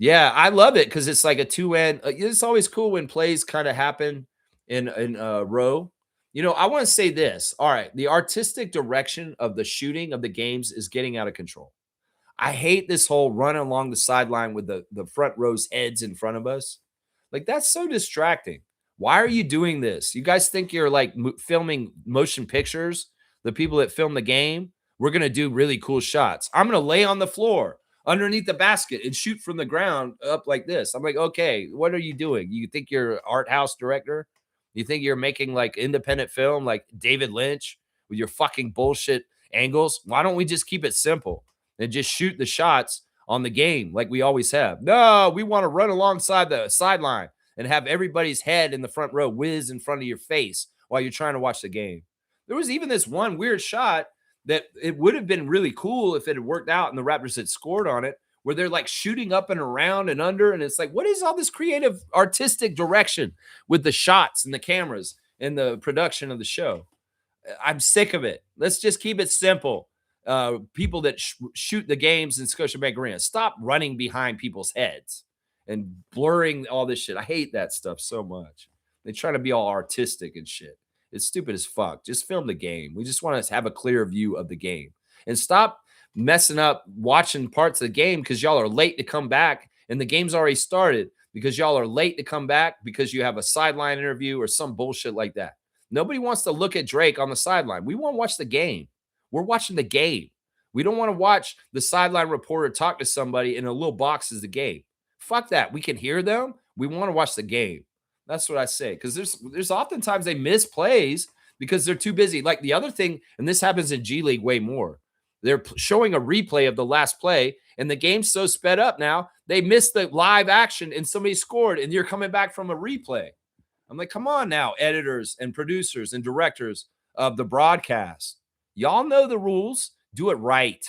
Yeah, I love it because it's like a two-end. It's always cool when plays kind of happen in a row. You know, I want to say this. All right, the artistic direction of the shooting of the games is getting out of control. I hate this whole run along the sideline with the front row's heads in front of us. Like that's so distracting. Why are you doing this? You guys think you're like filming motion pictures? The people that film the game, we're going to do really cool shots. I'm going to lay on the floor underneath the basket and shoot from the ground up like this. I'm like, okay, what are you doing? You think you're an art house director? You think you're making like independent film like David Lynch with your fucking bullshit angles? Why don't we just keep it simple and just shoot the shots on the game like we always have? No, we want to run alongside the sideline and have everybody's head in the front row whiz in front of your face while you're trying to watch the game. There was even this one weird shot that it would have been really cool if it had worked out and the Raptors had scored on it, where they're like shooting up and around and under. And it's like, what is all this creative artistic direction with the shots and the cameras and the production of the show? I'm sick of it. Let's just keep it simple. People that shoot the games in Scotiabank Arena, stop running behind people's heads and blurring all this shit. I hate that stuff so much. They try to be all artistic and shit. It's stupid as fuck. Just film the game. We just want to have a clear view of the game and stop messing up watching parts of the game because y'all are late to come back and the game's already started because y'all are late to come back because you have a sideline interview or some bullshit like that. Nobody wants to look at Drake on the sideline. We want to watch the game. We're watching the game. We don't want to watch the sideline reporter talk to somebody in a little box as the game. Fuck that. We can hear them. We want to watch the game. That's what I say. Because there's oftentimes they miss plays because they're too busy. Like the other thing, and this happens in G League way more. They're showing a replay of the last play, and the game's so sped up now, they missed the live action and somebody scored, and you're coming back from a replay. I'm like, come on now, editors and producers and directors of the broadcast. Y'all know the rules. Do it right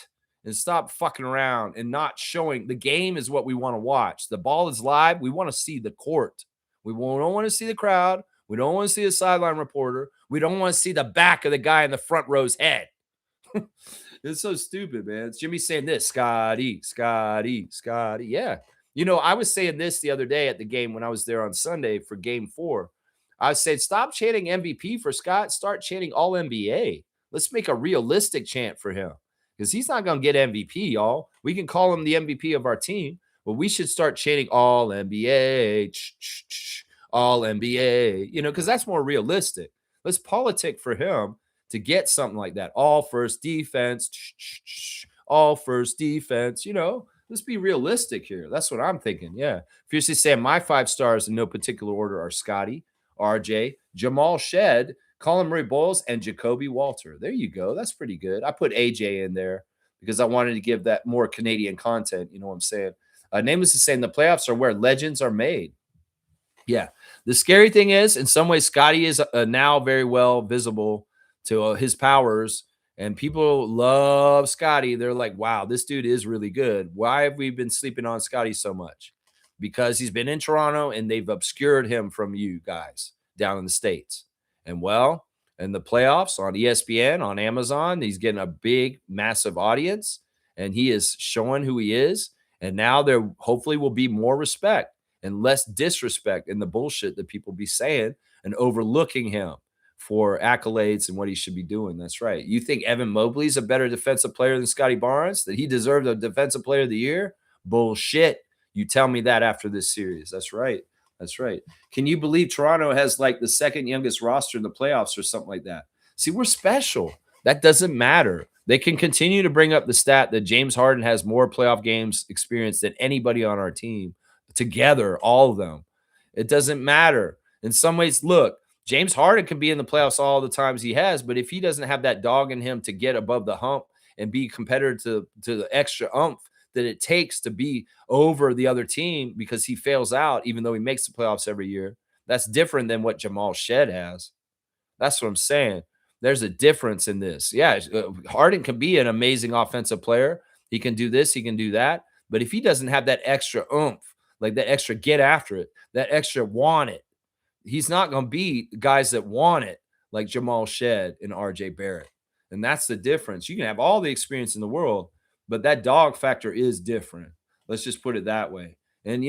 and stop fucking around and not showing. The game is what we want to watch. The ball is live. We want to see the court. We don't want to see the crowd. We don't want to see a sideline reporter. We don't want to see the back of the guy in the front row's head. It's so stupid, man. It's Jimmy saying this, Scotty, Scotty, Scotty. Yeah. You know, I was saying this the other day at the game when I was there on Sunday for game 4. I said, stop chanting MVP for Scott. Start chanting all NBA. Let's make a realistic chant for him because he's not going to get MVP, y'all. We can call him the MVP of our team, but we should start chanting all NBA, all NBA, you know, because that's more realistic. Let's politic for him to get something like that. All first defense, all first defense, you know. Let's be realistic here. That's what I'm thinking. Yeah. Fiercely saying my 5 stars in no particular order are Scotty, RJ, Jamal Shed, Colin Murray-Boyles, and Jacoby Walter. There you go. That's pretty good. I put AJ in there because I wanted to give that more Canadian content. You know what I'm saying? Nameless is saying the playoffs are where legends are made. Yeah. The scary thing is, in some ways, Scotty is now very well visible to his powers. And people love Scotty. They're like, wow, this dude is really good. Why have we been sleeping on Scotty so much? Because he's been in Toronto and they've obscured him from you guys down in the States. And well, in the playoffs on ESPN, on Amazon, he's getting a big, massive audience and he is showing who he is. And now there hopefully will be more respect and less disrespect in the bullshit that people be saying and overlooking him for accolades and what he should be doing. That's right. You think Evan Mobley's a better defensive player than Scotty Barnes? That he deserved a defensive player of the year? Bullshit. You tell me that after this series. That's right. That's right. Can you believe Toronto has like the second youngest roster in the playoffs or something like that? See, we're special. That doesn't matter. They can continue to bring up the stat that James Harden has more playoff games experience than anybody on our team. together, all of them. It doesn't matter. In some ways, look, James Harden can be in the playoffs all the times he has, but if he doesn't have that dog in him to get above the hump and be competitive to the extra oomph that it takes to be over the other team because he fails out, even though he makes the playoffs every year, that's different than what Jamal Shed has. That's what I'm saying. There's a difference in this. Yeah, Harden can be an amazing offensive player. He can do this, he can do that. But if he doesn't have that extra oomph, like that extra get after it, that extra want it, he's not going to beat guys that want it like Jamal Shed and RJ Barrett. And that's the difference. You can have all the experience in the world, but that dog factor is different. Let's just put it that way. And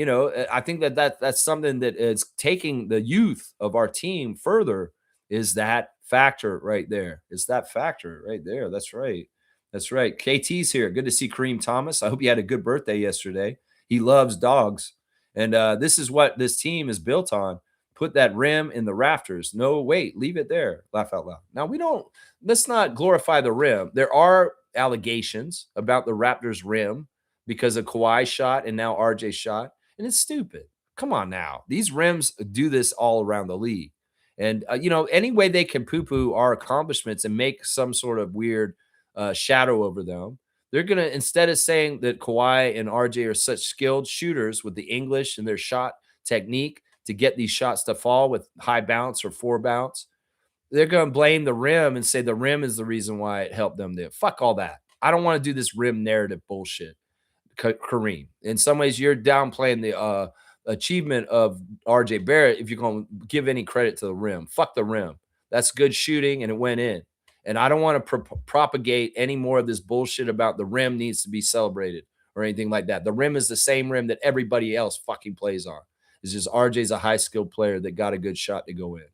I think that's something that is taking the youth of our team further, is that factor right there. It's that factor right there. That's right. That's right. KT's here. Good to see Kareem Thomas. I hope you had a good birthday yesterday. He loves dogs. And this is what this team is built on. Put that rim in the rafters. No, wait, leave it there. Laugh out loud. Now, let's not glorify the rim. There are allegations about the Raptors rim because of Kawhi's shot and now RJ's shot. And it's stupid. Come on now. These rims do this all around the league. And, any way they can poo-poo our accomplishments and make some sort of weird shadow over them, they're going to, instead of saying that Kawhi and RJ are such skilled shooters with the English and their shot technique to get these shots to fall with high bounce or 4 bounce, they're going to blame the rim and say the rim is the reason why it helped them there. Fuck all that. I don't want to do this rim narrative bullshit. Kareem, in some ways, you're downplaying the achievement of RJ Barrett if you're going to give any credit to the rim. Fuck the rim. That's good shooting, and it went in. And I don't want to propagate any more of this bullshit about the rim needs to be celebrated or anything like that. The rim is the same rim that everybody else fucking plays on. It's just RJ's a high-skilled player that got a good shot to go in.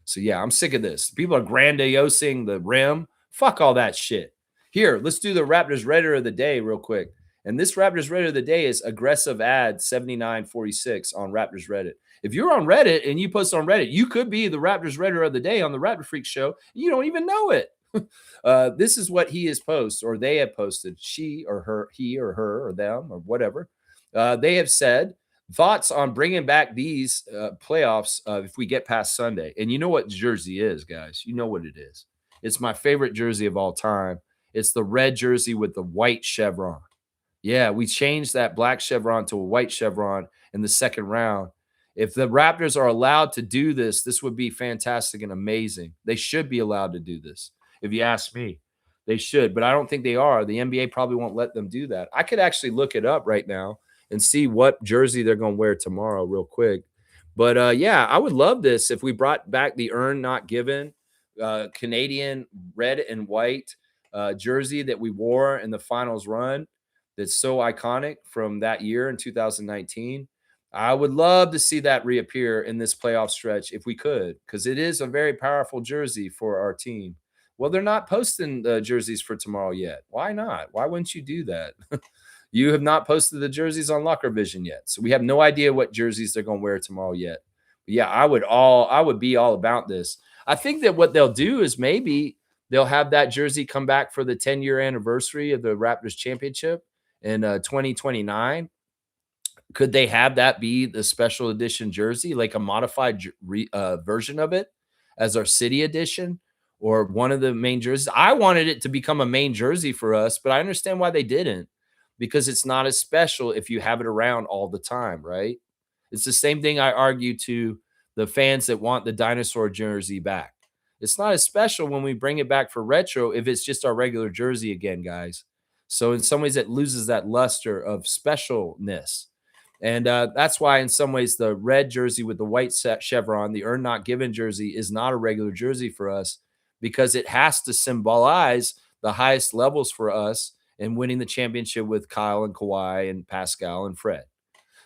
So, yeah, I'm sick of this. People are grandiosing the rim. Fuck all that shit. Here, let's do the Raptors Redditor of the day real quick. And this Raptors Redditor of the day is aggressive ad 7946 on Raptors Reddit. If you're on Reddit and you post on Reddit, you could be the Raptors Redditor of the day on the Raptor Freak Show. You don't even know it. This is what he has posted, or they have posted. She or her, he or her or them or whatever. They have said, thoughts on bringing back these playoffs if we get past Sunday. And you know what jersey is, guys. You know what it is. It's my favorite jersey of all time. It's the red jersey with the white chevron. Yeah, we changed that black chevron to a white chevron in the second round. If the Raptors are allowed to do this, this would be fantastic and amazing. They should be allowed to do this. If you ask me, they should, but I don't think they are. The NBA probably won't let them do that. I could actually look it up right now and see what jersey they're going to wear tomorrow real quick. But yeah, I would love this if we brought back the earned not given Canadian red and white jersey that we wore in the finals run. That's so iconic from that year in 2019. I would love to see that reappear in this playoff stretch if we could, because it is a very powerful jersey for our team. Well, they're not posting the jerseys for tomorrow yet. Why not? Why wouldn't you do that? You have not posted the jerseys on Locker Vision yet. So we have no idea what jerseys they're going to wear tomorrow yet. But yeah, I would be all about this. I think that what they'll do is maybe they'll have that jersey come back for the 10-year anniversary of the Raptors championship in 2029. Could they have that be the special edition jersey, like a modified version of it as our city edition or one of the main jerseys? I wanted it to become a main jersey for us, but I understand why they didn't, because it's not as special if you have it around all the time, right? It's the same thing I argue to the fans that want the dinosaur jersey back. It's not as special when we bring it back for retro if it's just our regular jersey again, guys. So in some ways, it loses that luster of specialness. And that's why in some ways the red jersey with the white chevron, the earned not given jersey, is not a regular jersey for us, because it has to symbolize the highest levels for us in winning the championship with Kyle and Kawhi and Pascal and Fred.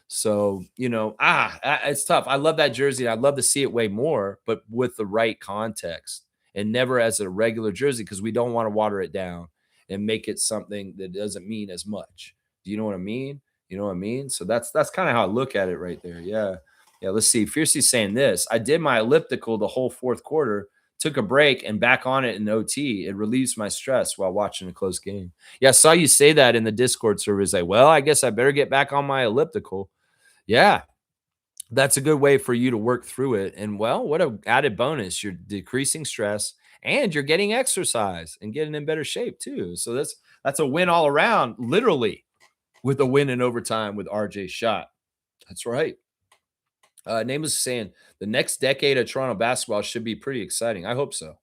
So, it's tough. I love that jersey. I'd love to see it way more, but with the right context and never as a regular jersey, because we don't want to water it down and make it something that doesn't mean as much. Do you know what I mean? You know what I mean? So that's kind of how I look at it right there. Yeah. Yeah. Let's see. Fiercey's saying this. I did my elliptical the whole fourth quarter, took a break and back on it in OT. It relieves my stress while watching a close game. Yeah. I saw you say that in the Discord server. Like, well, I guess I better get back on my elliptical. Yeah, that's a good way for you to work through it. And well, what a added bonus. You're decreasing stress and you're getting exercise and getting in better shape too. So that's a win all around, literally, with a win in overtime with RJ shot. That's right. Name was saying the next decade of Toronto basketball should be pretty exciting. I hope so.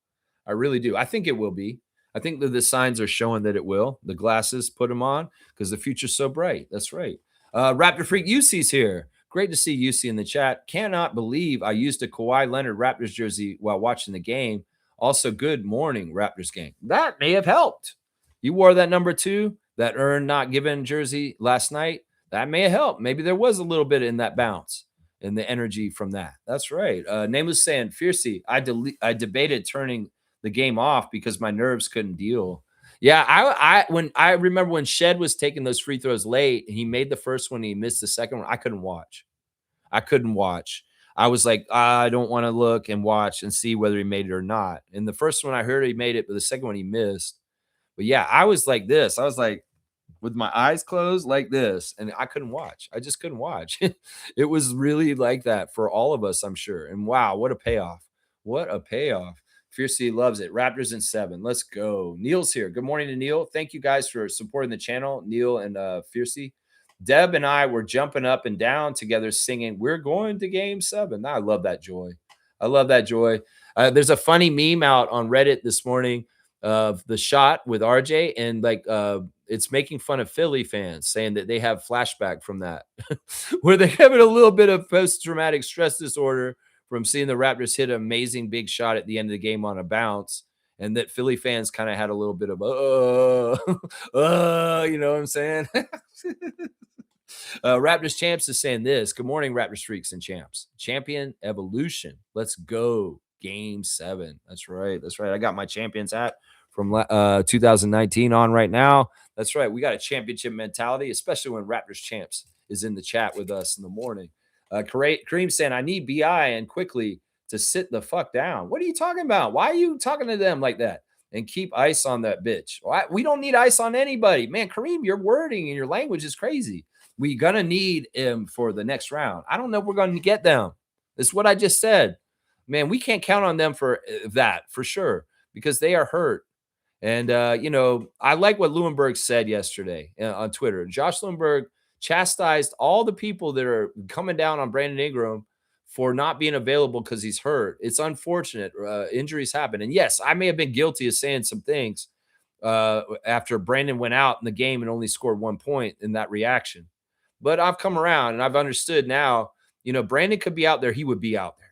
I really do. I think it will be. I think that the signs are showing that it will. The glasses, put them on because the future's so bright. That's right. Raptor Freak UC's here. Great to see UC in the chat. Cannot believe I used a Kawhi Leonard Raptors jersey while watching the game. Also, good morning, Raptors gang. That may have helped. You wore that number 2, that earned not given jersey last night. That may have helped. Maybe there was a little bit in that bounce and the energy from that. That's right. Nameless saying, Fiercey, I debated turning the game off because my nerves couldn't deal. Yeah, I remember when Shed was taking those free throws late, and he made the first one, he missed the second one. I couldn't watch. I couldn't watch. I was like, I don't want to look and watch and see whether he made it or not. And the first one I heard he made it, but the second one he missed. But yeah, I was like this. I was like, with my eyes closed like this, and I couldn't watch. I just couldn't watch. It was really like that for all of us, I'm sure. And wow, what a payoff. What a payoff. Fiercey loves it. Raptors in 7. Let's go. Neil's here. Good morning to Neil. Thank you guys for supporting the channel, Neil and Fiercey. Deb and I were jumping up and down together singing, "We're going to game 7." I love that joy. I love that joy. There's a funny meme out on Reddit this morning of the shot with RJ, and like it's making fun of Philly fans, saying that they have flashback from that, where they're having a little bit of post-traumatic stress disorder from seeing the Raptors hit an amazing big shot at the end of the game on a bounce, and that Philly fans kind of had a little bit of you know what I'm saying? Raptors Champs is saying this. Good morning, Raptors Freaks and Champs. Champion Evolution. Let's go. Game 7. That's right. That's right. I got my Champions hat from 2019 on right now. That's right. We got a championship mentality, especially when Raptors Champs is in the chat with us in the morning. Kareem saying, I need BI and quickly to sit the fuck down. What are you talking about? Why are you talking to them like that? And keep ice on that bitch. We don't need ice on anybody. Man, Kareem, your wording and your language is crazy. We're going to need him for the next round. I don't know if we're going to get them. That's what I just said. Man, we can't count on them for that, for sure, because they are hurt. And, you know, I like what Lewinberg said yesterday on Twitter. Josh Lewinberg chastised all the people that are coming down on Brandon Ingram for not being available because he's hurt. It's unfortunate. Injuries happen. And yes, I may have been guilty of saying some things after Brandon went out in the game and only scored 1 point in that reaction. But I've come around and I've understood now, you know, Brandon could be out there. He would be out there.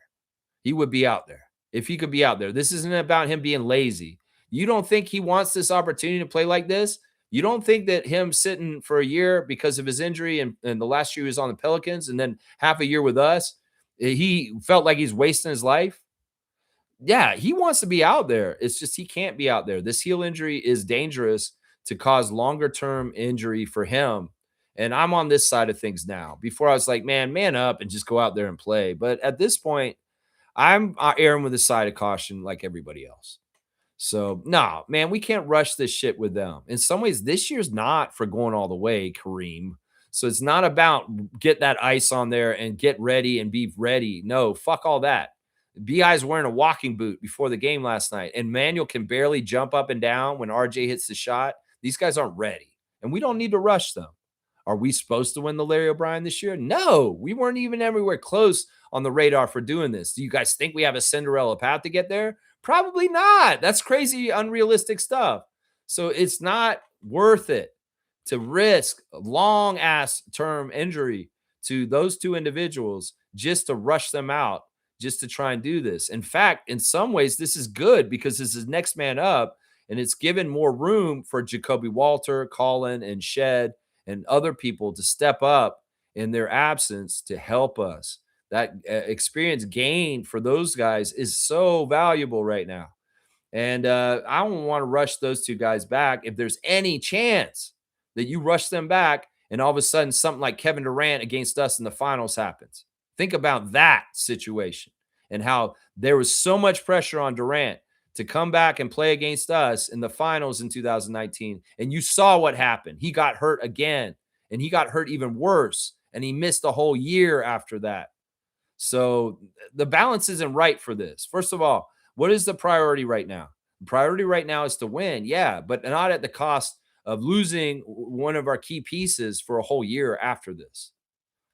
He would be out there if he could be out there. This isn't about him being lazy. You don't think he wants this opportunity to play like this? You don't think that him sitting for a year because of his injury and the last year he was on the Pelicans and then half a year with us, he felt like he's wasting his life? Yeah, he wants to be out there. It's just he can't be out there. This heel injury is dangerous to cause longer term injury for him. And I'm on this side of things now. Before I was like, man up and just go out there and play. But at this point, I'm erring with a side of caution like everybody else. So, no, man, we can't rush this shit with them. In some ways, this year's not for going all the way, Kareem. So it's not about get that ice on there and get ready and be ready. No, fuck all that. BI's wearing a walking boot before the game last night, and Manuel can barely jump up and down when RJ hits the shot. These guys aren't ready, and we don't need to rush them. Are we supposed to win the Larry O'Brien this year? No, we weren't even everywhere close on the radar for doing this. Do you guys think we have a Cinderella path to get there? Probably not. That's crazy, unrealistic stuff. So it's not worth it to risk a long ass term injury to those two individuals just to rush them out, just to try and do this. In fact, in some ways, this is good because this is next man up, and it's given more room for Jacoby Walter, Colin, and Shed and other people to step up in their absence to help us. That experience gained for those guys is so valuable right now. And I don't want to rush those two guys back. If there's any chance that you rush them back and all of a sudden something like Kevin Durant against us in the finals happens, think about that situation and how there was so much pressure on Durant to come back and play against us in the finals in 2019. And you saw what happened. He got hurt again, and he got hurt even worse. and he missed a whole year after that. So the balance isn't right for this. First of all, what is the priority right now? The priority right now is to win, yeah, but not at the cost of losing one of our key pieces for a whole year after this.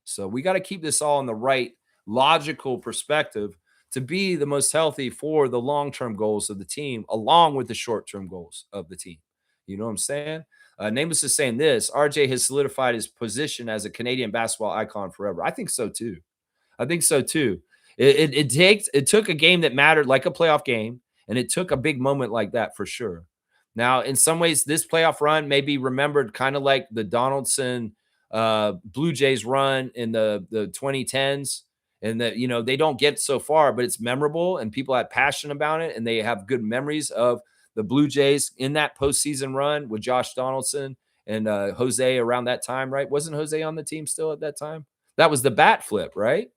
So we got to keep this all in the right logical perspective to be the most healthy for the long-term goals of the team, along with the short-term goals of the team. You know what I'm saying? Nameless is saying this: RJ has solidified his position as a Canadian basketball icon forever. I think so too. I think so too. It took a game that mattered, like a playoff game, and it took a big moment like that for sure. Now, in some ways, this playoff run may be remembered kind of like the Donaldson Blue Jays run in the 2010s, and that they don't get so far, but it's memorable and people have passion about it, and they have good memories of the Blue Jays in that postseason run with Josh Donaldson and Jose around that time, right? Wasn't Jose on the team still at that time? That was the bat flip, right?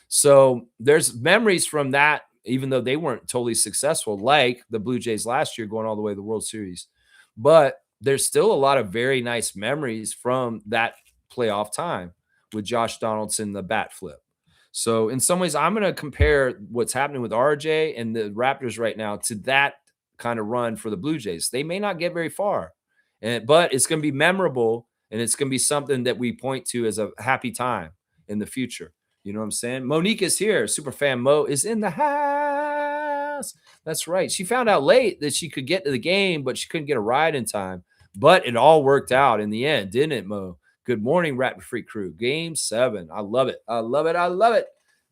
So there's memories from that, even though they weren't totally successful, like the Blue Jays last year going all the way to the World Series. But there's still a lot of very nice memories from that playoff time with Josh Donaldson, the bat flip. So in some ways, I'm going to compare what's happening with RJ and the Raptors right now to that kind of run for the Blue Jays. They may not get very far, but it's going to be memorable, and it's going to be something that we point to as a happy time in the future. You know what I'm saying? Monique is here. Super fan Mo is in the house. That's right. She found out late that she could get to the game, but she couldn't get a ride in time. But it all worked out in the end, didn't it, Mo? Good morning, Raptor Freak crew. Game 7. I love it. I love it. I love it.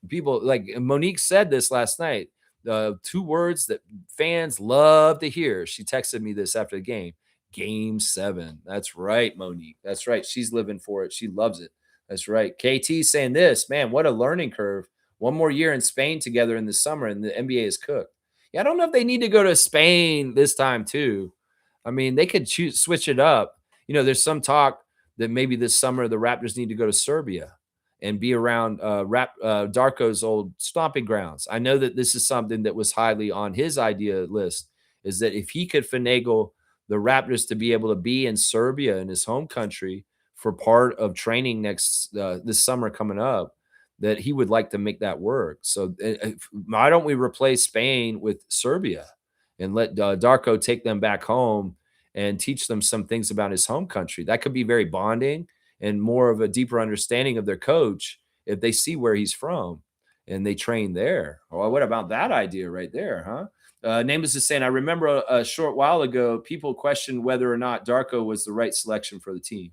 People, like Monique said this last night. 2 words that fans love to hear. She texted me this after the game. Game 7. That's right, Monique. That's right. She's living for it. She loves it. That's right. KT saying this, man, what a learning curve. One more year in Spain together in the summer, and the NBA is cooked. Yeah, I don't know if they need to go to Spain this time too. I mean, they could switch it up. There's some talk that maybe this summer the Raptors need to go to Serbia and be around Darko's old stomping grounds. I know that this is something that was highly on his idea list, is that if he could finagle the Raptors to be able to be in Serbia, in his home country, for part of training this summer coming up, that he would like to make that work. So why don't we replace Spain with Serbia and let Darko take them back home and teach them some things about his home country? That could be very bonding and more of a deeper understanding of their coach if they see where he's from and they train there. Well, what about that idea right there, huh? Nameless is saying, I remember a short while ago, people questioned whether or not Darko was the right selection for the team.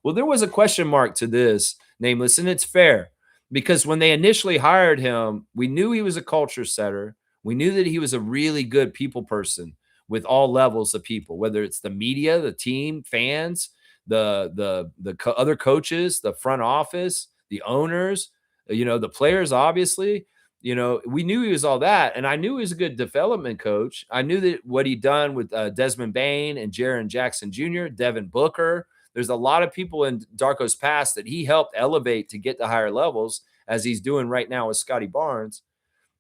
Well, there was a question mark to this, Nameless, and it's fair because when they initially hired him, we knew he was a culture setter. We knew that he was a really good people person with all levels of people, whether it's the media, the team, fans, the other coaches, the front office, the owners, the players, obviously. We knew he was all that, and I knew he was a good development coach. I knew that what he'd done with Desmond Bain and Jaren Jackson Jr., Devin Booker. There's a lot of people in Darko's past that he helped elevate to get to higher levels, as he's doing right now with Scotty Barnes.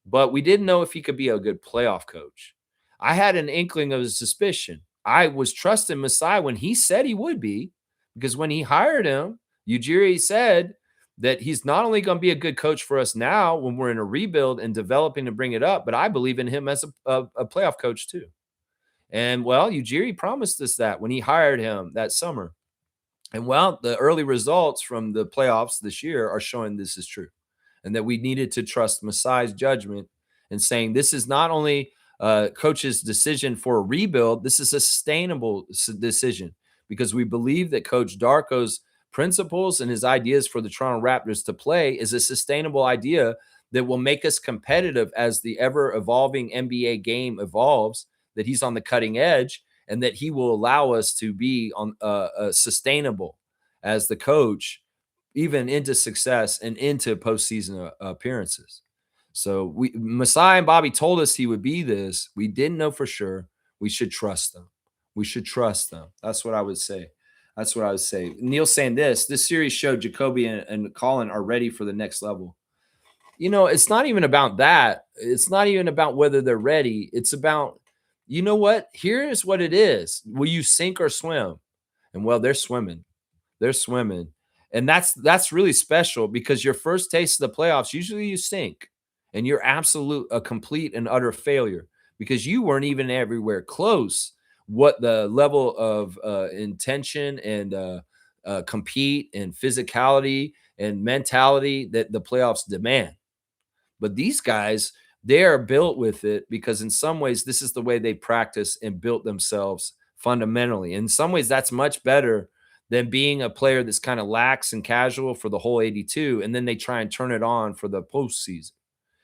But we didn't know if he could be a good playoff coach. I had an inkling of a suspicion. I was trusting Masai when he said he would be, because when he hired him, Ujiri said that he's not only going to be a good coach for us now when we're in a rebuild and developing to bring it up, but I believe in him as a playoff coach too. And, well, Ujiri promised us that when he hired him that summer. And, well, the early results from the playoffs this year are showing this is true, and that we needed to trust Masai's judgment and saying this is not only coach's decision for a rebuild, this is a sustainable decision, because we believe that Coach Darko's principles and his ideas for the Toronto Raptors to play is a sustainable idea that will make us competitive as the ever-evolving NBA game evolves, that he's on the cutting edge, and that he will allow us to be on sustainable as the coach, even into success and into postseason appearances. So Masai and Bobby told us he would be this. We didn't know for sure. We should trust them. We should trust them. That's what I would say. That's what I would say. Neil's saying this series showed Jacoby and Colin are ready for the next level. It's not even about that. It's not even about whether they're ready. It's about, you know what? Here's what it is. Will you sink or swim? And, well, they're swimming. They're swimming. And that's really special because your first taste of the playoffs, usually you stink and you're a complete and utter failure because you weren't even everywhere close what the level of intention and compete and physicality and mentality that the playoffs demand. But these guys, they are built with it because in some ways, this is the way they practice and built themselves fundamentally. In some ways, that's much better than being a player that's kind of lax and casual for the whole 82, and then they try and turn it on for the postseason.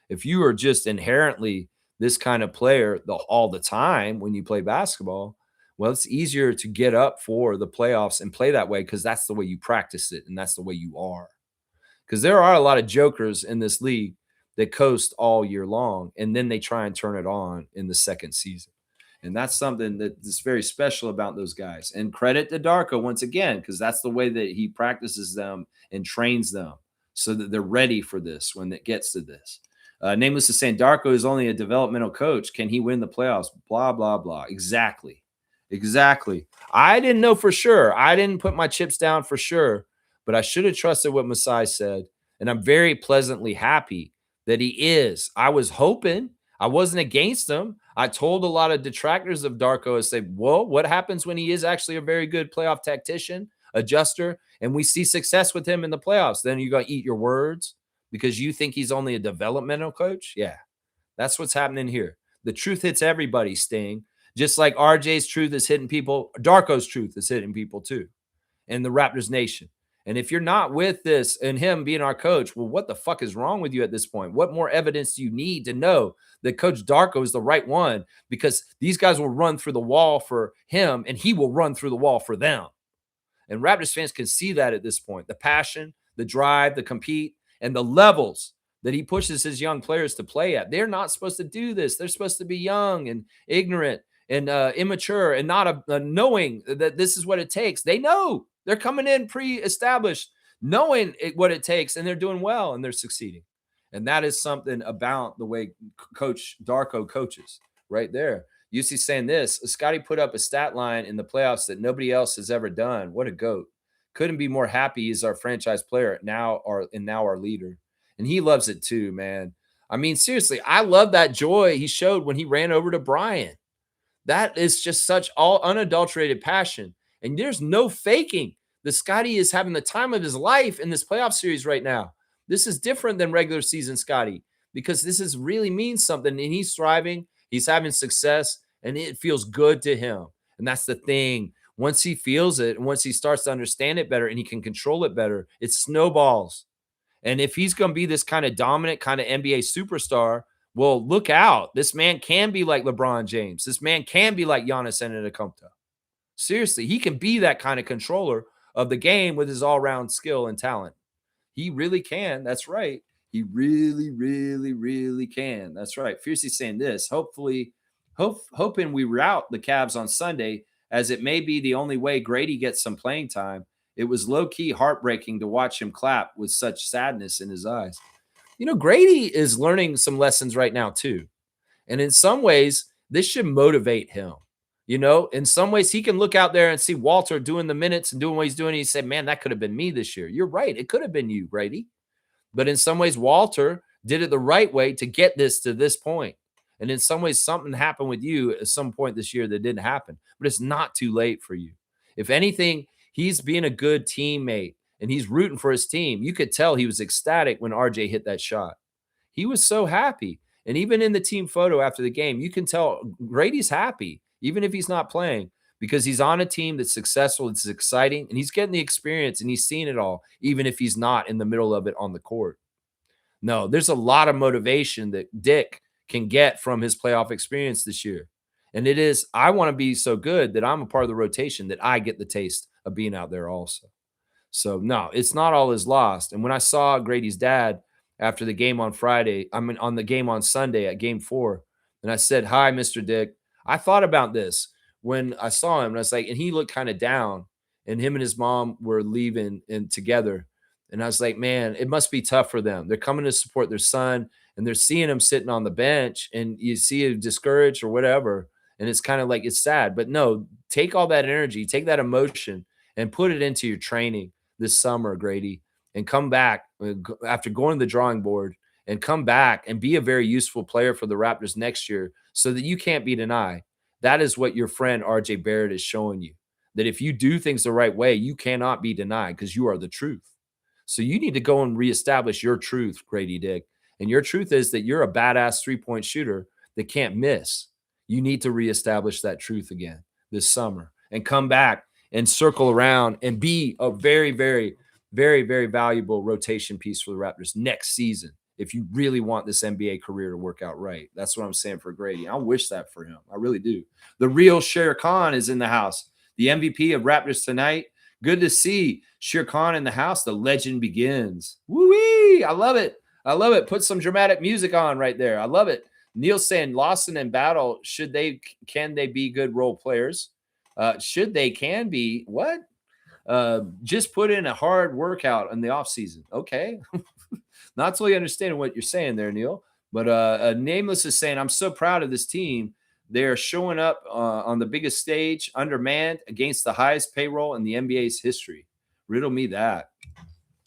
If you are just inherently this kind of player all the time when you play basketball, well, it's easier to get up for the playoffs and play that way because that's the way you practice it and that's the way you are. Because there are a lot of jokers in this league that coast all year long, and then they try and turn it on in the second season. And that's something that is very special about those guys. And credit to Darko once again, because that's the way that he practices them and trains them so that they're ready for this when it gets to this. Nameless is saying Darko is only a developmental coach. Can he win the playoffs? Blah, blah, blah. Exactly. Exactly. I didn't know for sure. I didn't put my chips down for sure, but I should have trusted what Masai said. And I'm very pleasantly happy that he is. I was hoping. I wasn't against him. I told a lot of detractors of Darko, I say, well, what happens when he is actually a very good playoff tactician, adjuster, and we see success with him in the playoffs? Then you're going to eat your words because you think he's only a developmental coach? Yeah, that's what's happening here. The truth hits everybody, Sting. Just like RJ's truth is hitting people, Darko's truth is hitting people too, and the Raptors Nation. And if you're not with this and him being our coach, well, what the fuck is wrong with you at this point? What more evidence do you need to know that Coach Darko is the right one? Because these guys will run through the wall for him and he will run through the wall for them. And Raptors fans can see that at this point. The passion, the drive, the compete, and the levels that he pushes his young players to play at. They're not supposed to do this. They're supposed to be young and ignorant and immature and not knowing that this is what it takes. They know. They're coming in pre-established, knowing what it takes, and they're doing well and they're succeeding. And that is something about the way Coach Darko coaches right there. UC saying this, Scotty put up a stat line in the playoffs that nobody else has ever done. What a GOAT. Couldn't be more happy he's our franchise player now our leader. And he loves it too, man. I mean, seriously, I love that joy he showed when he ran over to Brian. That is just such all unadulterated passion. And there's no faking. The Scotty is having the time of his life in this playoff series right now. This is different than regular season Scotty because this is really means something and he's thriving. He's having success and it feels good to him. And that's the thing. Once he feels it and once he starts to understand it better and he can control it better, it snowballs. And if he's going to be this kind of dominant kind of NBA superstar, well, look out. This man can be like LeBron James. This man can be like Giannis Antetokounmpo. Seriously, he can be that kind of controller of the game with his all-around skill and talent. He really can. That's right. He really, really, really can. That's right. Fiercely saying this. Hoping we rout the Cavs on Sunday, as it may be the only way Grady gets some playing time. It was low-key heartbreaking to watch him clap with such sadness in his eyes. You know, Grady is learning some lessons right now, too. And in some ways, this should motivate him. You know, in some ways, he can look out there and see Walter doing the minutes and doing what he's doing. And he said, man, that could have been me this year. You're right. It could have been you, Grady. But in some ways, Walter did it the right way to get this to this point. And in some ways, something happened with you at some point this year that didn't happen. But it's not too late for you. If anything, he's being a good teammate and he's rooting for his team. You could tell he was ecstatic when RJ hit that shot. He was so happy. And even in the team photo after the game, you can tell Grady's happy, even if he's not playing, because he's on a team that's successful, it's exciting, and he's getting the experience and he's seeing it all, even if he's not in the middle of it on the court. No, there's a lot of motivation that Dick can get from his playoff experience this year. And it is, I want to be so good that I'm a part of the rotation that I get the taste of being out there also. So, no, it's not all is lost. And when I saw Grady's dad after the game on on the game on Sunday at game 4, and I said, hi, Mr. Dick. I thought about this when I saw him, and I was like, and he looked kind of down, and him and his mom were leaving and together. And I was like, man, it must be tough for them. They're coming to support their son, and they're seeing him sitting on the bench, and you see him discouraged or whatever. And it's kind of like, it's sad. But no, take all that energy, take that emotion, and put it into your training. this summer, Grady, and come back after going to the drawing board and come back and be a very useful player for the Raptors next year so that you can't be denied. That is what your friend RJ Barrett is showing you. That if you do things the right way, you cannot be denied because you are the truth. So you need to go and reestablish your truth, Grady Dick. And your truth is that you're a badass 3-point shooter that can't miss. You need to reestablish that truth again this summer and come back and circle around and be a very, very, very, very valuable rotation piece for the Raptors next season. If you really want this NBA career to work out right, that's what I'm saying for Grady. I wish that for him. I really do. The real Sher Khan is in the house, the MVP of Raptors tonight. Good to see Sher Khan in the house. The legend begins. Woo-wee! I love it. I love it. Put some dramatic music on right there. I love it. Neil saying Lawson and Battle, can they be good role players? Can be what? Just put in a hard workout in the offseason. Okay. Not totally understanding what you're saying there, Neil. But Nameless is saying, I'm so proud of this team. They're showing up on the biggest stage, undermanned, against the highest payroll in the NBA's history. Riddle me that.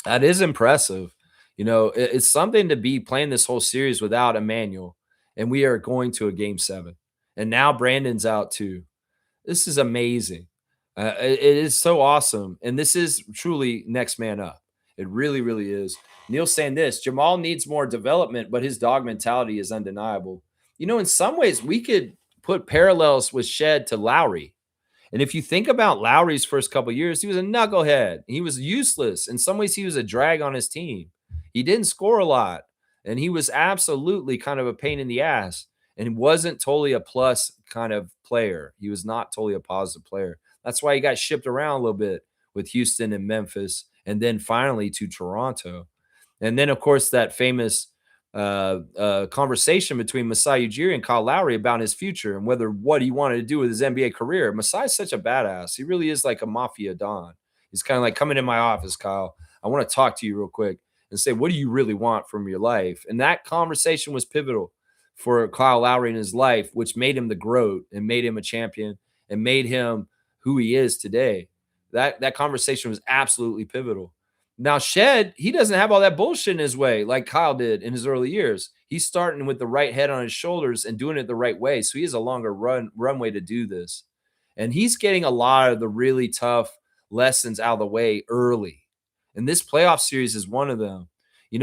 That is impressive. It's something to be playing this whole series without Emmanuel, and we are going to a game 7. And now Brandon's out too. This is amazing. It is so awesome. And this is truly next man up. It really, really is. Neil's saying this, Jamal needs more development, but his dog mentality is undeniable. In some ways, we could put parallels with Shed to Lowry. And if you think about Lowry's first couple of years, he was a knucklehead. He was useless. In some ways, he was a drag on his team. He didn't score a lot. And he was absolutely kind of a pain in the ass. And he wasn't totally a plus kind of player. He was not totally a positive player. That's why he got shipped around a little bit with Houston and Memphis, and then finally to Toronto. And then, of course, that famous conversation between Masai Ujiri and Kyle Lowry about his future and what he wanted to do with his NBA career. Masai's such a badass. He really is like a mafia don. He's kind of like, come into my office, Kyle. I want to talk to you real quick and say, what do you really want from your life? And that conversation was pivotal for Kyle Lowry in his life, which made him the GOAT and made him a champion and made him who he is today. That conversation was absolutely pivotal. Now, Shed, he doesn't have all that bullshit in his way like Kyle did in his early years. He's starting with the right head on his shoulders and doing it the right way. So he has a longer runway to do this. And he's getting a lot of the really tough lessons out of the way early. And this playoff series is one of them.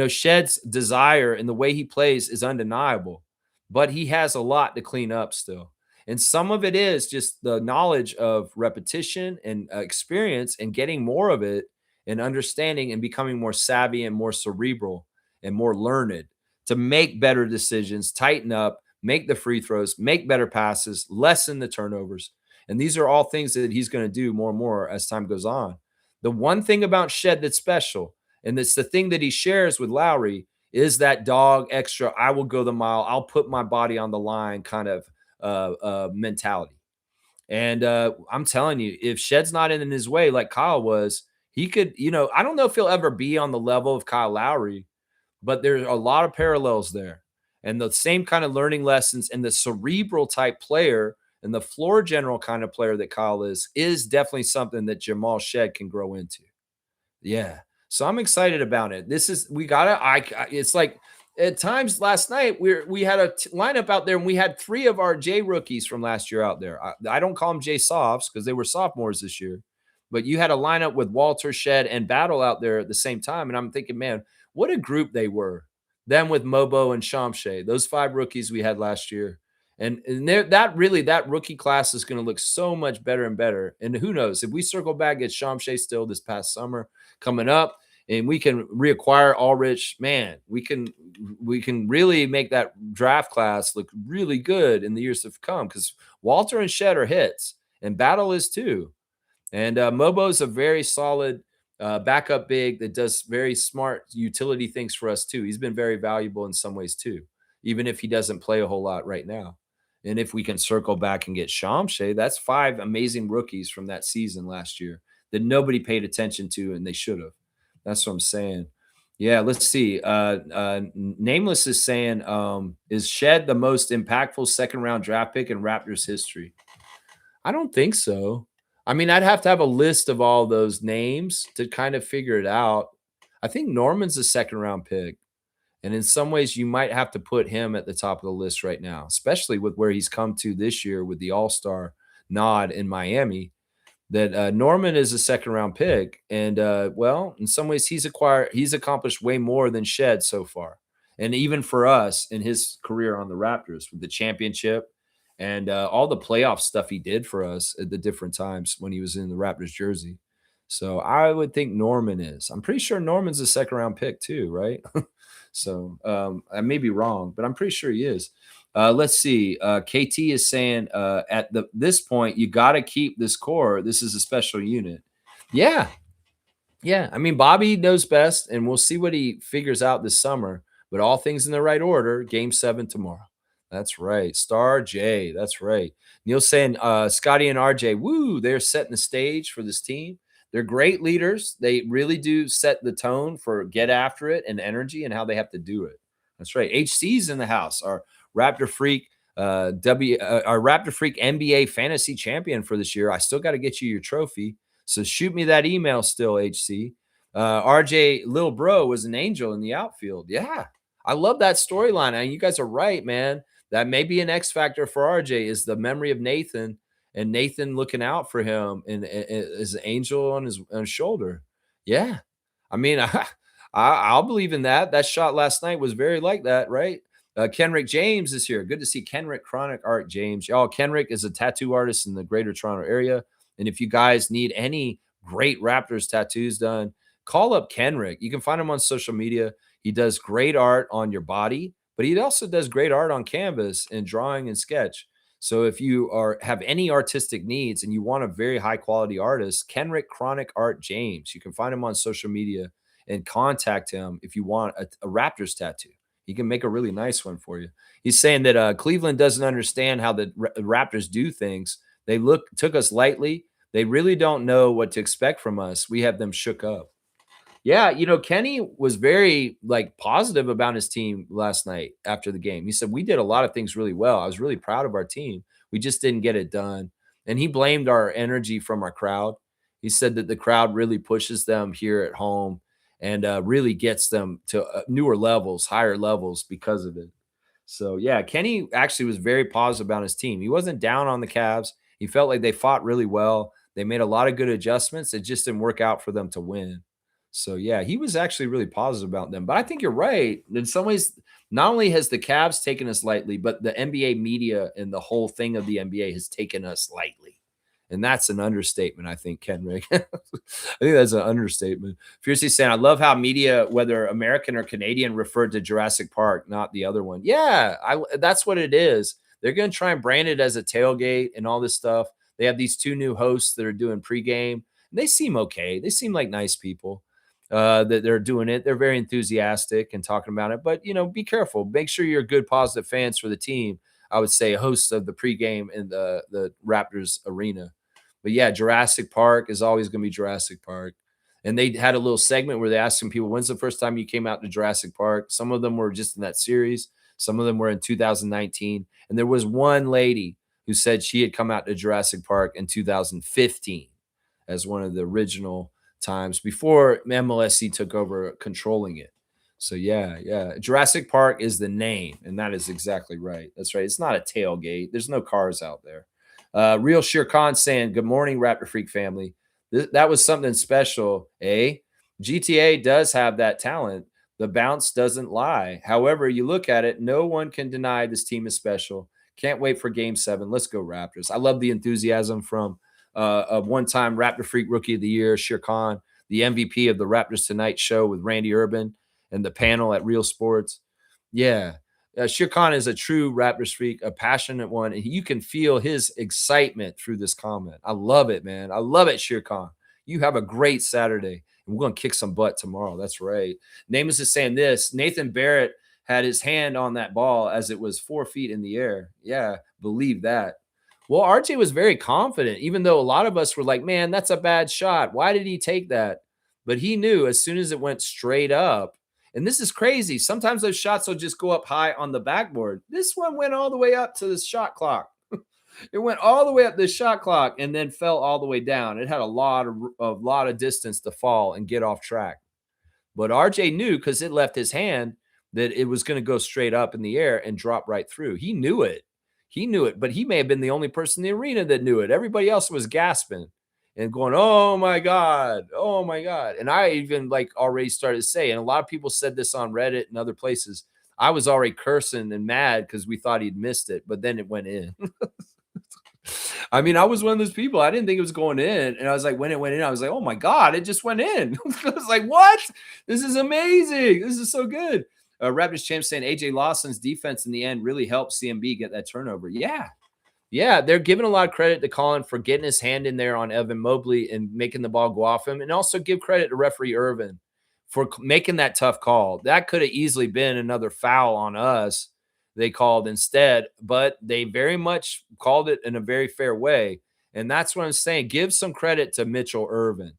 Shed's desire and the way he plays is undeniable, but he has a lot to clean up still. And some of it is just the knowledge of repetition and experience and getting more of it and understanding and becoming more savvy and more cerebral and more learned to make better decisions, tighten up, make the free throws, make better passes, lessen the turnovers. And these are all things that he's going to do more and more as time goes on. The one thing about Shed that's special, and it's the thing that he shares with Lowry, is that dog extra, I will go the mile, I'll put my body on the line kind of mentality. And I'm telling you, if Shed's not in his way like Kyle was, he could, I don't know if he'll ever be on the level of Kyle Lowry, but there's a lot of parallels there. And the same kind of learning lessons and the cerebral type player and the floor general kind of player that Kyle is definitely something that Jamal Shed can grow into. Yeah. So I'm excited about it. It's like at times last night we had a lineup out there and we had 3 of our J rookies from last year out there. I don't call them J softs because they were sophomores this year. But you had a lineup with Walter, Shed, and Battle out there at the same time. And I'm thinking, man, what a group they were. Them with Mobo and Shamshay, those 5 rookies we had last year. And that rookie class is going to look so much better and better. And who knows, if we circle back, get Shamshay still this past summer coming up, and we can reacquire Ulrich, man, we can really make that draft class look really good in the years to come because Walter and Shed are hits, and Battle is too. And Mobo's a very solid backup big that does very smart utility things for us too. He's been very valuable in some ways too, even if he doesn't play a whole lot right now. And if we can circle back and get Shamshay, that's 5 amazing rookies from that season last year that nobody paid attention to, and they should have. That's what I'm saying. Yeah, let's see. Nameless is saying, is Shed the most impactful second-round draft pick in Raptors history? I don't think so. I mean, I'd have to have a list of all those names to kind of figure it out. I think Norman's a second round pick. And in some ways, you might have to put him at the top of the list right now, especially with where he's come to this year with the All Star nod in Miami. That Norman is a second round pick, and well, in some ways, he's accomplished way more than Shed so far, and even for us in his career on the Raptors with the championship and all the playoff stuff he did for us at the different times when he was in the Raptors jersey. So I would think Norman is. I'm pretty sure Norman's a second round pick too, right? So I may be wrong, but I'm pretty sure he is. Let's see. KT is saying at this point, you got to keep this core. This is a special unit. Yeah. Yeah. I mean, Bobby knows best, and we'll see what he figures out this summer. But all things in the right order. Game 7 tomorrow. That's right. Star J. That's right. Neil saying Scotty and RJ, woo, they're setting the stage for this team. They're great leaders. They really do set the tone for get after it and energy and how they have to do it. That's right. HC's in the house. Our Raptor Freak, our Raptor Freak NBA fantasy champion for this year. I still got to get you your trophy. So shoot me that email still, HC. RJ Little Bro was an angel in the outfield. Yeah. I love that storyline. And you guys are right, man. That may be an X factor for RJ is the memory of Nathan and Nathan looking out for him and as an angel on his shoulder. Yeah. I mean, I'll believe in that. That shot last night was very like that, right? Kenrick James is here. Good to see Kenrick Chronic Art James. Y'all, Kenrick is a tattoo artist in the greater Toronto area. And if you guys need any great Raptors tattoos done, call up Kenrick. You can find him on social media. He does great art on your body, but he also does great art on canvas and drawing and sketch. So if you have any artistic needs and you want a very high quality artist, Kenrick Chronic Art James, you can find him on social media and contact him if you want a Raptors tattoo. He can make a really nice one for you. He's saying that Cleveland doesn't understand how the Raptors do things. They took us lightly. They really don't know what to expect from us. We have them shook up. Yeah, Kenny was very positive about his team last night after the game. He said, "We did a lot of things really well. I was really proud of our team. We just didn't get it done." And he blamed our energy from our crowd. He said that the crowd really pushes them here at home and really gets them to newer levels, higher levels because of it. So, yeah, Kenny actually was very positive about his team. He wasn't down on the Cavs. He felt like they fought really well. They made a lot of good adjustments. It just didn't work out for them to win. So, yeah, he was actually really positive about them. But I think you're right. In some ways, not only has the Cavs taken us lightly, but the NBA media and the whole thing of the NBA has taken us lightly. And that's an understatement, I think, Kenrick. I think that's an understatement. Fiercely saying, I love how media, whether American or Canadian, referred to Jurassic Park, not the other one. Yeah, that's what it is. They're going to try and brand it as a tailgate and all this stuff. They have these 2 new hosts that are doing pregame. They seem okay. They seem like nice people that they're doing it. They're very enthusiastic and talking about it. But, be careful. Make sure you're good, positive fans for the team. I would say hosts of the pregame in the Raptors arena. But yeah, Jurassic Park is always going to be Jurassic Park. And they had a little segment where they asked some people, when's the first time you came out to Jurassic Park? Some of them were just in that series. Some of them were in 2019. And there was one lady who said she had come out to Jurassic Park in 2015 as one of the original times before MLSC took over controlling it. So yeah. Jurassic Park is the name, and that is exactly right. That's right. It's not a tailgate. There's no cars out there. Real Shere Khan saying, good morning, Raptor Freak family. That was something special, eh? GTA does have that talent. The bounce doesn't lie. However, you look at it, no one can deny this team is special. Can't wait for game 7. Let's go Raptors. I love the enthusiasm from a one-time Raptor Freak Rookie of the Year, Shere Khan, the MVP of the Raptors Tonight show with Randy Urban and the panel at Real Sports. Yeah. Shere Khan is a true Raptors freak, a passionate one, and you can feel his excitement through this comment. I love it, man. I love it, Shere Khan. You have a great Saturday, and we're going to kick some butt tomorrow. That's right. Namus is saying this. Nathan Barrett had his hand on that ball as it was 4 feet in the air. Yeah, believe that. Well, RJ was very confident, even though a lot of us were like, man, that's a bad shot. Why did he take that? But he knew as soon as it went straight up. And this is crazy. Sometimes those shots will just go up high on the backboard. This one went all the way up to the shot clock. It went all the way up the shot clock and then fell all the way down. It had a lot of distance to fall and get off track. But RJ knew because it left his hand that it was going to go straight up in the air and drop right through. He knew it. He knew it, but he may have been the only person in the arena that knew it. Everybody else was gasping and going, "Oh my God. Oh my God." And I even like already started to say, and a lot of people said this on Reddit and other places. I was already cursing and mad because we thought he'd missed it, but then it went in. I mean, I was one of those people. I didn't think it was going in. And I was like, when it went in, I was like, oh my God, it just went in. I was like, what? This is amazing. This is so good. Raptors champ saying AJ Lawson's defense in the end really helped CMB get that turnover. Yeah. Yeah. They're giving a lot of credit to Colin for getting his hand in there on Evan Mobley and making the ball go off him. And also give credit to referee Irvin for making that tough call. That could have easily been another foul on us. They called instead, but they very much called it in a very fair way. And that's what I'm saying. Give some credit to Mitchell Irvin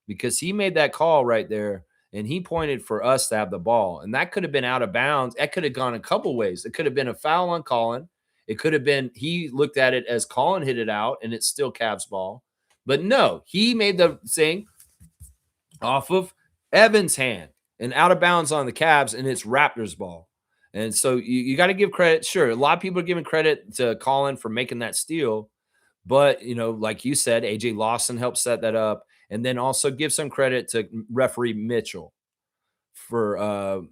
because he made that call right there and he pointed for us to have the ball. And that could have been out of bounds. That could have gone a couple ways. It could have been a foul on Colin. It could have been he looked at it as Colin hit it out and it's still Cavs ball. But no, he made the thing off of Evan's hand and out of bounds on the Cavs, and it's Raptors ball. And so you got to give credit. Sure, a lot of people are giving credit to Colin for making that steal. But, you know, like you said, AJ Lawson helped set that up. And then also give some credit to referee Mitchell for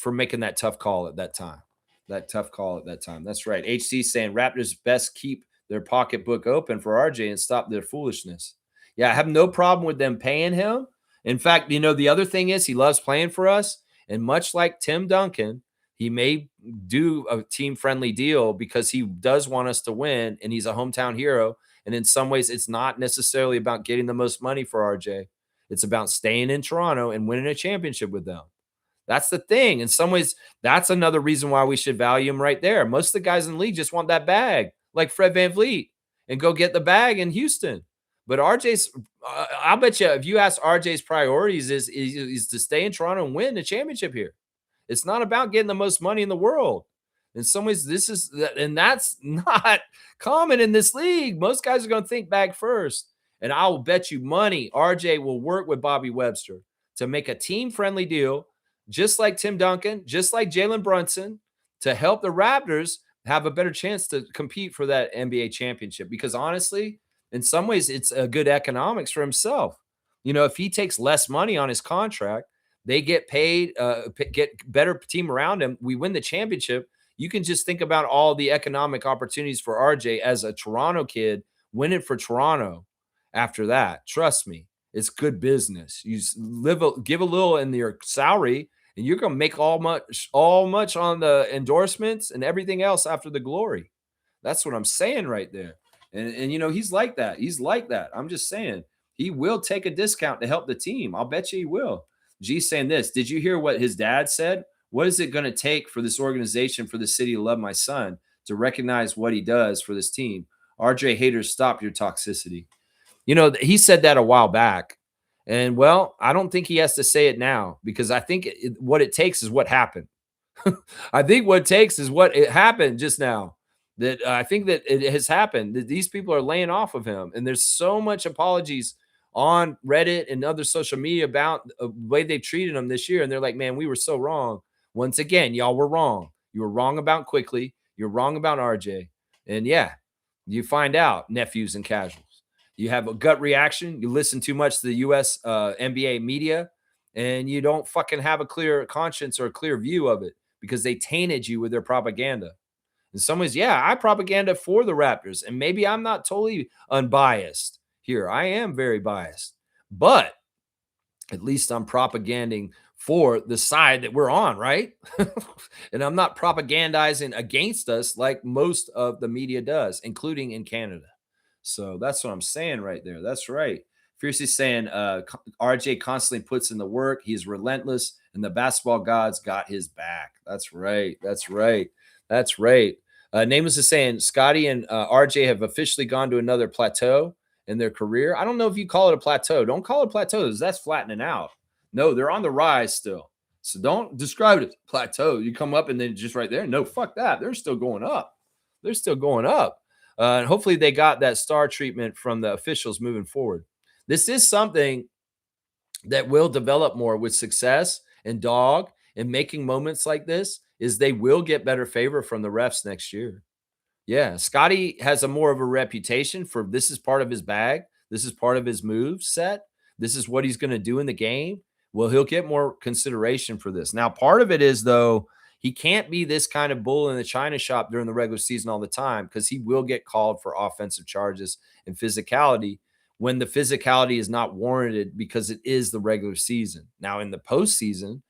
making that tough call at that time. That's right. HC saying Raptors best keep their pocketbook open for RJ and stop their foolishness. Yeah, I have no problem with them paying him. In fact, you know, the other thing is he loves playing for us. And much like Tim Duncan, he may do a team-friendly deal because he does want us to win, and he's a hometown hero. And in some ways, it's not necessarily about getting the most money for RJ. It's about staying in Toronto and winning a championship with them. That's the thing. In some ways, that's another reason why we should value him right there. Most of the guys in the league just want that bag, like Fred VanVleet, and go get the bag in Houston. But RJ's, I'll bet you, if you ask RJ's priorities, is to stay in Toronto and win the championship here. It's not about getting the most money in the world. In some ways, and that's not common in this league. Most guys are going to think bag first. And I will bet you money RJ will work with Bobby Webster to make a team-friendly deal, just like Tim Duncan, just like Jalen Brunson, to help the Raptors have a better chance to compete for that NBA championship. Because honestly, in some ways, it's a good economics for himself. You know, if he takes less money on his contract, they get paid, get better team around him. We win the championship. You can just think about all the economic opportunities for RJ as a Toronto kid, win it for Toronto after that. Trust me, it's good business. You give a little in your salary, and you're going to make all much on the endorsements and everything else after the glory. That's what I'm saying right there. And you know, he's like that. He's like that. I'm just saying he will take a discount to help the team. I'll bet you he will. G's saying this. Did you hear what his dad said? What is it going to take for this organization, for the city to love my son, to recognize what he does for this team? RJ haters, stop your toxicity. You know, he said that a while back. And, well, I don't think he has to say it now because I think what it takes is what happened. I think what it takes is what it happened just now. That I think that it has happened, that these people are laying off of him. And there's so much apologies on Reddit and other social media about the way they've treated him this year. And they're like, man, we were so wrong. Once again, y'all were wrong. You were wrong about Quickly. You're wrong about RJ. And yeah, you find out, nephews and casuals. You have a gut reaction. You listen too much to the U.S. NBA media, and you don't fucking have a clear conscience or a clear view of it because they tainted you with their propaganda. In some ways, yeah, I propaganda for the Raptors, and maybe I'm not totally unbiased here. I am very biased, but at least I'm propaganding for the side that we're on, right? And I'm not propagandizing against us like most of the media does, including in Canada. So that's what I'm saying right there. That's right. Fiercely saying RJ constantly puts in the work. He's relentless, and the basketball gods got his back. That's right. That's right. That's right. Nameless is saying Scotty and RJ have officially gone to another plateau in their career. I don't know if you call it a plateau. Don't call it a plateau because that's flattening out. No, they're on the rise still. So don't describe it as plateau. You come up and then just right there. No, fuck that. They're still going up. They're still going up. And hopefully they got that star treatment from the officials moving forward. This is something that will develop more with success and dog and making moments like this is they will get better favor from the refs next year. Yeah, Scotty has a more of a reputation for this is part of his bag. This is part of his move set. This is what he's going to do in the game. Well, he'll get more consideration for this. Now, part of it is though, he can't be this kind of bull in the china shop during the regular season all the time because he will get called for offensive charges and physicality when the physicality is not warranted because it is the regular season. Now, in the postseason,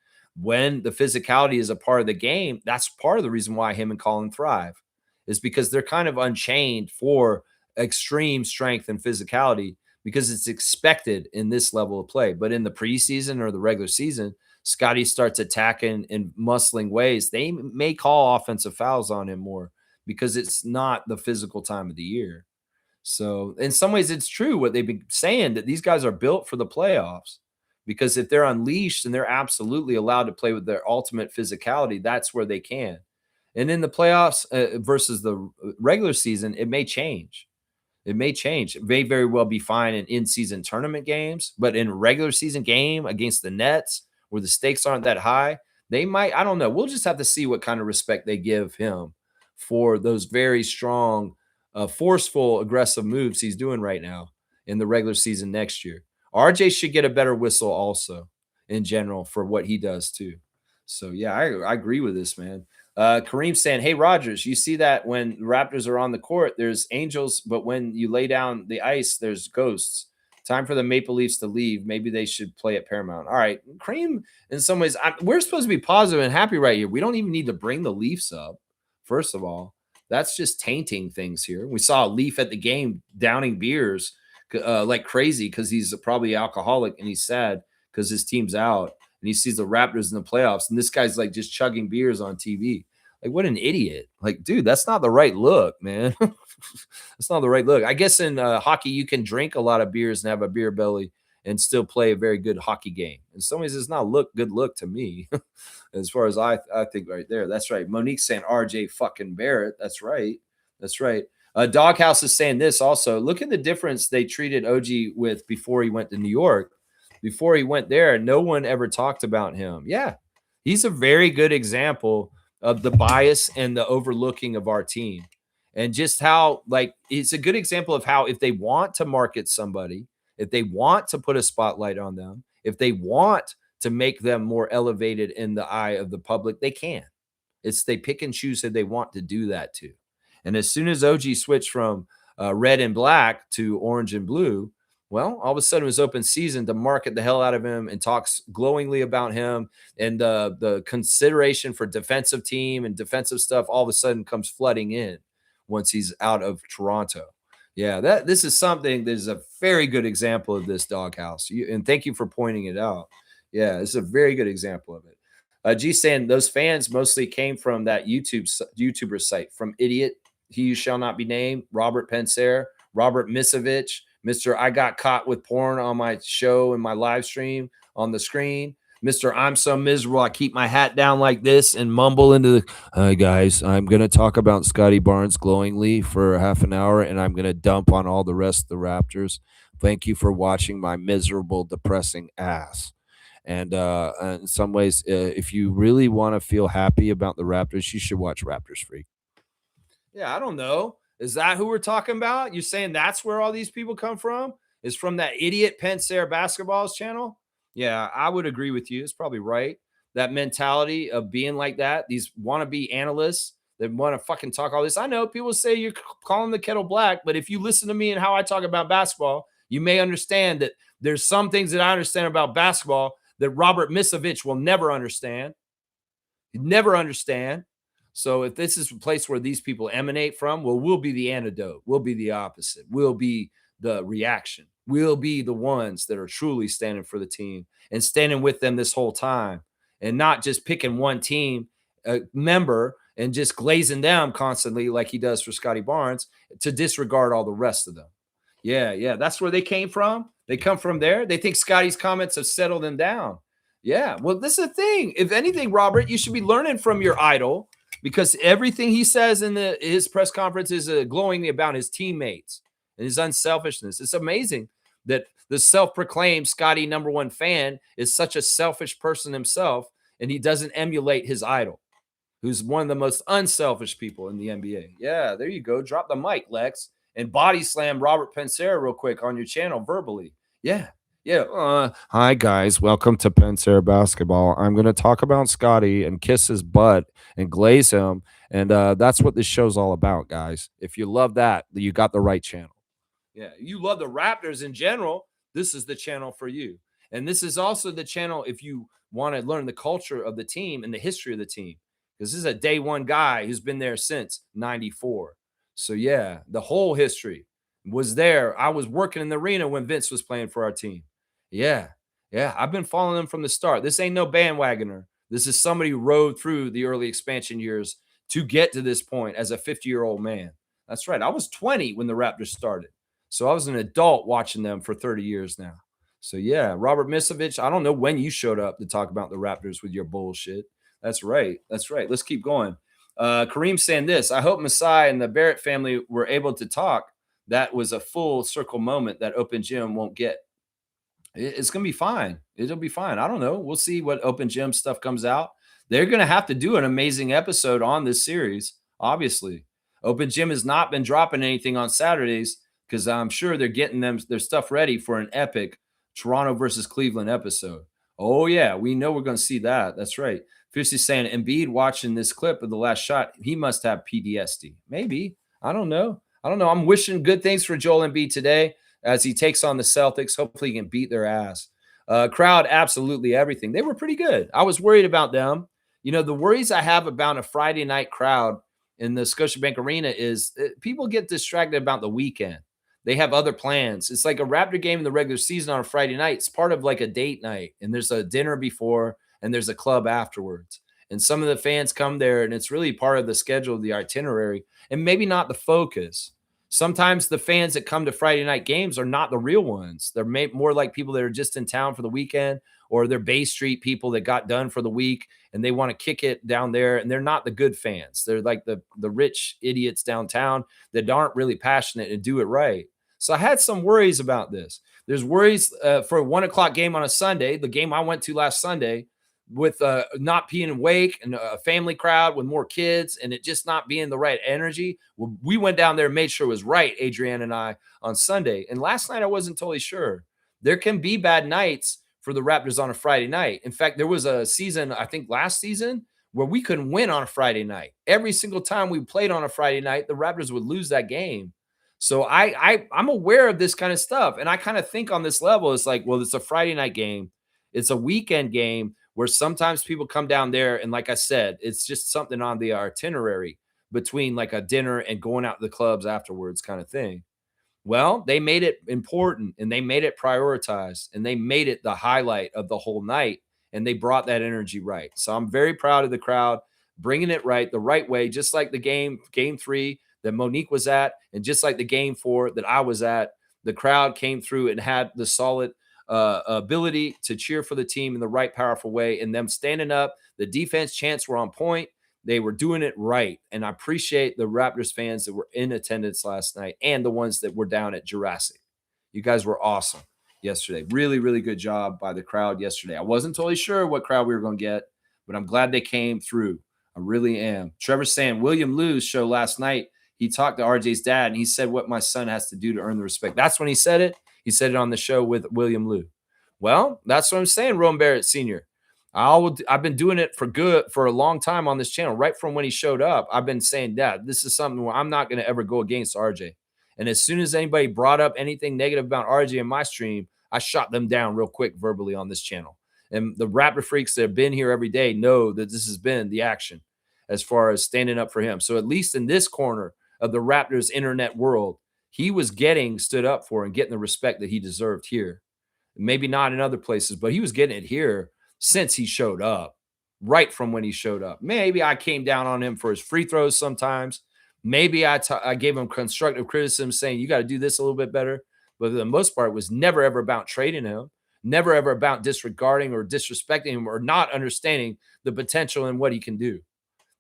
when the physicality is a part of the game, that's part of the reason why him and Colin thrive is because they're kind of unchained for extreme strength and physicality because it's expected in this level of play. But in the preseason or the regular season, Scotty starts attacking in muscling ways. They may call offensive fouls on him more because it's not the physical time of the year. So in some ways, it's true what they've been saying that these guys are built for the playoffs because if they're unleashed and they're absolutely allowed to play with their ultimate physicality, that's where they can. And in the playoffs versus the regular season, it may change. It may change. It may very well be fine in in-season tournament games, but in a regular season game against the Nets where the stakes aren't that high, they might, I don't know. We'll just have to see what kind of respect they give him for those very strong, forceful, aggressive moves he's doing right now in the regular season next year. RJ should get a better whistle also in general for what he does too. So yeah, I agree with this, man. Kareem saying, "Hey Rogers, you see that when Raptors are on the court, there's angels, but when you lay down the ice, there's ghosts. Time for the Maple Leafs to leave. Maybe they should play at Paramount." All right, Kareem. In some ways, we're supposed to be positive and happy right here. We don't even need to bring the Leafs up. First of all, that's just tainting things here. We saw a Leaf at the game downing beers like crazy because he's probably alcoholic and he's sad because his team's out and he sees the Raptors in the playoffs, and this guy's like just chugging beers on TV. Like, what an idiot. Like, dude, that's not the right look, man. That's not the right look. I guess in hockey, you can drink a lot of beers and have a beer belly and still play a very good hockey game. In some ways, it's not good look to me, as far as I think right there. That's right. Monique's saying RJ fucking Barrett. That's right. That's right. Doghouse is saying this also. Look at the difference they treated OG with before he went to New York. Before he went there, no one ever talked about him. Yeah, he's a very good example of the bias and the overlooking of our team. And just how, like, it's a good example of how if they want to market somebody, if they want to put a spotlight on them, if they want to make them more elevated in the eye of the public, they can. It's they pick and choose who they want to do that to. And as soon as OG switched from red and black to orange and blue, well, all of a sudden it was open season to market the hell out of him and talks glowingly about him. And the consideration for defensive team and defensive stuff all of a sudden comes flooding in once he's out of Toronto. Yeah, this is something that is a very good example of this, Doghouse. And thank you for pointing it out. Yeah, it's a very good example of it. G saying those fans mostly came from that YouTuber site, from Idiot, He Who Shall Not Be Named, Robert Pensair, Robert Misovich, Mr. I Got Caught with Porn on my show and my live stream on the screen, Mr. I'm So Miserable, I keep my hat down like this and mumble into the, hi guys, I'm going to talk about Scotty Barnes glowingly for half an hour and I'm going to dump on all the rest of the Raptors. Thank you for watching my miserable, depressing ass. And in some ways, if you really want to feel happy about the Raptors, you should watch Raptors Freak. Yeah, I don't know. Is that who we're talking about? You're saying that's where all these people come from? Is from that idiot Pensair Basketballs channel? Yeah, I would agree with you. It's probably right. That mentality of being like that, these wannabe analysts that want to fucking talk all this. I know people say you're calling the kettle black, but if you listen to me and how I talk about basketball, you may understand that there's some things that I understand about basketball that Robert Misovich will never understand. He'd never understand. So if this is a place where these people emanate from, well, we'll be the antidote. We'll be the opposite. We'll be the reaction. We'll be the ones that are truly standing for the team and standing with them this whole time and not just picking one team member and just glazing them constantly like he does for Scotty Barnes to disregard all the rest of them. Yeah. That's where they came from. They come from there. They think Scotty's comments have settled them down. Yeah. Well, this is the thing. If anything, Robert, you should be learning from your idol, because everything he says in his press conference is glowing about his teammates and his unselfishness. It's amazing that the self-proclaimed Scotty #1 fan is such a selfish person himself, and he doesn't emulate his idol, who's one of the most unselfish people in the NBA. Yeah, there you go. Drop the mic, Lex, and body slam Robert Pensera real quick on your channel verbally. Yeah. Yeah. Hi, guys. Welcome to Pensera Basketball. I'm going to talk about Scotty and kiss his butt and glaze him. And that's what this show's all about, guys. If you love that, you got the right channel. Yeah. You love the Raptors in general, this is the channel for you. And this is also the channel if you want to learn the culture of the team and the history of the team, because this is a day one guy who's been there since '94. So yeah, the whole history was there. I was working in the arena when Vince was playing for our team. Yeah, yeah, I've been following them from the start. This ain't no bandwagoner. This is somebody who rode through the early expansion years to get to this point as a 50-year-old man. That's right. I was 20 when the Raptors started. So I was an adult watching them for 30 years now. So yeah, Robert Misovich, I don't know when you showed up to talk about the Raptors with your bullshit. That's right. That's right. Let's keep going. Kareem saying this, I hope Masai and the Barrett family were able to talk. That was a full circle moment that Open Gym won't get. It's going to be fine. It'll be fine. I don't know. We'll see what Open Gym stuff comes out. They're going to have to do an amazing episode on this series, obviously. Open Gym has not been dropping anything on Saturdays because I'm sure they're getting their stuff ready for an epic Toronto versus Cleveland episode. Oh, yeah. We know we're going to see that. That's right. Fiercely saying Embiid watching this clip of the last shot, he must have PTSD. Maybe. I don't know. I'm wishing good things for Joel Embiid today as he takes on the Celtics. Hopefully he can beat their ass. Crowd, absolutely everything. They were pretty good. I was worried about them. You know, the worries I have about a Friday night crowd in the Scotiabank Arena is people get distracted about the weekend. They have other plans. It's like a Raptor game in the regular season on a Friday night. It's part of like a date night, and there's a dinner before and there's a club afterwards. And some of the fans come there, and it's really part of the schedule of the itinerary and maybe not the focus. Sometimes the fans that come to Friday night games are not the real ones. They're more like people that are just in town for the weekend, or they're Bay Street people that got done for the week and they want to kick it down there. And they're not the good fans. They're like the rich idiots downtown that aren't really passionate and do it right. So I had some worries about this. There's worries for a 1 o'clock game on a Sunday, the game I went to last Sunday, with not being awake and a family crowd with more kids and it just not being the right energy. Well, we went down there and made sure it was right, Adrienne and I, on Sunday. And last night I wasn't totally sure. There can be bad nights for the Raptors on a Friday night. In fact, there was a season, I think last season, where we couldn't win on a Friday night. Every single time we played on a Friday night, the Raptors would lose that game. So I'm aware of this kind of stuff. And I kind of think on this level, it's like, well, it's a Friday night game. It's a weekend game where sometimes people come down there. And like I said, it's just something on the itinerary between like a dinner and going out to the clubs afterwards kind of thing. Well, they made it important and they made it prioritized and they made it the highlight of the whole night and they brought that energy right. So I'm very proud of the crowd bringing it right, the right way, just like the game 3 that Monique was at and just like the game 4 that I was at. The crowd came through and had the solid ability to cheer for the team in the right, powerful way, and them standing up. The defense chants were on point. They were doing it right. And I appreciate the Raptors fans that were in attendance last night and the ones that were down at Jurassic. You guys were awesome yesterday. Really, really good job by the crowd yesterday. I wasn't totally sure what crowd we were going to get, but I'm glad they came through. I really am. Trevor's saying William Liu's show last night, he talked to RJ's dad and he said what my son has to do to earn the respect. That's when he said it. He said it on the show with William Liu. Well, that's what I'm saying, Rome Barrett Sr. I've been doing it for a long time on this channel, right from when he showed up. I've been saying, Dad, this is something where I'm not going to ever go against RJ. And as soon as anybody brought up anything negative about RJ in my stream, I shot them down real quick verbally on this channel. And the Raptor freaks that have been here every day know that this has been the action as far as standing up for him. So at least in this corner of the Raptors internet world, he was getting stood up for and getting the respect that he deserved here. Maybe not in other places, but he was getting it here since he showed up, right from when he showed up. Maybe I came down on him for his free throws sometimes. Maybe I gave him constructive criticism saying, you got to do this a little bit better. But for the most part, it was never, ever about trading him, never, ever about disregarding or disrespecting him or not understanding the potential and what he can do.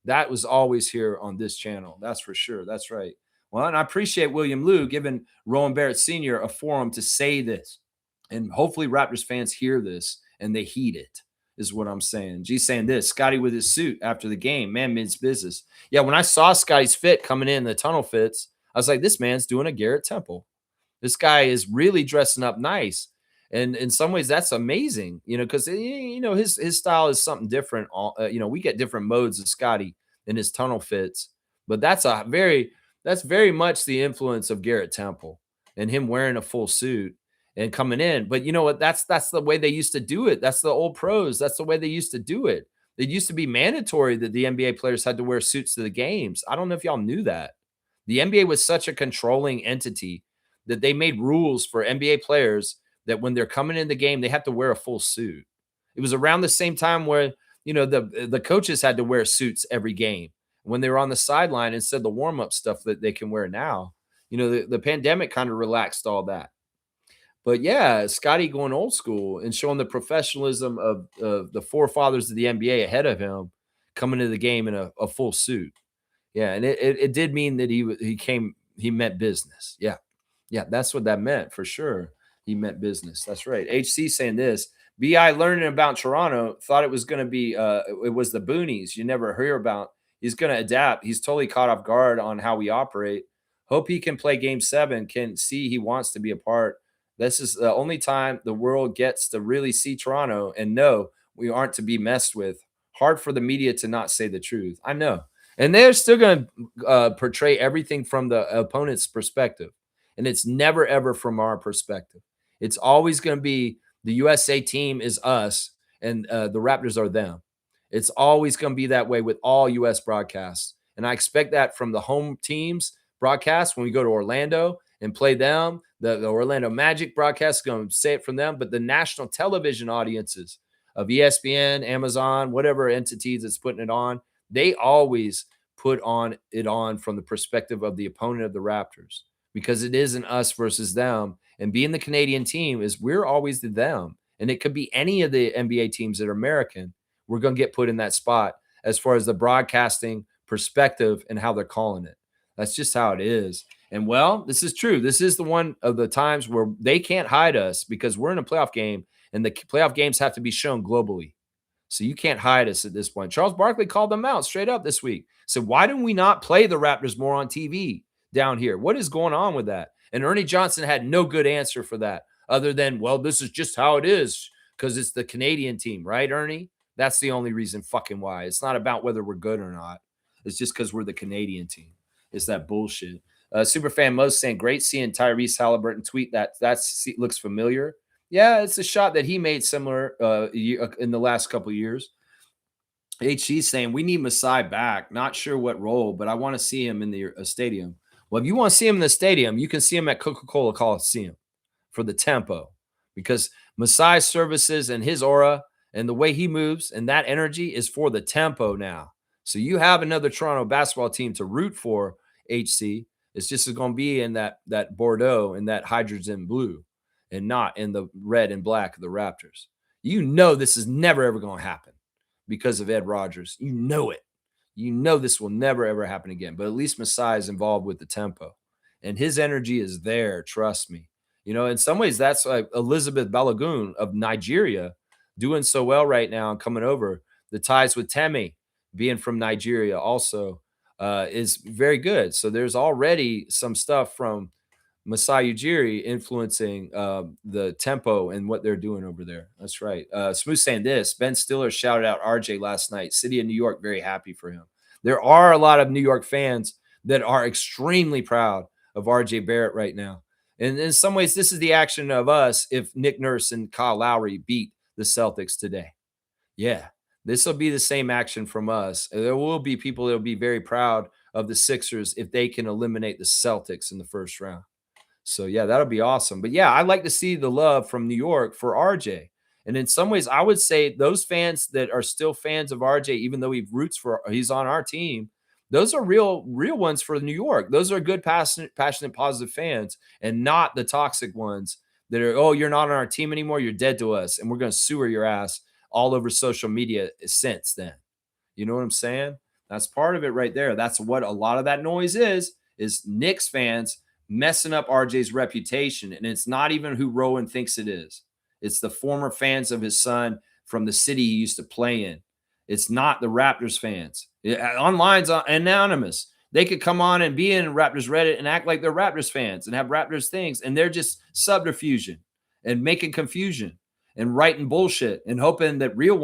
That was always here on this channel. That's for sure. That's right. Well, and I appreciate William Liu giving Rowan Barrett Sr. a forum to say this. And hopefully Raptors fans hear this and they heed it, is what I'm saying. G's saying this, Scotty with his suit after the game, man means business. Yeah, when I saw Scotty's fit coming in, the tunnel fits, I was like, this man's doing a Garrett Temple. This guy is really dressing up nice. And in some ways, that's amazing, because his style is something different. We get different modes of Scotty in his tunnel fits, but that's very much the influence of Garrett Temple and him wearing a full suit and coming in. But you know what? That's the way they used to do it. That's the old pros. That's the way they used to do it. It used to be mandatory that the NBA players had to wear suits to the games. I don't know if y'all knew that. The NBA was such a controlling entity that they made rules for NBA players that when they're coming in the game, they have to wear a full suit. It was around the same time where, the coaches had to wear suits every game when they were on the sideline instead of the warm-up stuff that they can wear now. The pandemic kind of relaxed all that. But yeah, Scotty going old school and showing the professionalism of the forefathers of the NBA ahead of him coming to the game in a full suit. Yeah, and it did mean that he meant business. Yeah. Yeah, that's what that meant for sure. He meant business. That's right. HC saying this. BI learning about Toronto, thought it was going to be it was the boonies you never hear about. He's going to adapt. He's totally caught off guard on how we operate. Hope he can play game 7. Can see he wants to be a part. This is the only time the world gets to really see Toronto and know we aren't to be messed with. Hard for the media to not say the truth. I know. And they're still going to portray everything from the opponent's perspective. And it's never, ever from our perspective. It's always going to be the USA team is us and the Raptors are them. It's always going to be that way with all U.S. broadcasts. And I expect that from the home teams broadcast when we go to Orlando and play them. The Orlando Magic broadcast is going to say it from them. But the national television audiences of ESPN, Amazon, whatever entities that's putting it on, they always put it on from the perspective of the opponent of the Raptors, because it isn't us versus them. And being the Canadian team is we're always the them. And it could be any of the NBA teams that are American. We're going to get put in that spot as far as the broadcasting perspective and how they're calling it. That's just how it is. And well, this is true. This is the one of the times where they can't hide us because we're in a playoff game and the playoff games have to be shown globally. So you can't hide us at this point. Charles Barkley called them out straight up this week. So why didn't we not play the Raptors more on TV down here? What is going on with that? And Ernie Johnson had no good answer for that other than, well, this is just how it is because it's the Canadian team, right, Ernie? That's the only reason fucking why. It's not about whether we're good or not. It's just because we're the Canadian team. It's that bullshit. Superfan Mo saying, great seeing Tyrese Halliburton tweet that. That looks familiar. Yeah, it's a shot that he made similar in the last couple of years. HG saying, we need Masai back. Not sure what role, but I want to see him in the stadium. Well, if you want to see him in the stadium, you can see him at Coca-Cola Coliseum for the tempo, because Masai's services and his aura and the way he moves and that energy is for the tempo now. So you have another Toronto basketball team to root for, HC. It's just going to be in that Bordeaux and that hydrogen blue and not in the red and black of the Raptors. You know this is never, ever going to happen because of Ed Rogers. You know it. You know this will never, ever happen again. But at least Masai is involved with the tempo. And his energy is there, trust me. In some ways, that's like Elizabeth Balogun of Nigeria doing so well right now and coming over. The ties with Temi being from Nigeria also is very good. So there's already some stuff from Masai Ujiri influencing the tempo and what they're doing over there. That's right. Smooth saying this. Ben Stiller shouted out RJ last night. City of New York, very happy for him. There are a lot of New York fans that are extremely proud of RJ Barrett right now. And in some ways, this is the action of us if Nick Nurse and Kyle Lowry beat the Celtics today. Yeah, this will be the same action from us. There will be people that will be very proud of the Sixers if they can eliminate the Celtics in the first round. So, yeah, that'll be awesome. But, yeah, I'd like to see the love from New York for RJ. And in some ways, I would say those fans that are still fans of RJ, even though he's on our team, those are real ones for New York. Those are good, passionate, positive fans and not the toxic ones that are, oh, you're not on our team anymore. You're dead to us. And we're going to sewer your ass all over social media since then. You know what I'm saying? That's part of it right there. That's what a lot of that noise is Knicks fans messing up RJ's reputation. And it's not even who Rowan thinks it is. It's the former fans of his son from the city he used to play in. It's not the Raptors fans. Online's anonymous. They could come on and be in Raptors Reddit and act like they're Raptors fans and have Raptors things. And they're just subterfusion and making confusion and writing bullshit and hoping that real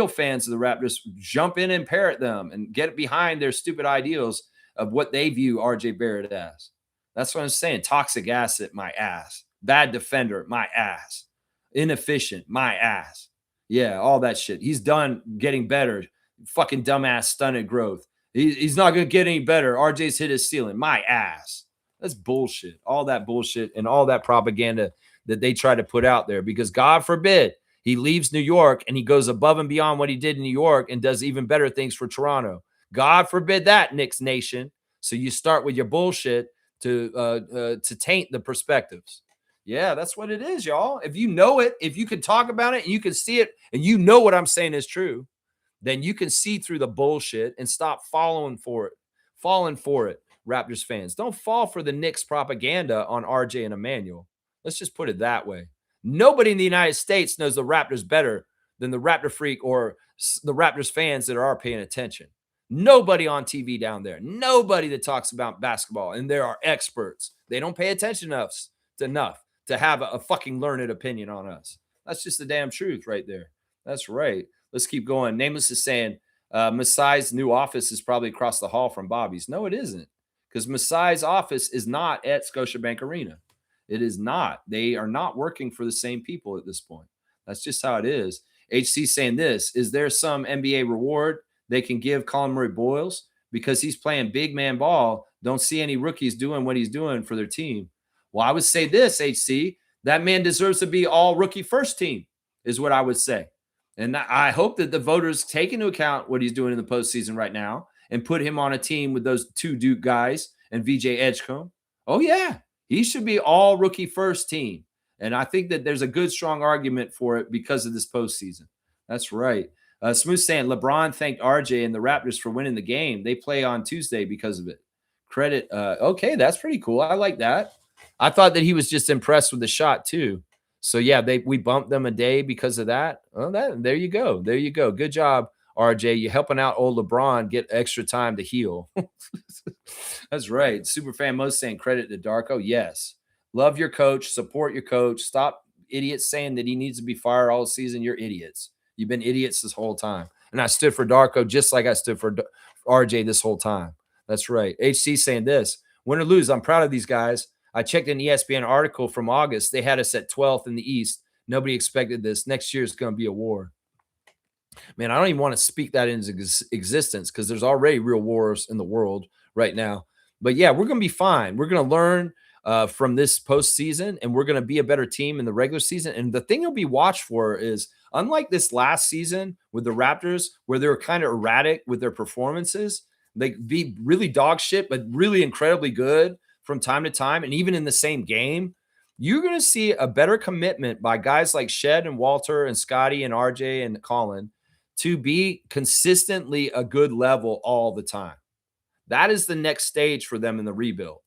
fans of the Raptors jump in and parrot them and get behind their stupid ideals of what they view RJ Barrett as. That's what I'm saying. Toxic asset, my ass. Bad defender, my ass. Inefficient, my ass. Yeah, all that shit. He's done getting better. Fucking dumbass stunted growth. He's not going to get any better. RJ's hit his ceiling. My ass. That's bullshit. All that bullshit and all that propaganda that they try to put out there, because God forbid he leaves New York and he goes above and beyond what he did in New York and does even better things for Toronto. God forbid that, Knicks Nation. So you start with your bullshit to taint the perspectives. Yeah, that's what it is, y'all. If you know it, if you can talk about it and you can see it and you know what I'm saying is true, then you can see through the bullshit and stop falling for it, Raptors fans. Don't fall for the Knicks propaganda on RJ and Emmanuel. Let's just put it that way. Nobody in the United States knows the Raptors better than the Raptor Freak or the Raptors fans that are paying attention. Nobody on TV down there. Nobody that talks about basketball. And there are experts. They don't pay attention enough to have a fucking learned opinion on us. That's just the damn truth right there. That's right. Let's keep going. Nameless is saying Masai's new office is probably across the hall from Bobby's. No, it isn't. Because Masai's office is not at Scotiabank Arena. It is not. They are not working for the same people at this point. That's just how it is. HC saying this, is there some NBA reward they can give Colin Murray-Boyles? Because he's playing big man ball. Don't see any rookies doing what he's doing for their team. Well, I would say this, HC, that man deserves to be all rookie first team is what I would say. And I hope that the voters take into account what he's doing in the postseason right now and put him on a team with those two Duke guys and VJ Edgecombe. Oh, yeah, he should be all rookie first team. And I think that there's a good, strong argument for it because of this postseason. That's right. Smooth saying LeBron thanked RJ and the Raptors for winning the game. They play on Tuesday because of it. Credit. Okay, that's pretty cool. I like that. I thought that he was just impressed with the shot too. So yeah, we bumped them a day because of that. Oh, there you go. There you go. Good job, RJ. You're helping out old LeBron get extra time to heal. That's right. Superfan Mo saying credit to Darko. Yes. Love your coach. Support your coach. Stop idiots saying that he needs to be fired all season. You're idiots. You've been idiots this whole time. And I stood for Darko just like I stood for RJ this whole time. That's right. HC saying this. Win or lose, I'm proud of these guys. I checked an ESPN article from August. They had us at 12th in the East. Nobody expected this. Next year is going to be a war. Man, I don't even want to speak that into existence because there's already real wars in the world right now. But yeah, we're going to be fine. We're going to learn from this postseason, and we're going to be a better team in the regular season. And the thing you'll be watched for is, unlike this last season with the Raptors, where they were kind of erratic with their performances, they be really dog shit, but really incredibly good from time to time, and even in the same game, you're going to see a better commitment by guys like Shed and Walter and Scotty and RJ and Colin to be consistently a good level all the time. That is the next stage for them in the rebuild,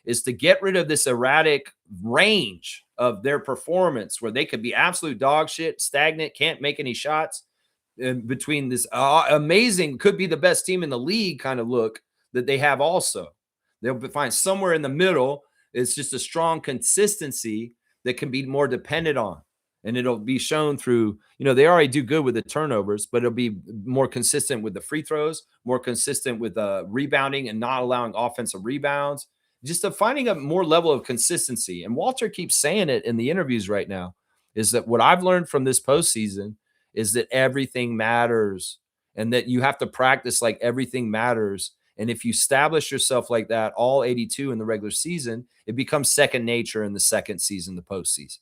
is to get rid of this erratic range of their performance where they could be absolute dog shit, stagnant, can't make any shots, in between this amazing, could be the best team in the league kind of look that they have also. They'll find somewhere in the middle. It's just a strong consistency that can be more dependent on. And it'll be shown through, they already do good with the turnovers, but it'll be more consistent with the free throws, more consistent with rebounding and not allowing offensive rebounds, just finding a more level of consistency. And Walter keeps saying it in the interviews right now, is that what I've learned from this postseason is that everything matters and that you have to practice like everything matters. And if you establish yourself like that, all 82 in the regular season, it becomes second nature in the second season, the postseason.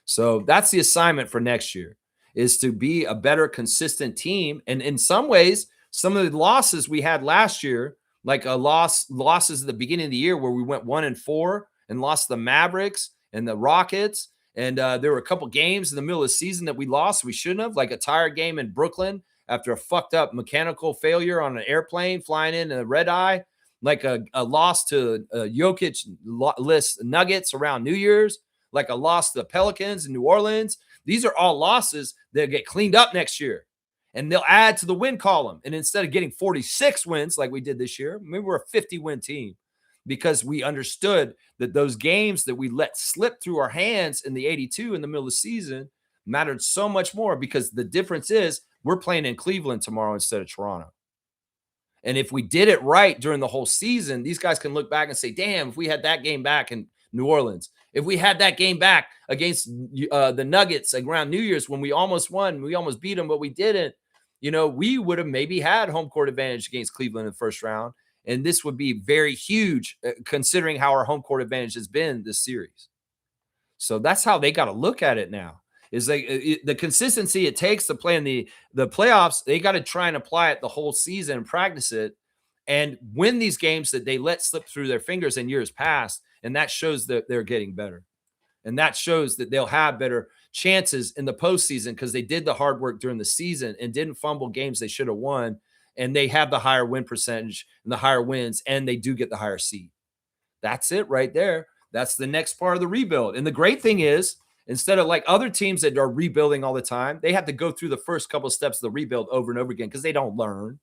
So that's the assignment for next year, is to be a better, consistent team. And in some ways, some of the losses we had last year, like losses at the beginning of the year where we went 1-4 and lost the Mavericks and the Rockets. And there were a couple games in the middle of the season that we lost. We shouldn't have, like a tired game in Brooklyn after a fucked up mechanical failure on an airplane flying in a red eye, like a loss to Jokic list Nuggets around New Year's, like a loss to the Pelicans in New Orleans. These are all losses that get cleaned up next year. And they'll add to the win column. And instead of getting 46 wins like we did this year, maybe we're a 50-win team because we understood that those games that we let slip through our hands in the 82 in the middle of the season mattered so much more, because the difference is we're playing in Cleveland tomorrow instead of Toronto. And if we did it right during the whole season, these guys can look back and say, damn, if we had that game back in New Orleans, if we had that game back against the Nuggets around New Year's when we almost won, we almost beat them, but we didn't, we would have maybe had home court advantage against Cleveland in the first round. And this would be very huge considering how our home court advantage has been this series. So that's how they got to look at it now. Is like the consistency it takes to play in the playoffs. They got to try and apply it the whole season and practice it and win these games that they let slip through their fingers in years past. And that shows that they're getting better. And that shows that they'll have better chances in the postseason because they did the hard work during the season and didn't fumble games they should have won. And they have the higher win percentage and the higher wins, and they do get the higher seed. That's it right there. That's the next part of the rebuild. And the great thing is, instead of like other teams that are rebuilding all the time, they have to go through the first couple of steps of the rebuild over and over again because they don't learn.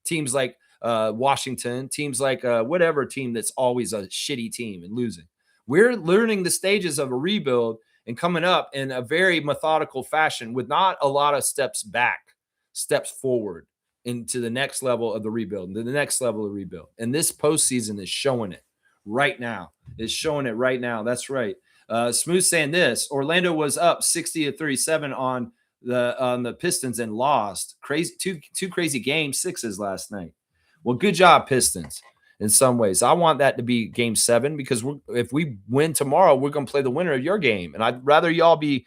Teams like Washington, teams like whatever team that's always a shitty team and losing. We're learning the stages of a rebuild and coming up in a very methodical fashion with not a lot of steps back, steps forward into the next level of the rebuild, into the next level of the rebuild. And this postseason is showing it right now. It's showing it right now. That's right. Smooth saying this: Orlando was up 60-37 on the Pistons and lost. Crazy, two crazy game sixes last night. Well, good job, Pistons. In some ways, I want that to be game 7 because if we win tomorrow, we're going to play the winner of your game, and I'd rather y'all be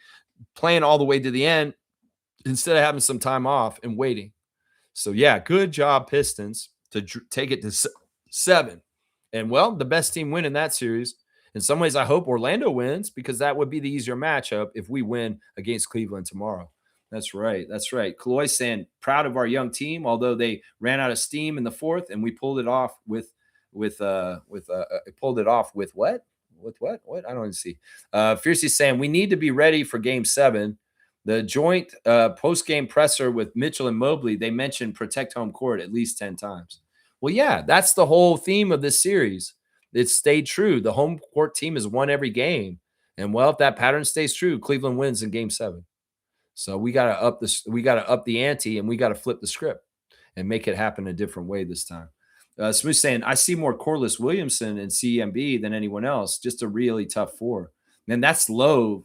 playing all the way to the end instead of having some time off and waiting. So yeah, good job, Pistons, to take it to 7. And well, the best team win in that series. In some ways, I hope Orlando wins because that would be the easier matchup if we win against Cleveland tomorrow. That's right. That's right. Kaloy saying, proud of our young team, although they ran out of steam in the fourth, and we pulled it off with pulled it off with what? With what? What? I don't even see. Fiercey saying, we need to be ready for game 7. The joint post-game presser with Mitchell and Mobley, they mentioned protect home court at least 10 times. Well, yeah, that's the whole theme of this series. It's stayed true. The home court team has won every game. And well, if that pattern stays true, Cleveland wins in game 7. So we got to up the ante, and we got to flip the script and make it happen a different way this time. Smooth saying, I see more Corliss Williamson in CMB than anyone else. Just a really tough 4. Man, that's low.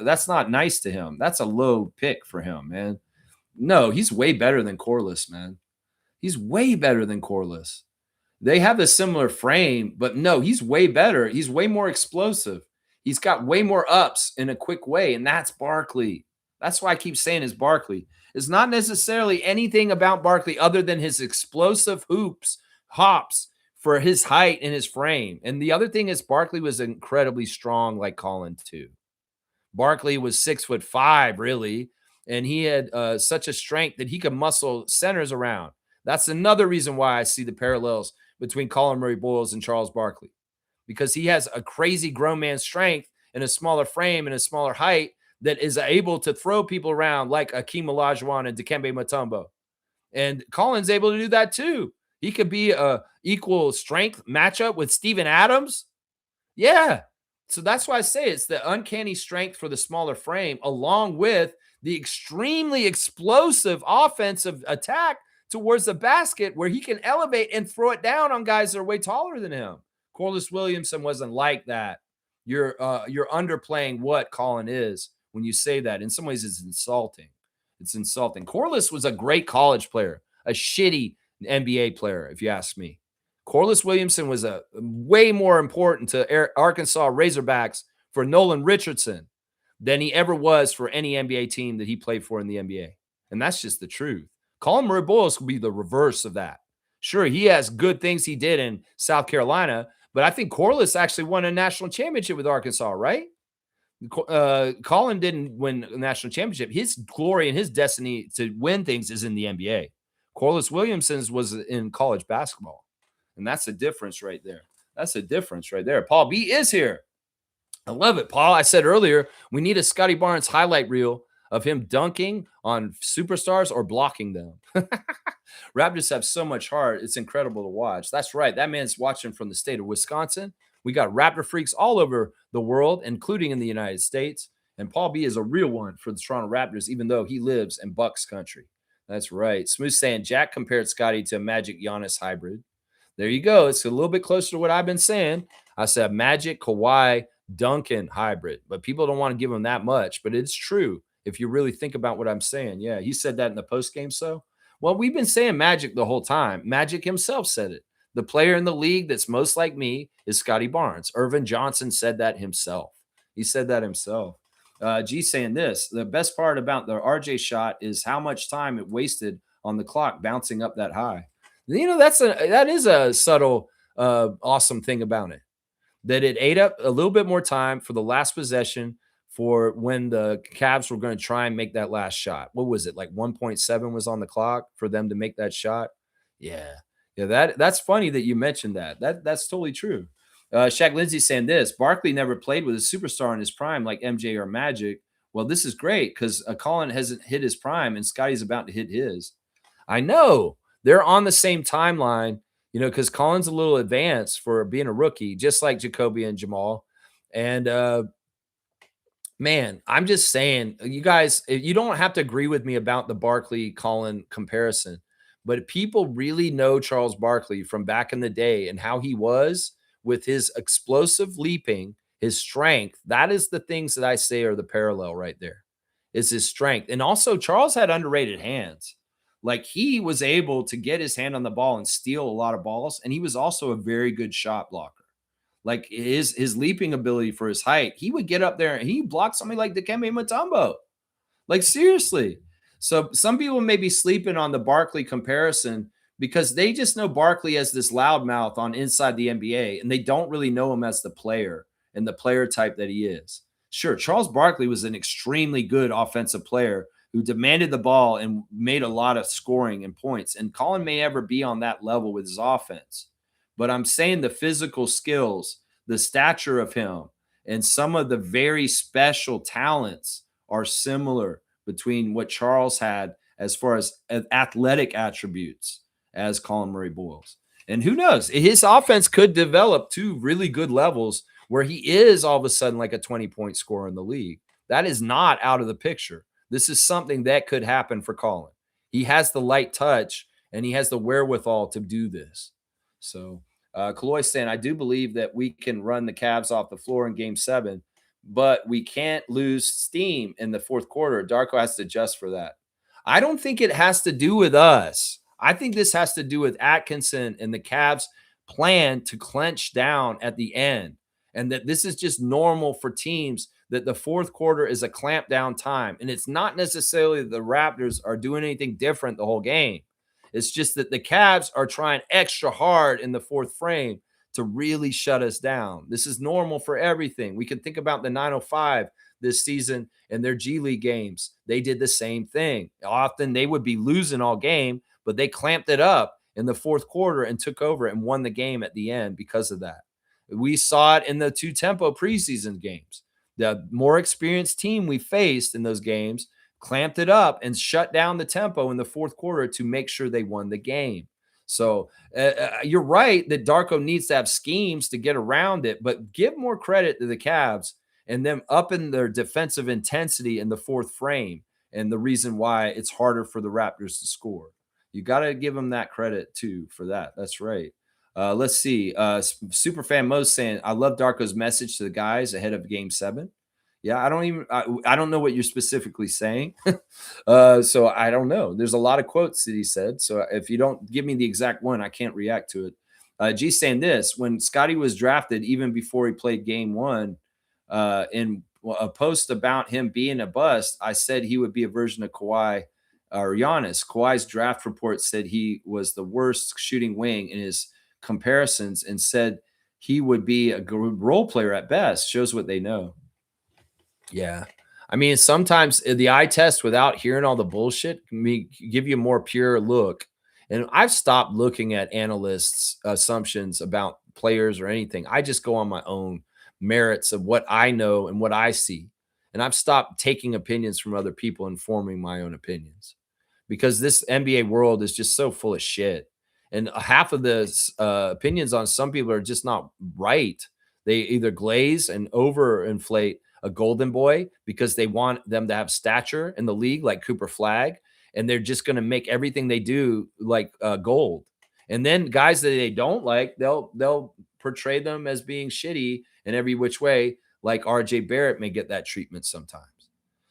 That's not nice to him. That's a low pick for him, man. No, he's way better than Corliss, man. He's way better than Corliss. They have a similar frame, but no, he's way better. He's way more explosive. He's got way more ups in a quick way, and that's Barkley. That's why I keep saying is Barkley. It's not necessarily anything about Barkley other than his explosive hops for his height and his frame. And the other thing is Barkley was incredibly strong, like Colin too. Barkley was 6'5", really, and he had such a strength that he could muscle centers around. That's another reason why I see the parallels between Colin Murray-Boyles and Charles Barkley, because he has a crazy grown man strength and a smaller frame and a smaller height that is able to throw people around like Akeem Olajuwon and Dikembe Mutombo. And Colin's able to do that too. He could be a equal strength matchup with Steven Adams. Yeah. So that's why I say it's the uncanny strength for the smaller frame, along with the extremely explosive offensive attack towards the basket where he can elevate and throw it down on guys that are way taller than him. Corliss Williamson wasn't like that. You're underplaying what Colin is when you say that. In some ways, it's insulting. It's insulting. Corliss was a great college player, a shitty NBA player, if you ask me. Corliss Williamson was a way more important to Arkansas Razorbacks for Nolan Richardson than he ever was for any NBA team that he played for in the NBA. And that's just the truth. Colin Murray-Boyles will be the reverse of that. Sure, he has good things he did in South Carolina, but I think Corliss actually won a national championship with Arkansas, right? Colin didn't win a national championship. His glory and his destiny to win things is in the NBA. Corliss Williamson's was in college basketball. And that's a difference right there. That's a difference right there. Paul B is here. I love it, Paul. I said earlier, we need a Scotty Barnes highlight reel of him dunking on superstars or blocking them. Raptors have so much heart. It's incredible to watch. That's right. That man's watching from the state of Wisconsin. We got Raptor freaks all over the world, including in the United States. And Paul B is a real one for the Toronto Raptors, even though he lives in Bucks country. That's right. Smooth saying Jack compared Scotty to a Magic Giannis hybrid. There you go. It's a little bit closer to what I've been saying. I said Magic, Kawhi, Duncan hybrid, but people don't want to give him that much. But it's true if you really think about what I'm saying. Yeah, he said that in the post game. So, well, we've been saying Magic the whole time. Magic himself said it. The player in the league that's most like me is Scotty Barnes. Irvin Johnson said that himself. He said that himself. G saying this: the best part about the RJ shot is how much time it wasted on the clock bouncing up that high. You know, that is a subtle, awesome thing about it. That it ate up a little bit more time for the last possession for when the Cavs were going to try and make that last shot. What was it? Like 1.7 was on the clock for them to make that shot. Yeah. Yeah, that's funny that you mentioned that. That's totally true. Shaq Lindsay saying this: Barkley never played with a superstar in his prime like MJ or Magic. Well, this is great because Colin hasn't hit his prime and Scotty's about to hit his. I know they're on the same timeline, you know, because Colin's a little advanced for being a rookie, just like Jacoby and Jamal. And man, I'm just saying, you guys, you don't have to agree with me about the Barkley Colin comparison, but people really know Charles Barkley from back in the day and how he was with his explosive leaping, his strength. That is the things that I say are the parallel right there, is his strength. And also, Charles had underrated hands. Like, he was able to get his hand on the ball and steal a lot of balls. And he was also a very good shot blocker. Like, his leaping ability for his height, he would get up there and he blocked somebody like Dikembe Mutombo. Like, seriously. So some people may be sleeping on the Barkley comparison because they just know Barkley as this loudmouth on inside the NBA, and they don't really know him as the player and the player type that he is. Sure, Charles Barkley was an extremely good offensive player who demanded the ball and made a lot of scoring and points. And Colin may never be on that level with his offense. But I'm saying the physical skills, the stature of him, and some of the very special talents are similar between what Charles had as far as athletic attributes as Colin Murray-Boyles. And who knows? His offense could develop to really good levels where he is all of a sudden like a 20-point scorer in the league. That is not out of the picture. This is something that could happen for Colin. He has the light touch and he has the wherewithal to do this. So, Kaloy saying, I do believe that we can run the Cavs off the floor in game 7, but we can't lose steam in the fourth quarter. Darko has to adjust for that. I don't think it has to do with us. I think this has to do with Atkinson and the Cavs' plan to clench down at the end, and that this is just normal for teams, that the fourth quarter is a clamp down time. And it's not necessarily that the Raptors are doing anything different the whole game. It's just that the Cavs are trying extra hard in the fourth frame to really shut us down. This is normal for everything. We can think about the 905 this season and their G League games. They did the same thing. Often they would be losing all game, but they clamped it up in the fourth quarter and took over and won the game at the end because of that. We saw it in the two-tempo preseason games. The more experienced team we faced in those games clamped it up and shut down the tempo in the fourth quarter to make sure they won the game. So you're right that Darko needs to have schemes to get around it, but give more credit to the Cavs and them up in their defensive intensity in the fourth frame, and the reason why it's harder for the Raptors to score. You got to give them that credit too for that. That's right. Let's see. Superfan Mo's saying, I love Darko's message to the guys ahead of game 7. Yeah, I don't know what you're specifically saying. So I don't know. There's a lot of quotes that he said. So if you don't give me the exact one, I can't react to it. G saying this: when Scotty was drafted, even before he played game 1, in a post about him being a bust, I said he would be a version of Kawhi or Giannis. Kawhi's draft report said he was the worst shooting wing in his comparisons and said he would be a good role player at best. Shows what they know. Yeah. I mean, sometimes the eye test without hearing all the bullshit can give you a more pure look. And I've stopped looking at analysts' assumptions about players or anything. I just go on my own merits of what I know and what I see. And I've stopped taking opinions from other people and forming my own opinions because this NBA world is just so full of shit. And half of the opinions on some people are just not right. They either glaze and overinflate a golden boy because they want them to have stature in the league, like Cooper Flag, and they're just going to make everything they do like gold. And then guys that they don't like, they'll portray them as being shitty in every which way, like RJ Barrett may get that treatment sometimes.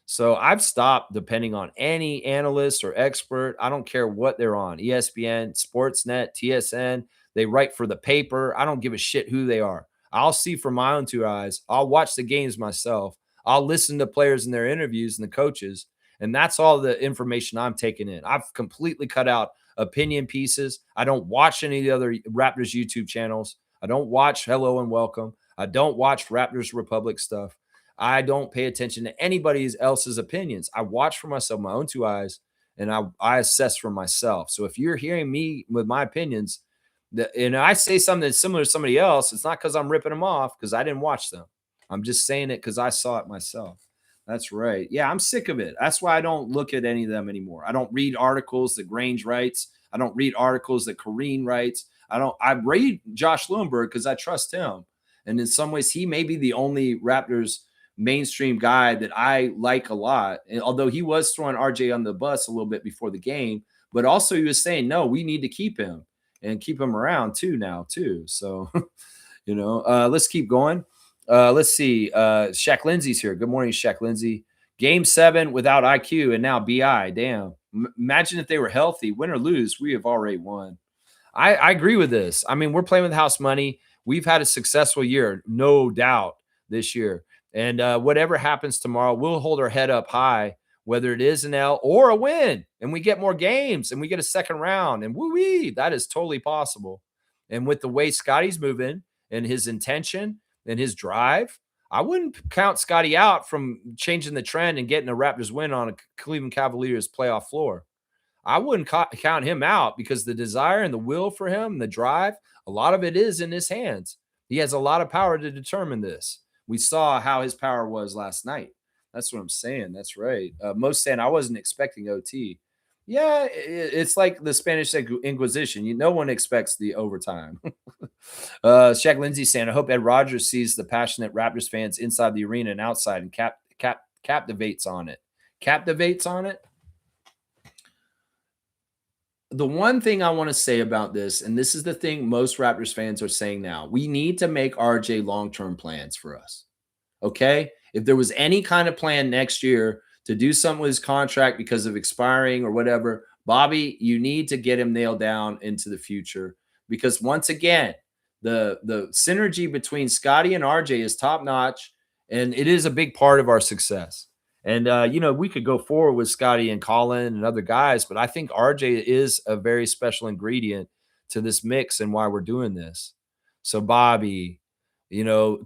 So I've stopped depending on any analyst or expert. I don't care what they're on, ESPN, Sportsnet, TSN. They write for the paper. I don't give a shit who they are. I'll see from my own two eyes. I'll watch the games myself. I'll listen to players in their interviews and the coaches. And that's all the information I'm taking in. I've completely cut out opinion pieces. I don't watch any of the other Raptors YouTube channels. I don't watch Hello and Welcome. I don't watch Raptors Republic stuff. I don't pay attention to anybody else's opinions. I watch for myself, my own two eyes, and I assess for myself. So if you're hearing me with my opinions, and I say something that's similar to somebody else, it's not because I'm ripping them off because I didn't watch them. I'm just saying it because I saw it myself. That's right. Yeah, I'm sick of it. That's why I don't look at any of them anymore. I don't read articles that Grange writes. I don't read articles that Kareen writes. I read Josh Lewinberg because I trust him. And in some ways, he may be the only Raptors mainstream guy that I like a lot. And although he was throwing RJ on the bus a little bit before the game, but also he was saying, no, we need to keep him and keep him around too now too. So, let's keep going. Let's see. Shaq Lindsay's here. Good morning, Shaq Lindsay. Game 7 without IQ and now BI. Damn. Imagine if they were healthy, win or lose, we have already won. I agree with this. I mean, we're playing with house money. We've had a successful year, no doubt, this year. And whatever happens tomorrow, we'll hold our head up high, whether it is an L or a win, and we get more games and we get a second round. And woo-wee, that is totally possible. And with the way Scotty's moving and his intention and his drive, I wouldn't count Scotty out from changing the trend and getting a Raptors win on a Cleveland Cavaliers playoff floor. I wouldn't count him out because the desire and the will for him, the drive, a lot of it is in his hands. He has a lot of power to determine this. We saw how his power was last night. That's what I'm saying. That's right. Most saying I wasn't expecting OT. Yeah, it's like the Spanish Inquisition. No one expects the overtime. Shaq Lindsay saying, I hope Ed Rogers sees the passionate Raptors fans inside the arena and outside and captivates on it. Captivates on it. The one thing I want to say about this, and this is the thing most Raptors fans are saying now, we need to make RJ long-term plans for us. Okay? If there was any kind of plan next year to do something with his contract because of expiring or whatever, Bobby, you need to get him nailed down into the future because once again, the synergy between Scotty and RJ is top-notch, and it is a big part of our success. And we could go forward with Scotty and Colin and other guys, but I think RJ is a very special ingredient to this mix and why we're doing this. So, Bobby,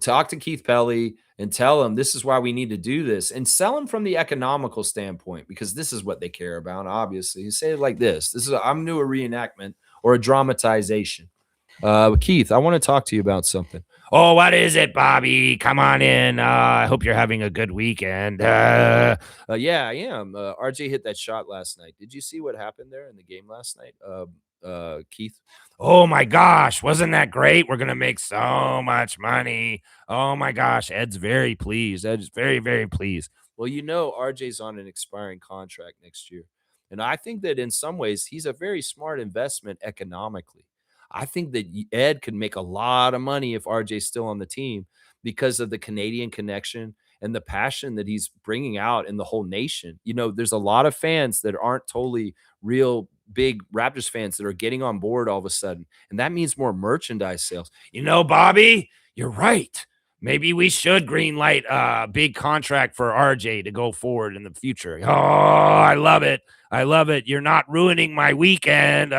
talk to Keith Pelly and tell him this is why we need to do this and sell him from the economical standpoint because this is what they care about. Obviously, you say it like this: I'm new a reenactment or a dramatization. Keith, I want to talk to you about something. Oh, what is it, Bobby? Come on in. I hope you're having a good weekend. Yeah, I am. RJ hit that shot last night. Did you see what happened there in the game last night, Keith? Oh my gosh, wasn't that great? We're gonna make so much money. Oh my gosh, Ed's very pleased. Ed's very, very pleased. Well, RJ's on an expiring contract next year. And I think that in some ways, he's a very smart investment economically. I think that Ed could make a lot of money if RJ's still on the team because of the Canadian connection and the passion that he's bringing out in the whole nation. There's a lot of fans that aren't totally real big Raptors fans that are getting on board all of a sudden. And that means more merchandise sales. Bobby, you're right. Maybe we should greenlight a big contract for RJ to go forward in the future. Oh, I love it. I love it. You're not ruining my weekend.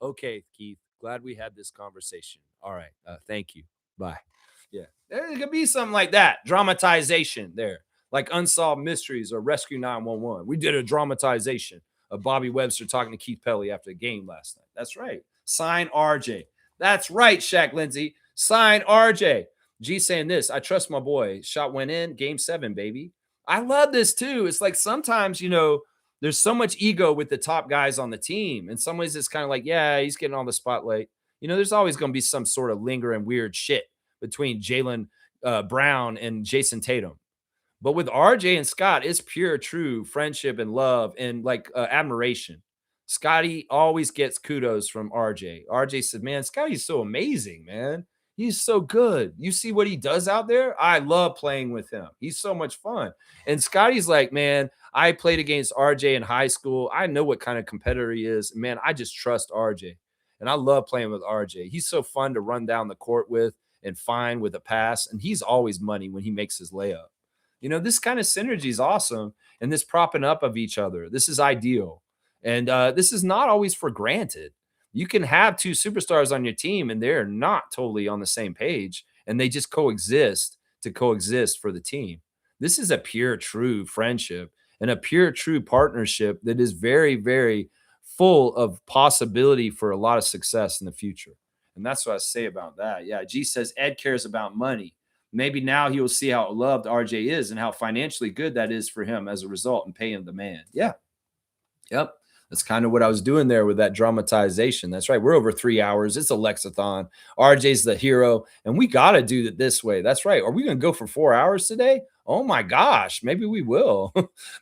Okay, Keith. Glad we had this conversation. All right. Thank you. Bye. Yeah. There could be something like that. Dramatization there. like Unsolved Mysteries or Rescue 911. We did a dramatization of Bobby Webster talking to Keith Pelly after the game last night. That's right. Sign RJ. That's right, Shaq Lindsay. Sign RJ. G saying this. I trust my boy. Shot went in. Game 7, baby. I love this too. It's like sometimes, there's so much ego with the top guys on the team. In some ways, it's kind of like, yeah, he's getting all the spotlight. There's always going to be some sort of lingering weird shit between Jaylen Brown and Jason Tatum. But with RJ and Scott, it's pure, true friendship and love and like admiration. Scotty always gets kudos from RJ. RJ said, man, Scotty's so amazing, man. He's so good. You see what he does out there? I love playing with him. He's so much fun. And Scotty's like, man, I played against RJ in high school. I know what kind of competitor he is. Man, I just trust RJ. And I love playing with RJ. He's so fun to run down the court with and find with a pass. And he's always money when he makes his layup. This kind of synergy is awesome. And this propping up of each other, this is ideal. And this is not always for granted. You can have two superstars on your team and they're not totally on the same page and they just coexist for the team. This is a pure, true friendship and a pure, true partnership that is very, very full of possibility for a lot of success in the future. And that's what I say about that. Yeah. G says Ed cares about money. Maybe now he will see how loved RJ is and how financially good that is for him as a result and paying the man. Yeah. Yep. That's kind of what I was doing there with that dramatization. That's right. We're over 3 hours. It's a Lexathon. RJ's the hero, and we got to do it this way. That's right. Are we going to go for 4 hours today? Oh, my gosh. Maybe we will.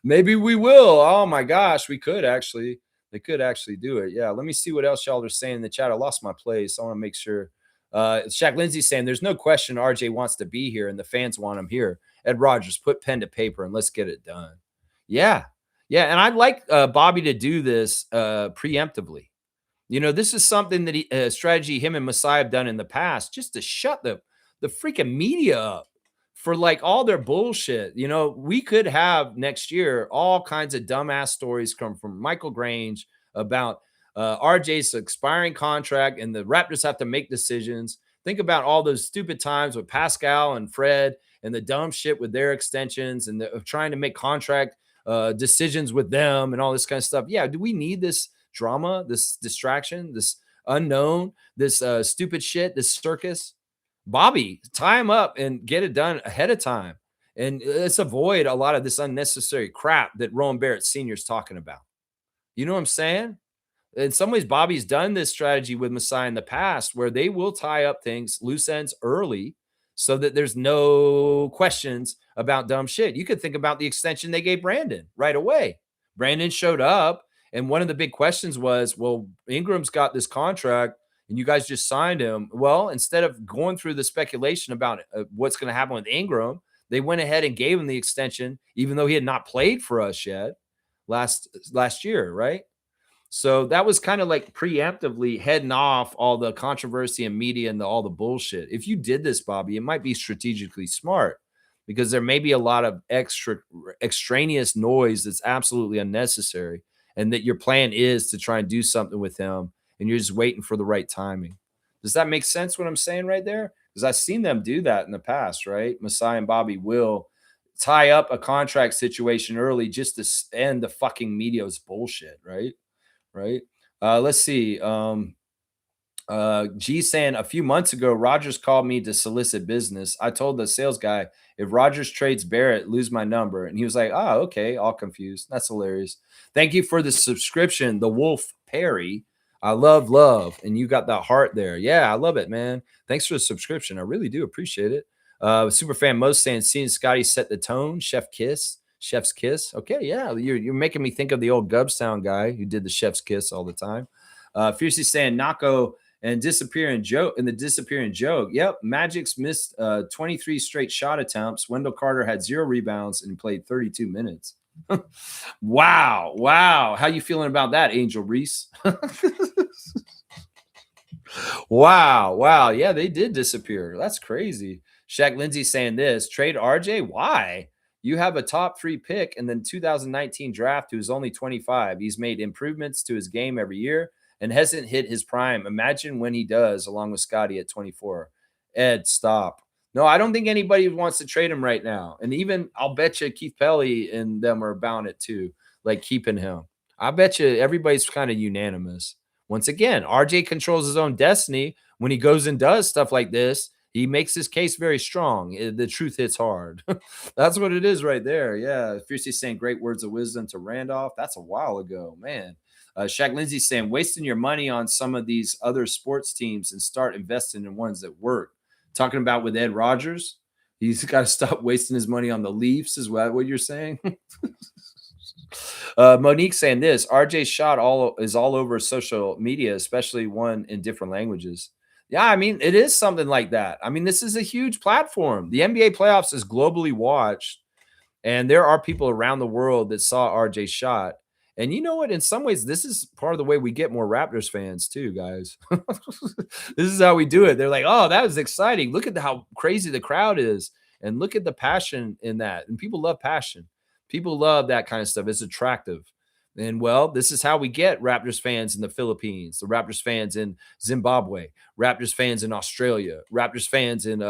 Maybe we will. Oh, my gosh. We could actually. They could actually do it. Yeah. Let me see what else y'all are saying in the chat. I lost my place. I want to make sure. Shaq Lindsay saying there's no question RJ wants to be here, and the fans want him here. Ed Rogers, put pen to paper, and let's get it done. Yeah. Yeah, and I'd like Bobby to do this preemptively. This is something that strategy him and Masai have done in the past, just to shut the freaking media up for like all their bullshit. We could have next year all kinds of dumbass stories come from Michael Grange about RJ's expiring contract, and the Raptors have to make decisions. Think about all those stupid times with Pascal and Fred and the dumb shit with their extensions and trying to make contract decisions with them and all this kind of stuff. Yeah. Do we need this drama, this distraction, this unknown, this stupid shit, this circus? Bobby, tie him up and get it done ahead of time. And let's avoid a lot of this unnecessary crap that Rowan Barrett Sr. is talking about. You know what I'm saying? In some ways, Bobby's done this strategy with Masai in the past where they will tie up things, loose ends early, so that there's no questions about dumb shit. You could think about the extension they gave Brandon right away. Brandon showed up, and one of the big questions was, well, Ingram's got this contract, and you guys just signed him. Well, instead of going through the speculation about what's going to happen with Ingram, they went ahead and gave him the extension, even though he had not played for us yet last year, right? So that was kind of like preemptively heading off all the controversy and media and all the bullshit. If you did this, Bobby, it might be strategically smart because there may be a lot of extraneous noise that's absolutely unnecessary, and that your plan is to try and do something with him and you're just waiting for the right timing. Does that make sense what I'm saying right there? Because I've seen them do that in the past, right? Masai and Bobby will tie up a contract situation early just to end the fucking media's bullshit, right? Right. Let's see. G saying a few months ago, Rogers called me to solicit business. I told the sales guy, if Rogers trades Barrett, lose my number. And he was like, oh, okay. All confused. That's hilarious. Thank you for the subscription. The Wolf Perry. I love. And you got that heart there. Yeah, I love it, man. Thanks for the subscription. I really do appreciate it. Superfan Most saying, seeing Scotty set the tone. Chef's kiss. Okay, yeah, you're making me think of the old Gubstown guy who did the chef's kiss all the time. Fiercely saying Nako and disappearing joke in the disappearing joke. Yep, Magic's missed 23 straight shot attempts. Wendell Carter had 0 rebounds and played 32 minutes. Wow. How you feeling about that, Angel Reese? Wow. Yeah, they did disappear. That's crazy. Shaq Lindsay saying this, trade RJ. Why? You have a top 3 pick in the 2019 draft who's only 25. He's made improvements to his game every year and hasn't hit his prime. Imagine when he does, along with Scotty at 24. Ed, stop. No, I don't think anybody wants to trade him right now. And even I'll bet you Keith Pelly and them are about it too, like keeping him. I bet you everybody's kind of unanimous. Once again, RJ controls his own destiny. When he goes and does stuff like this, he makes his case very strong. The truth hits hard. That's what it is right there. Yeah. Fiercely saying great words of wisdom to Randolph. That's a while ago, man. Shaq Lindsay saying wasting your money on some of these other sports teams and start investing in ones that work. Talking about with Ed Rogers, he's got to stop wasting his money on the Leafs. Is that what you're saying? Monique saying this: RJ's shot is all over social media, especially one in different languages. Yeah, I mean, it is something like that. I mean, this is a huge platform. The NBA playoffs is globally watched, and there are people around the world that saw RJ's shot. And you know what? In some ways, this is part of the way we get more Raptors fans too, guys. This is how we do it. They're like, oh, that was exciting. Look at how crazy the crowd is. And look at the passion in that. And people love passion. People love that kind of stuff. It's attractive. And well, this is how we get Raptors fans in the Philippines, the Raptors fans in Zimbabwe, Raptors fans in Australia, Raptors fans in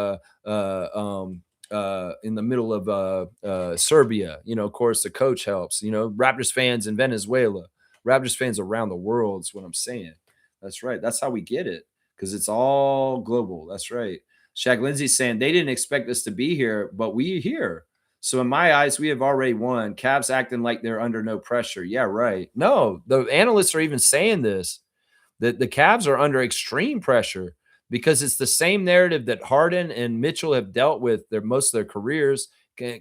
in the middle of Serbia. You know, of course, the coach helps. You know, Raptors fans in Venezuela, Raptors fans around the world is what I'm saying. That's right. That's how we get it because it's all global. That's right. Shaq Lindsay's saying they didn't expect us to be here, but we're here. So in my eyes, we have already won. Cavs acting like they're under no pressure. Yeah, right. No, the analysts are even saying this, that the Cavs are under extreme pressure because it's the same narrative that Harden and Mitchell have dealt with most of their careers,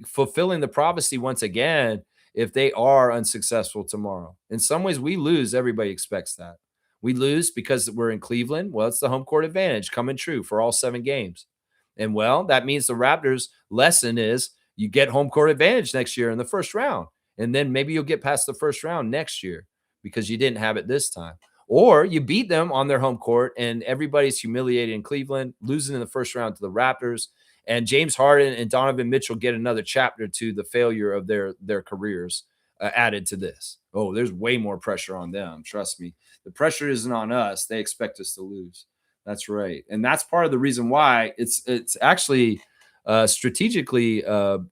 fulfilling the prophecy once again if they are unsuccessful tomorrow. In some ways, we lose. Everybody expects that. We lose because we're in Cleveland. Well, it's the home court advantage coming true for all 7 games. And well, that means the Raptors' lesson is you get home court advantage next year in the first round. And then maybe you'll get past the first round next year because you didn't have it this time. Or you beat them on their home court and everybody's humiliated in Cleveland, losing in the first round to the Raptors. And James Harden and Donovan Mitchell get another chapter to the failure of their careers added to this. Oh, there's way more pressure on them. Trust me. The pressure isn't on us. They expect us to lose. That's right. And that's part of the reason why it's actually strategically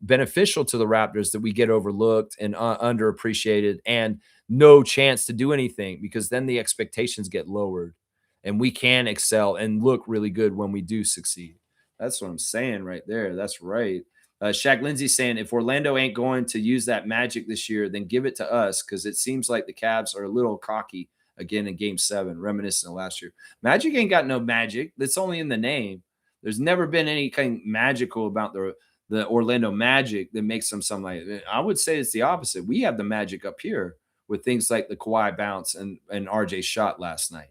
beneficial to the Raptors that we get overlooked and underappreciated and no chance to do anything, because then the expectations get lowered and we can excel and look really good when we do succeed. That's what I'm saying right there. That's right. Shaq Lindsay saying if Orlando ain't going to use that magic this year, then give it to us because it seems like the Cavs are a little cocky again in Game 7, reminiscent of last year. Magic ain't got no magic. That's only in the name. There's never been anything magical about the Orlando Magic that makes them something like that. I would say it's the opposite. We have the magic up here with things like the Kawhi bounce and RJ shot last night.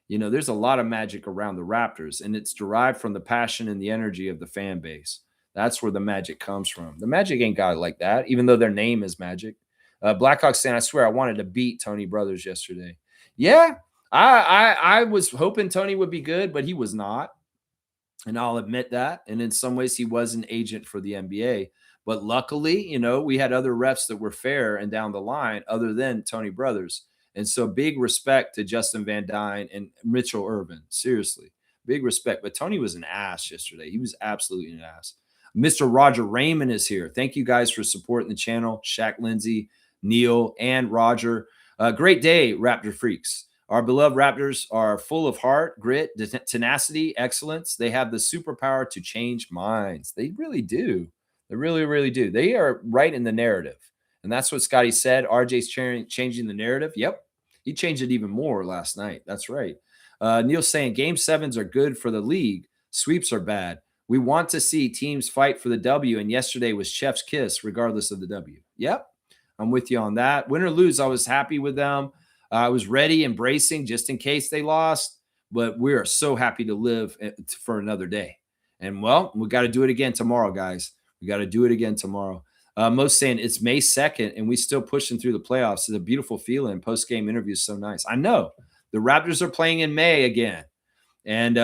You know, there's a lot of magic around the Raptors, and it's derived from the passion and the energy of the fan base. That's where the magic comes from. The Magic ain't got it like that, even though their name is Magic. Blackhawk saying, I swear I wanted to beat Tony Brothers yesterday. Yeah, I was hoping Tony would be good, but he was not. And I'll admit that. And in some ways, he was an agent for the NBA. But luckily, you know, we had other refs that were fair and down the line other than Tony Brothers. And so big respect to Justin Van Dyne and Mitchell Irvin. Seriously, big respect. But Tony was an ass yesterday. He was absolutely an ass. Mr. Roger Raymond is here. Thank you guys for supporting the channel. Shaq Lindsay, Neil, and Roger. Great day, Raptor freaks. Our beloved Raptors are full of heart, grit, tenacity, excellence. They have the superpower to change minds. They really do. They really, really do. They are right in the narrative. And that's what Scotty said. RJ's changing the narrative. Yep. He changed it even more last night. That's right. Neil's saying Game 7s are good for the league. Sweeps are bad. We want to see teams fight for the W. And yesterday was chef's kiss, regardless of the W. Yep. I'm with you on that. Win or lose, I was happy with them. I was ready, embracing just in case they lost, but we are so happy to live for another day. And well, we got to do it again tomorrow, guys. We got to do it again tomorrow. Most saying it's May 2nd and we still pushing through the playoffs. It's a beautiful feeling. Post-game interview is so nice. I know the Raptors are playing in May again. And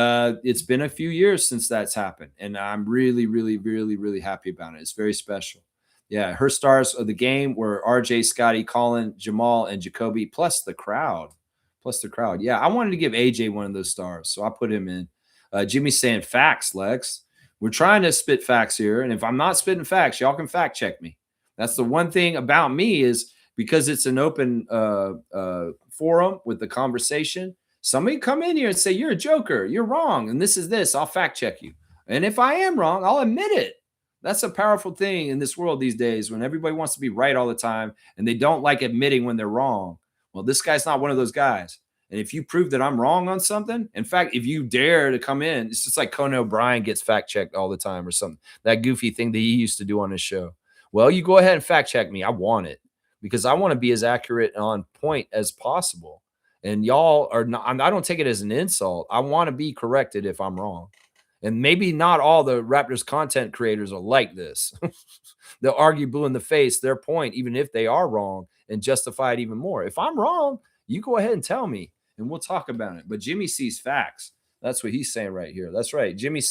it's been a few years since that's happened. And I'm really, really, really, really happy about it. It's very special. Yeah, her stars of the game were RJ, Scotty, Colin, Jamal, and Jacoby, plus the crowd. Plus the crowd. Yeah, I wanted to give AJ one of those stars, so I put him in. Jimmy's saying facts, Lex. We're trying to spit facts here. And if I'm not spitting facts, y'all can fact check me. That's the one thing about me is because it's an open forum with the conversation. Somebody come in here and say, you're a joker. You're wrong. And this is this. I'll fact check you. And if I am wrong, I'll admit it. That's a powerful thing in this world these days when everybody wants to be right all the time and they don't like admitting when they're wrong. Well, this guy's not one of those guys. And if you prove that I'm wrong on something, in fact, if you dare to come in, it's just like Conan O'Brien gets fact checked all the time or something, that goofy thing that he used to do on his show. Well, you go ahead and fact check me. I want it because I want to be as accurate and on point as possible. And y'all are not, I don't take it as an insult. I want to be corrected if I'm wrong. And maybe not all the Raptors content creators are like this. They'll argue blue in the face their point, even if they are wrong, and justify it even more. If I'm wrong, you go ahead and tell me, and we'll talk about it. But Jimmy sees facts. That's what he's saying right here. That's right. Jimmy,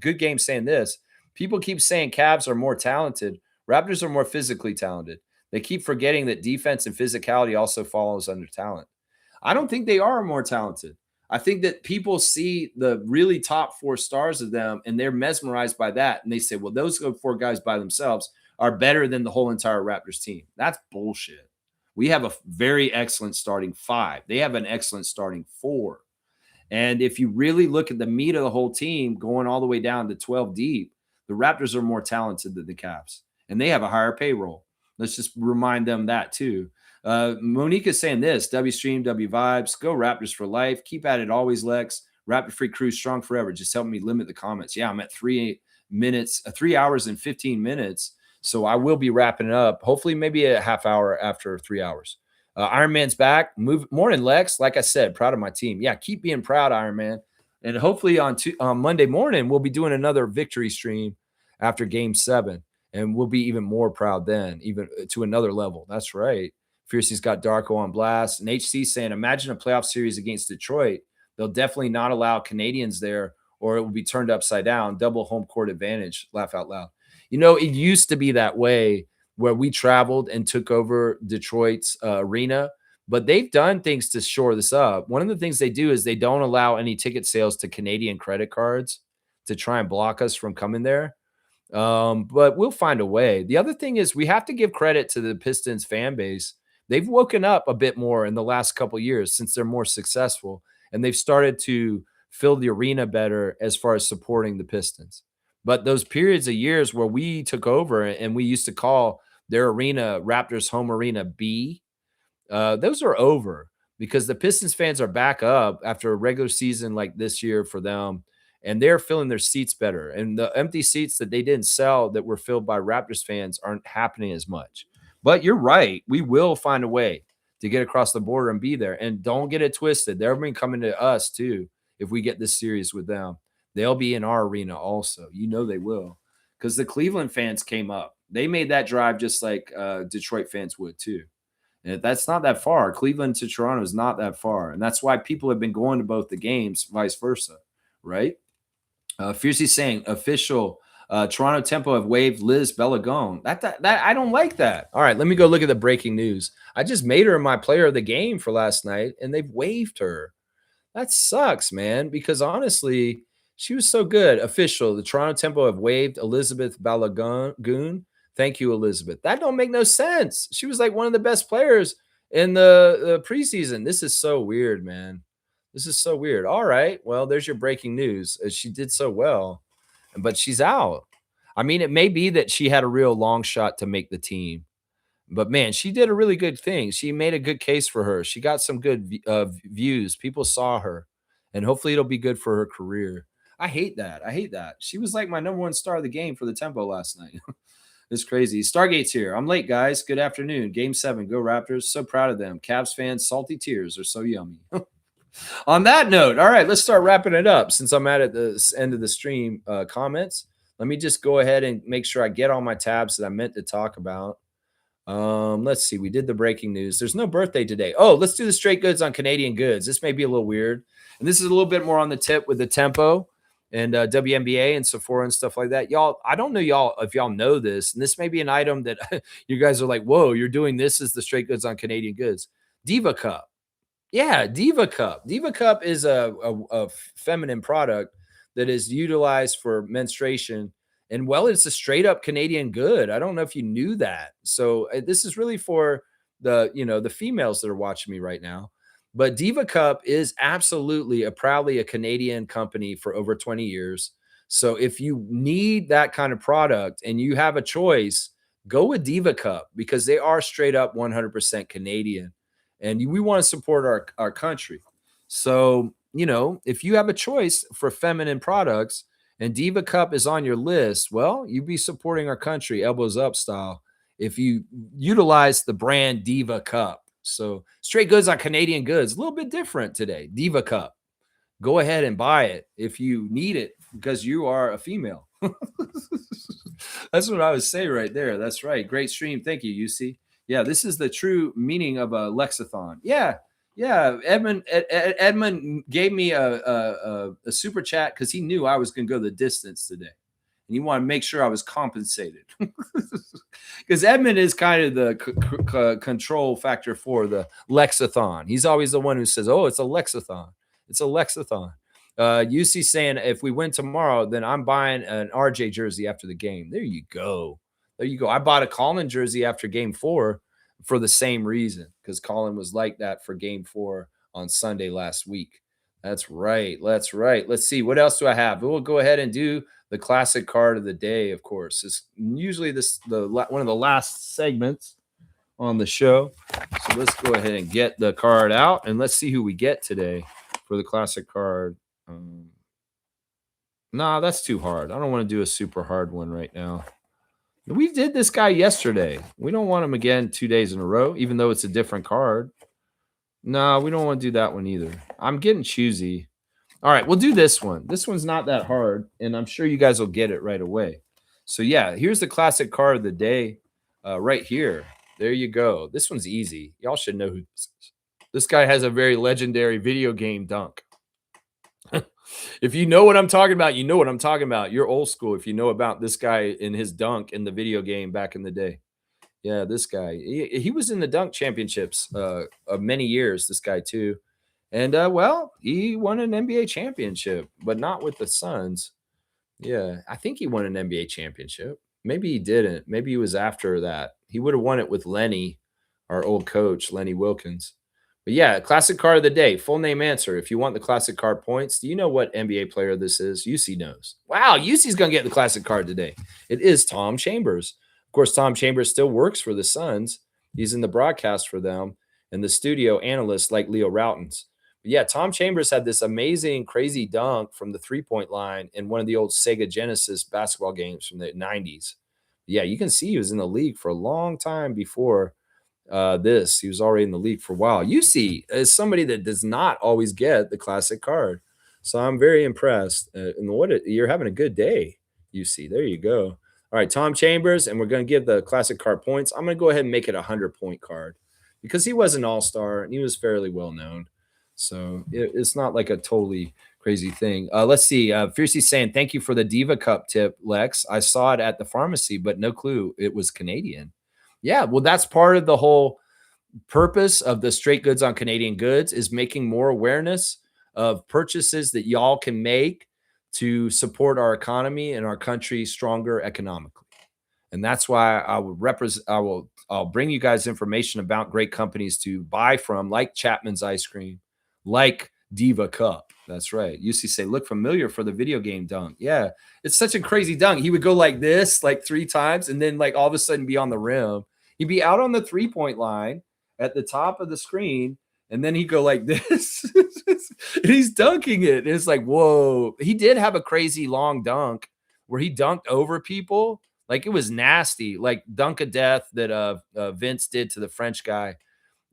good game saying this. People keep saying Cavs are more talented. Raptors are more physically talented. They keep forgetting that defense and physicality also follows under talent. I don't think they are more talented. I think that people see the really top 4 stars of them and they're mesmerized by that. And they say, well, those 4 guys by themselves are better than the whole entire Raptors team. That's bullshit. We have a very excellent starting 5. They have an excellent starting 4. And if you really look at the meat of the whole team going all the way down to 12 deep, the Raptors are more talented than the Cavs. And they have a higher payroll. Let's just remind them that too. Monique is saying this, W stream, W vibes, go Raptors for life. Keep at it always, Lex. Raptor Free Crew strong forever. Just help me limit the comments. Yeah, I'm at 3 hours and 15 minutes. So I will be wrapping it up. Hopefully maybe a half hour after 3 hours. Iron Man's back. Morning, Lex. Like I said, proud of my team. Yeah, keep being proud, Iron Man. And hopefully on Monday morning, we'll be doing another victory stream after Game 7. And we'll be even more proud then, even to another level. That's right. Fiercey's got Darko on blast. And HC saying, imagine a playoff series against Detroit. They'll definitely not allow Canadians there or it will be turned upside down. Double home court advantage. Laugh out loud. You know, it used to be that way where we traveled and took over Detroit's arena, but they've done things to shore this up. One of the things they do is they don't allow any ticket sales to Canadian credit cards to try and block us from coming there. But we'll find a way. The other thing is we have to give credit to the Pistons fan base. They've woken up a bit more in the last couple of years since they're more successful, and they've started to fill the arena better as far as supporting the Pistons. But those periods of years where we took over and we used to call their arena Raptors home arena B, those are over because the Pistons fans are back up after a regular season like this year for them, and they're filling their seats better. And the empty seats that they didn't sell that were filled by Raptors fans aren't happening as much. But you're right. We will find a way to get across the border and be there. And don't get it twisted. They'll be coming to us too if we get this series with them. They'll be in our arena also. You know they will. Because the Cleveland fans came up. They made that drive just like Detroit fans would too. And that's not that far. Cleveland to Toronto is not that far. And that's why people have been going to both the games, vice versa, right? Fiercey saying official Toronto Tempo have waived Liz Bellagone. That I don't like that. All right, let me go look at the breaking news. I just made her my player of the game for last night, and they've waived her. That sucks, man, because honestly, she was so good. Official, the Toronto Tempo have waived Elizabeth Balagoon. Thank you, Elizabeth. That don't make no sense. She was like one of the best players in the preseason. This is so weird, man. This is so weird. All right, well, there's your breaking news. She did so well, but she's out. I mean, it may be that she had a real long shot to make the team, but man, she did a really good thing. She made a good case for her. She got some good views. People saw her, and hopefully it'll be good for her career. I hate that. I hate that. She was like my #1 star of the game for the Tempo last night. It's crazy. Stargate's here. I'm late, guys. Good afternoon. Game 7. Go Raptors. So proud of them. Cavs fans, salty tears are so yummy. On that note, all right, let's start wrapping it up. Since I'm at the end of the stream comments, let me just go ahead and make sure I get all my tabs that I meant to talk about. Let's see. We did the breaking news. There's no birthday today. Oh, let's do the straight goods on Canadian goods. This may be a little weird. And this is a little bit more on the tip with the Tempo and WNBA and Sephora and stuff like that. Y'all, I don't know if y'all know this, and this may be an item that you guys are like, whoa, you're doing this as the straight goods on Canadian goods. Diva Cup. Yeah, Diva Cup. Diva Cup is a feminine product that is utilized for menstruation. And well, it's a straight up Canadian good. I don't know if you knew that. So this is really for the females that are watching me right now. But Diva Cup is absolutely proudly a Canadian company for over 20 years. So if you need that kind of product and you have a choice, go with Diva Cup because they are straight up 100% Canadian. And we want to support our country. So, if you have a choice for feminine products and Diva Cup is on your list, well, you'd be supporting our country, elbows up style, if you utilize the brand Diva Cup. So, straight goods on Canadian goods, a little bit different today. Diva Cup. Go ahead and buy it if you need it because you are a female. That's what I would say right there. That's right. Great stream. Thank you, UC. Yeah, this is the true meaning of a Lexathon. Yeah, yeah. Edmund gave me a super chat because he knew I was going to go the distance today, and he wanted to make sure I was compensated. Because Edmund is kind of the control factor for the Lexathon. He's always the one who says, "Oh, it's a Lexathon. It's a Lexathon." UC saying if we win tomorrow, then I'm buying an RJ jersey after the game. There you go. There you go. I bought a Colin jersey after game 4 for the same reason because Colin was like that for game 4 on Sunday last week. That's right. That's right. Let's see. What else do I have? We'll go ahead and do the classic card of the day, of course. It's usually one of the last segments on the show. So let's go ahead and get the card out and let's see who we get today for the classic card. Nah, that's too hard. I don't want to do a super hard one right now. We did this guy yesterday. We don't want him again 2 days in a row, even though it's a different card. No, we don't want to do that one either. I'm getting choosy. All right, we'll do this one. This one's not that hard, and I'm sure you guys will get it right away. So yeah, here's the classic card of the day right here. There you go. This one's easy. Y'all should know who this is. This guy has a very legendary video game dunk. If you know what I'm talking about, you know what I'm talking about. You're old school if you know about this guy in his dunk in the video game back in the day. Yeah, this guy. He was in the dunk championships of many years, this guy too. And well, he won an NBA championship, but not with the Suns. Yeah, I think he won an NBA championship. Maybe he didn't. Maybe he was after that. He would have won it with Lenny, our old coach, Lenny Wilkins. But yeah, classic card of the day. Full name answer. If you want the classic card points, do you know what NBA player this is? UC knows. Wow, UC's going to get the classic card today. It is Tom Chambers. Of course, Tom Chambers still works for the Suns. He's in the broadcast for them and the studio analyst like Leo Routens. But yeah, Tom Chambers had this amazing, crazy dunk from the three-point line in one of the old Sega Genesis basketball games from the 90s. Yeah, you can see he was in the league for a long time before this. He was already in the league for a while. UC is somebody that does not always get the classic card. So I'm very impressed. And you're having a good day, UC. There you go. All right, Tom Chambers, and we're going to give the classic card points. I'm going to go ahead and make it a 100-point card because he was an all-star and he was fairly well known. So it's not like a totally crazy thing. Let's see. Fiercey's saying, thank you for the Diva Cup tip, Lex. I saw it at the pharmacy, but no clue it was Canadian. Yeah, well, that's part of the whole purpose of the straight goods on Canadian goods is making more awareness of purchases that y'all can make to support our economy and our country stronger economically. And that's why I'll bring you guys information about great companies to buy from, like Chapman's Ice Cream, like Diva Cup. That's right. UC say, look familiar for the video game dunk. Yeah, it's such a crazy dunk. He would go like this, like 3 times, and then like all of a sudden be on the rim. He'd be out on the 3-point line at the top of the screen, and then he'd go like this. And he's dunking it. And it's like, whoa. He did have a crazy long dunk where he dunked over people. Like it was nasty, like dunk of death that Vince did to the French guy.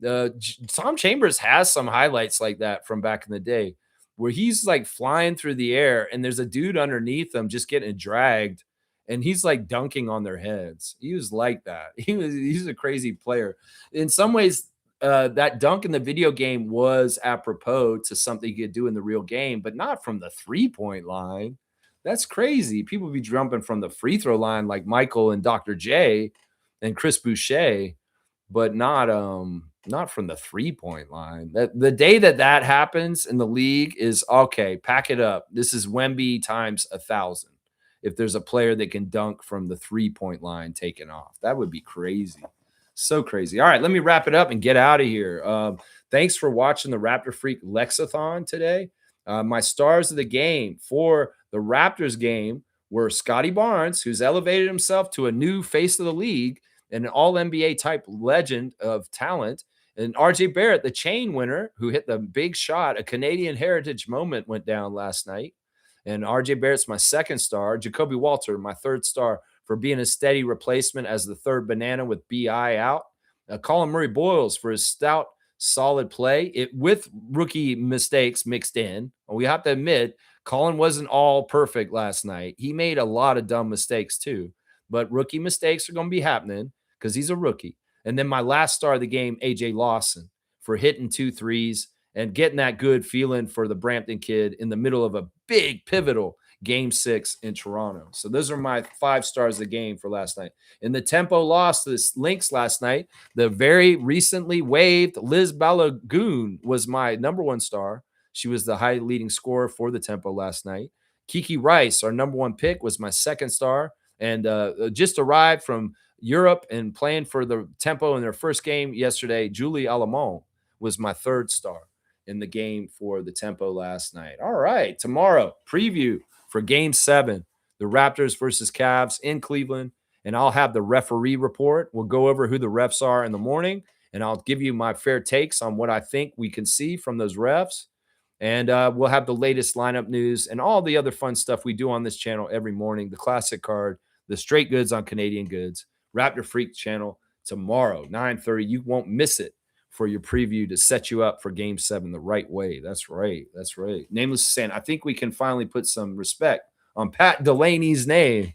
Tom Chambers has some highlights like that from back in the day where he's like flying through the air and there's a dude underneath him just getting dragged and he's like dunking on their heads. He was like that. He's a crazy player. In some ways, that dunk in the video game was apropos to something you could do in the real game, but not from the 3-point line. That's crazy. People be jumping from the free throw line like Michael and Dr. J and Chris Boucher, but not Not from the 3-point line. The day that happens in the league is, okay, pack it up. This is Wemby times 1,000. If there's a player that can dunk from the 3-point line taken off, that would be crazy. So crazy. All right, let me wrap it up and get out of here. Thanks for watching the Raptor Freak Lexathon today. My stars of the game for the Raptors game were Scotty Barnes, who's elevated himself to a new face of the league, an all-NBA type legend of talent. And RJ Barrett, the chain winner, who hit the big shot, a Canadian heritage moment went down last night. And RJ Barrett's my second star. Jacoby Walter, my third star, for being a steady replacement as the third banana with BI out. Colin Murray-Boyles for his stout, solid play, with rookie mistakes mixed in. We have to admit, Colin wasn't all perfect last night. He made a lot of dumb mistakes too. But rookie mistakes are going to be happening because he's a rookie. And then my last star of the game, AJ Lawson, for hitting 2 threes and getting that good feeling for the Brampton kid in the middle of a big pivotal Game 6 in Toronto. So those are my 5 stars of the game for last night. In the tempo loss to the Lynx last night, the very recently waived Liz Balagoon was my number 1 star. She was the high leading scorer for the tempo last night. Kiki Rice, our number 1 pick, was my second star, and just arrived from Europe and playing for the tempo in their first game yesterday. Julie Alamont was my third star in the game for the tempo last night. All right, tomorrow, preview for Game 7, the Raptors versus Cavs in Cleveland, and I'll have the referee report. We'll go over who the refs are in the morning, and I'll give you my fair takes on what I think we can see from those refs. And we'll have the latest lineup news and all the other fun stuff we do on this channel every morning, the classic card, the straight goods on Canadian goods, Raptor Freak channel tomorrow, 9:30. You won't miss it for your preview to set you up for Game 7 the right way. That's right. That's right. Nameless saying, I think we can finally put some respect on Pat Delaney's name.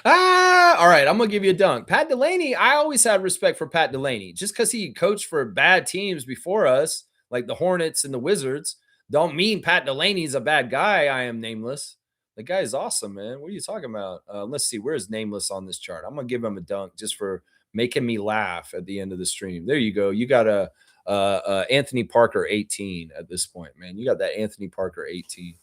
All right. I'm going to give you a dunk. Pat Delaney, I always had respect for Pat Delaney. Just because he coached for bad teams before us, like the Hornets and the Wizards, don't mean Pat Delaney's a bad guy. I am Nameless. The guy is awesome, man. What are you talking about? Let's see. Where's Nameless on this chart? I'm going to give him a dunk just for making me laugh at the end of the stream. There you go. You got a Anthony Parker 18 at this point, man. You got that Anthony Parker 18.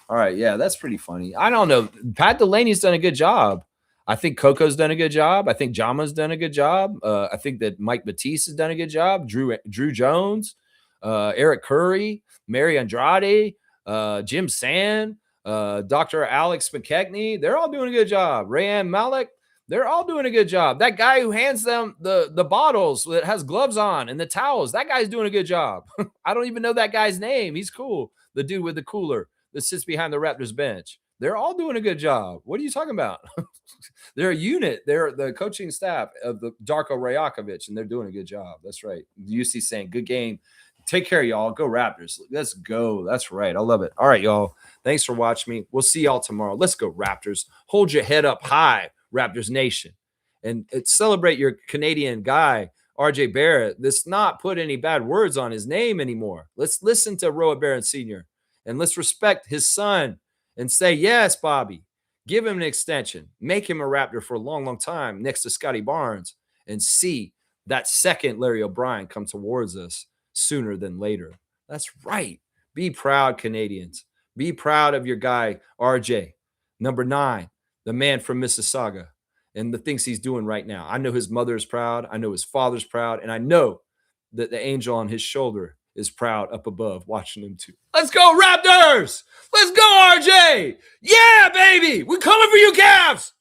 All right. Yeah, that's pretty funny. I don't know. Pat Delaney's done a good job. I think Coco's done a good job. I think Jama's done a good job. I think that Mike Batiste has done a good job. Drew Jones, Eric Curry, Mary Andrade, Jim Sand, Dr. Alex McKechnie. They're all doing a good job. Rayan Malik. They're all doing a good job. That guy who hands them the bottles that has gloves on and the towels, that guy's doing a good job. I don't even know that guy's name. He's cool. The dude with the cooler that sits behind the Raptors bench. They're all doing a good job. What are you talking about? They're a unit. They're the coaching staff of the Darko Rajakovic, and they're doing a good job. That's right. UC saying, good game. Take care, y'all. Go Raptors. Let's go. That's right. I love it. All right, y'all. Thanks for watching me. We'll see y'all tomorrow. Let's go Raptors. Hold your head up high, Raptors Nation. And celebrate your Canadian guy, RJ Barrett. Let's not put any bad words on his name anymore. Let's listen to Roa Barrett Sr. and let's respect his son and say, yes, Bobby, give him an extension. Make him a Raptor for a long, long time next to Scotty Barnes and see that second Larry O'Brien come towards us sooner than later. That's right. Be proud, Canadians. Be proud of your guy, RJ, number 9, the man from Mississauga, and the things he's doing right now. I know his mother is proud. I know his father's proud. And I know that the angel on his shoulder is proud up above watching him too. Let's go, Raptors! Let's go, RJ! Yeah, baby! We're coming for you, Cavs!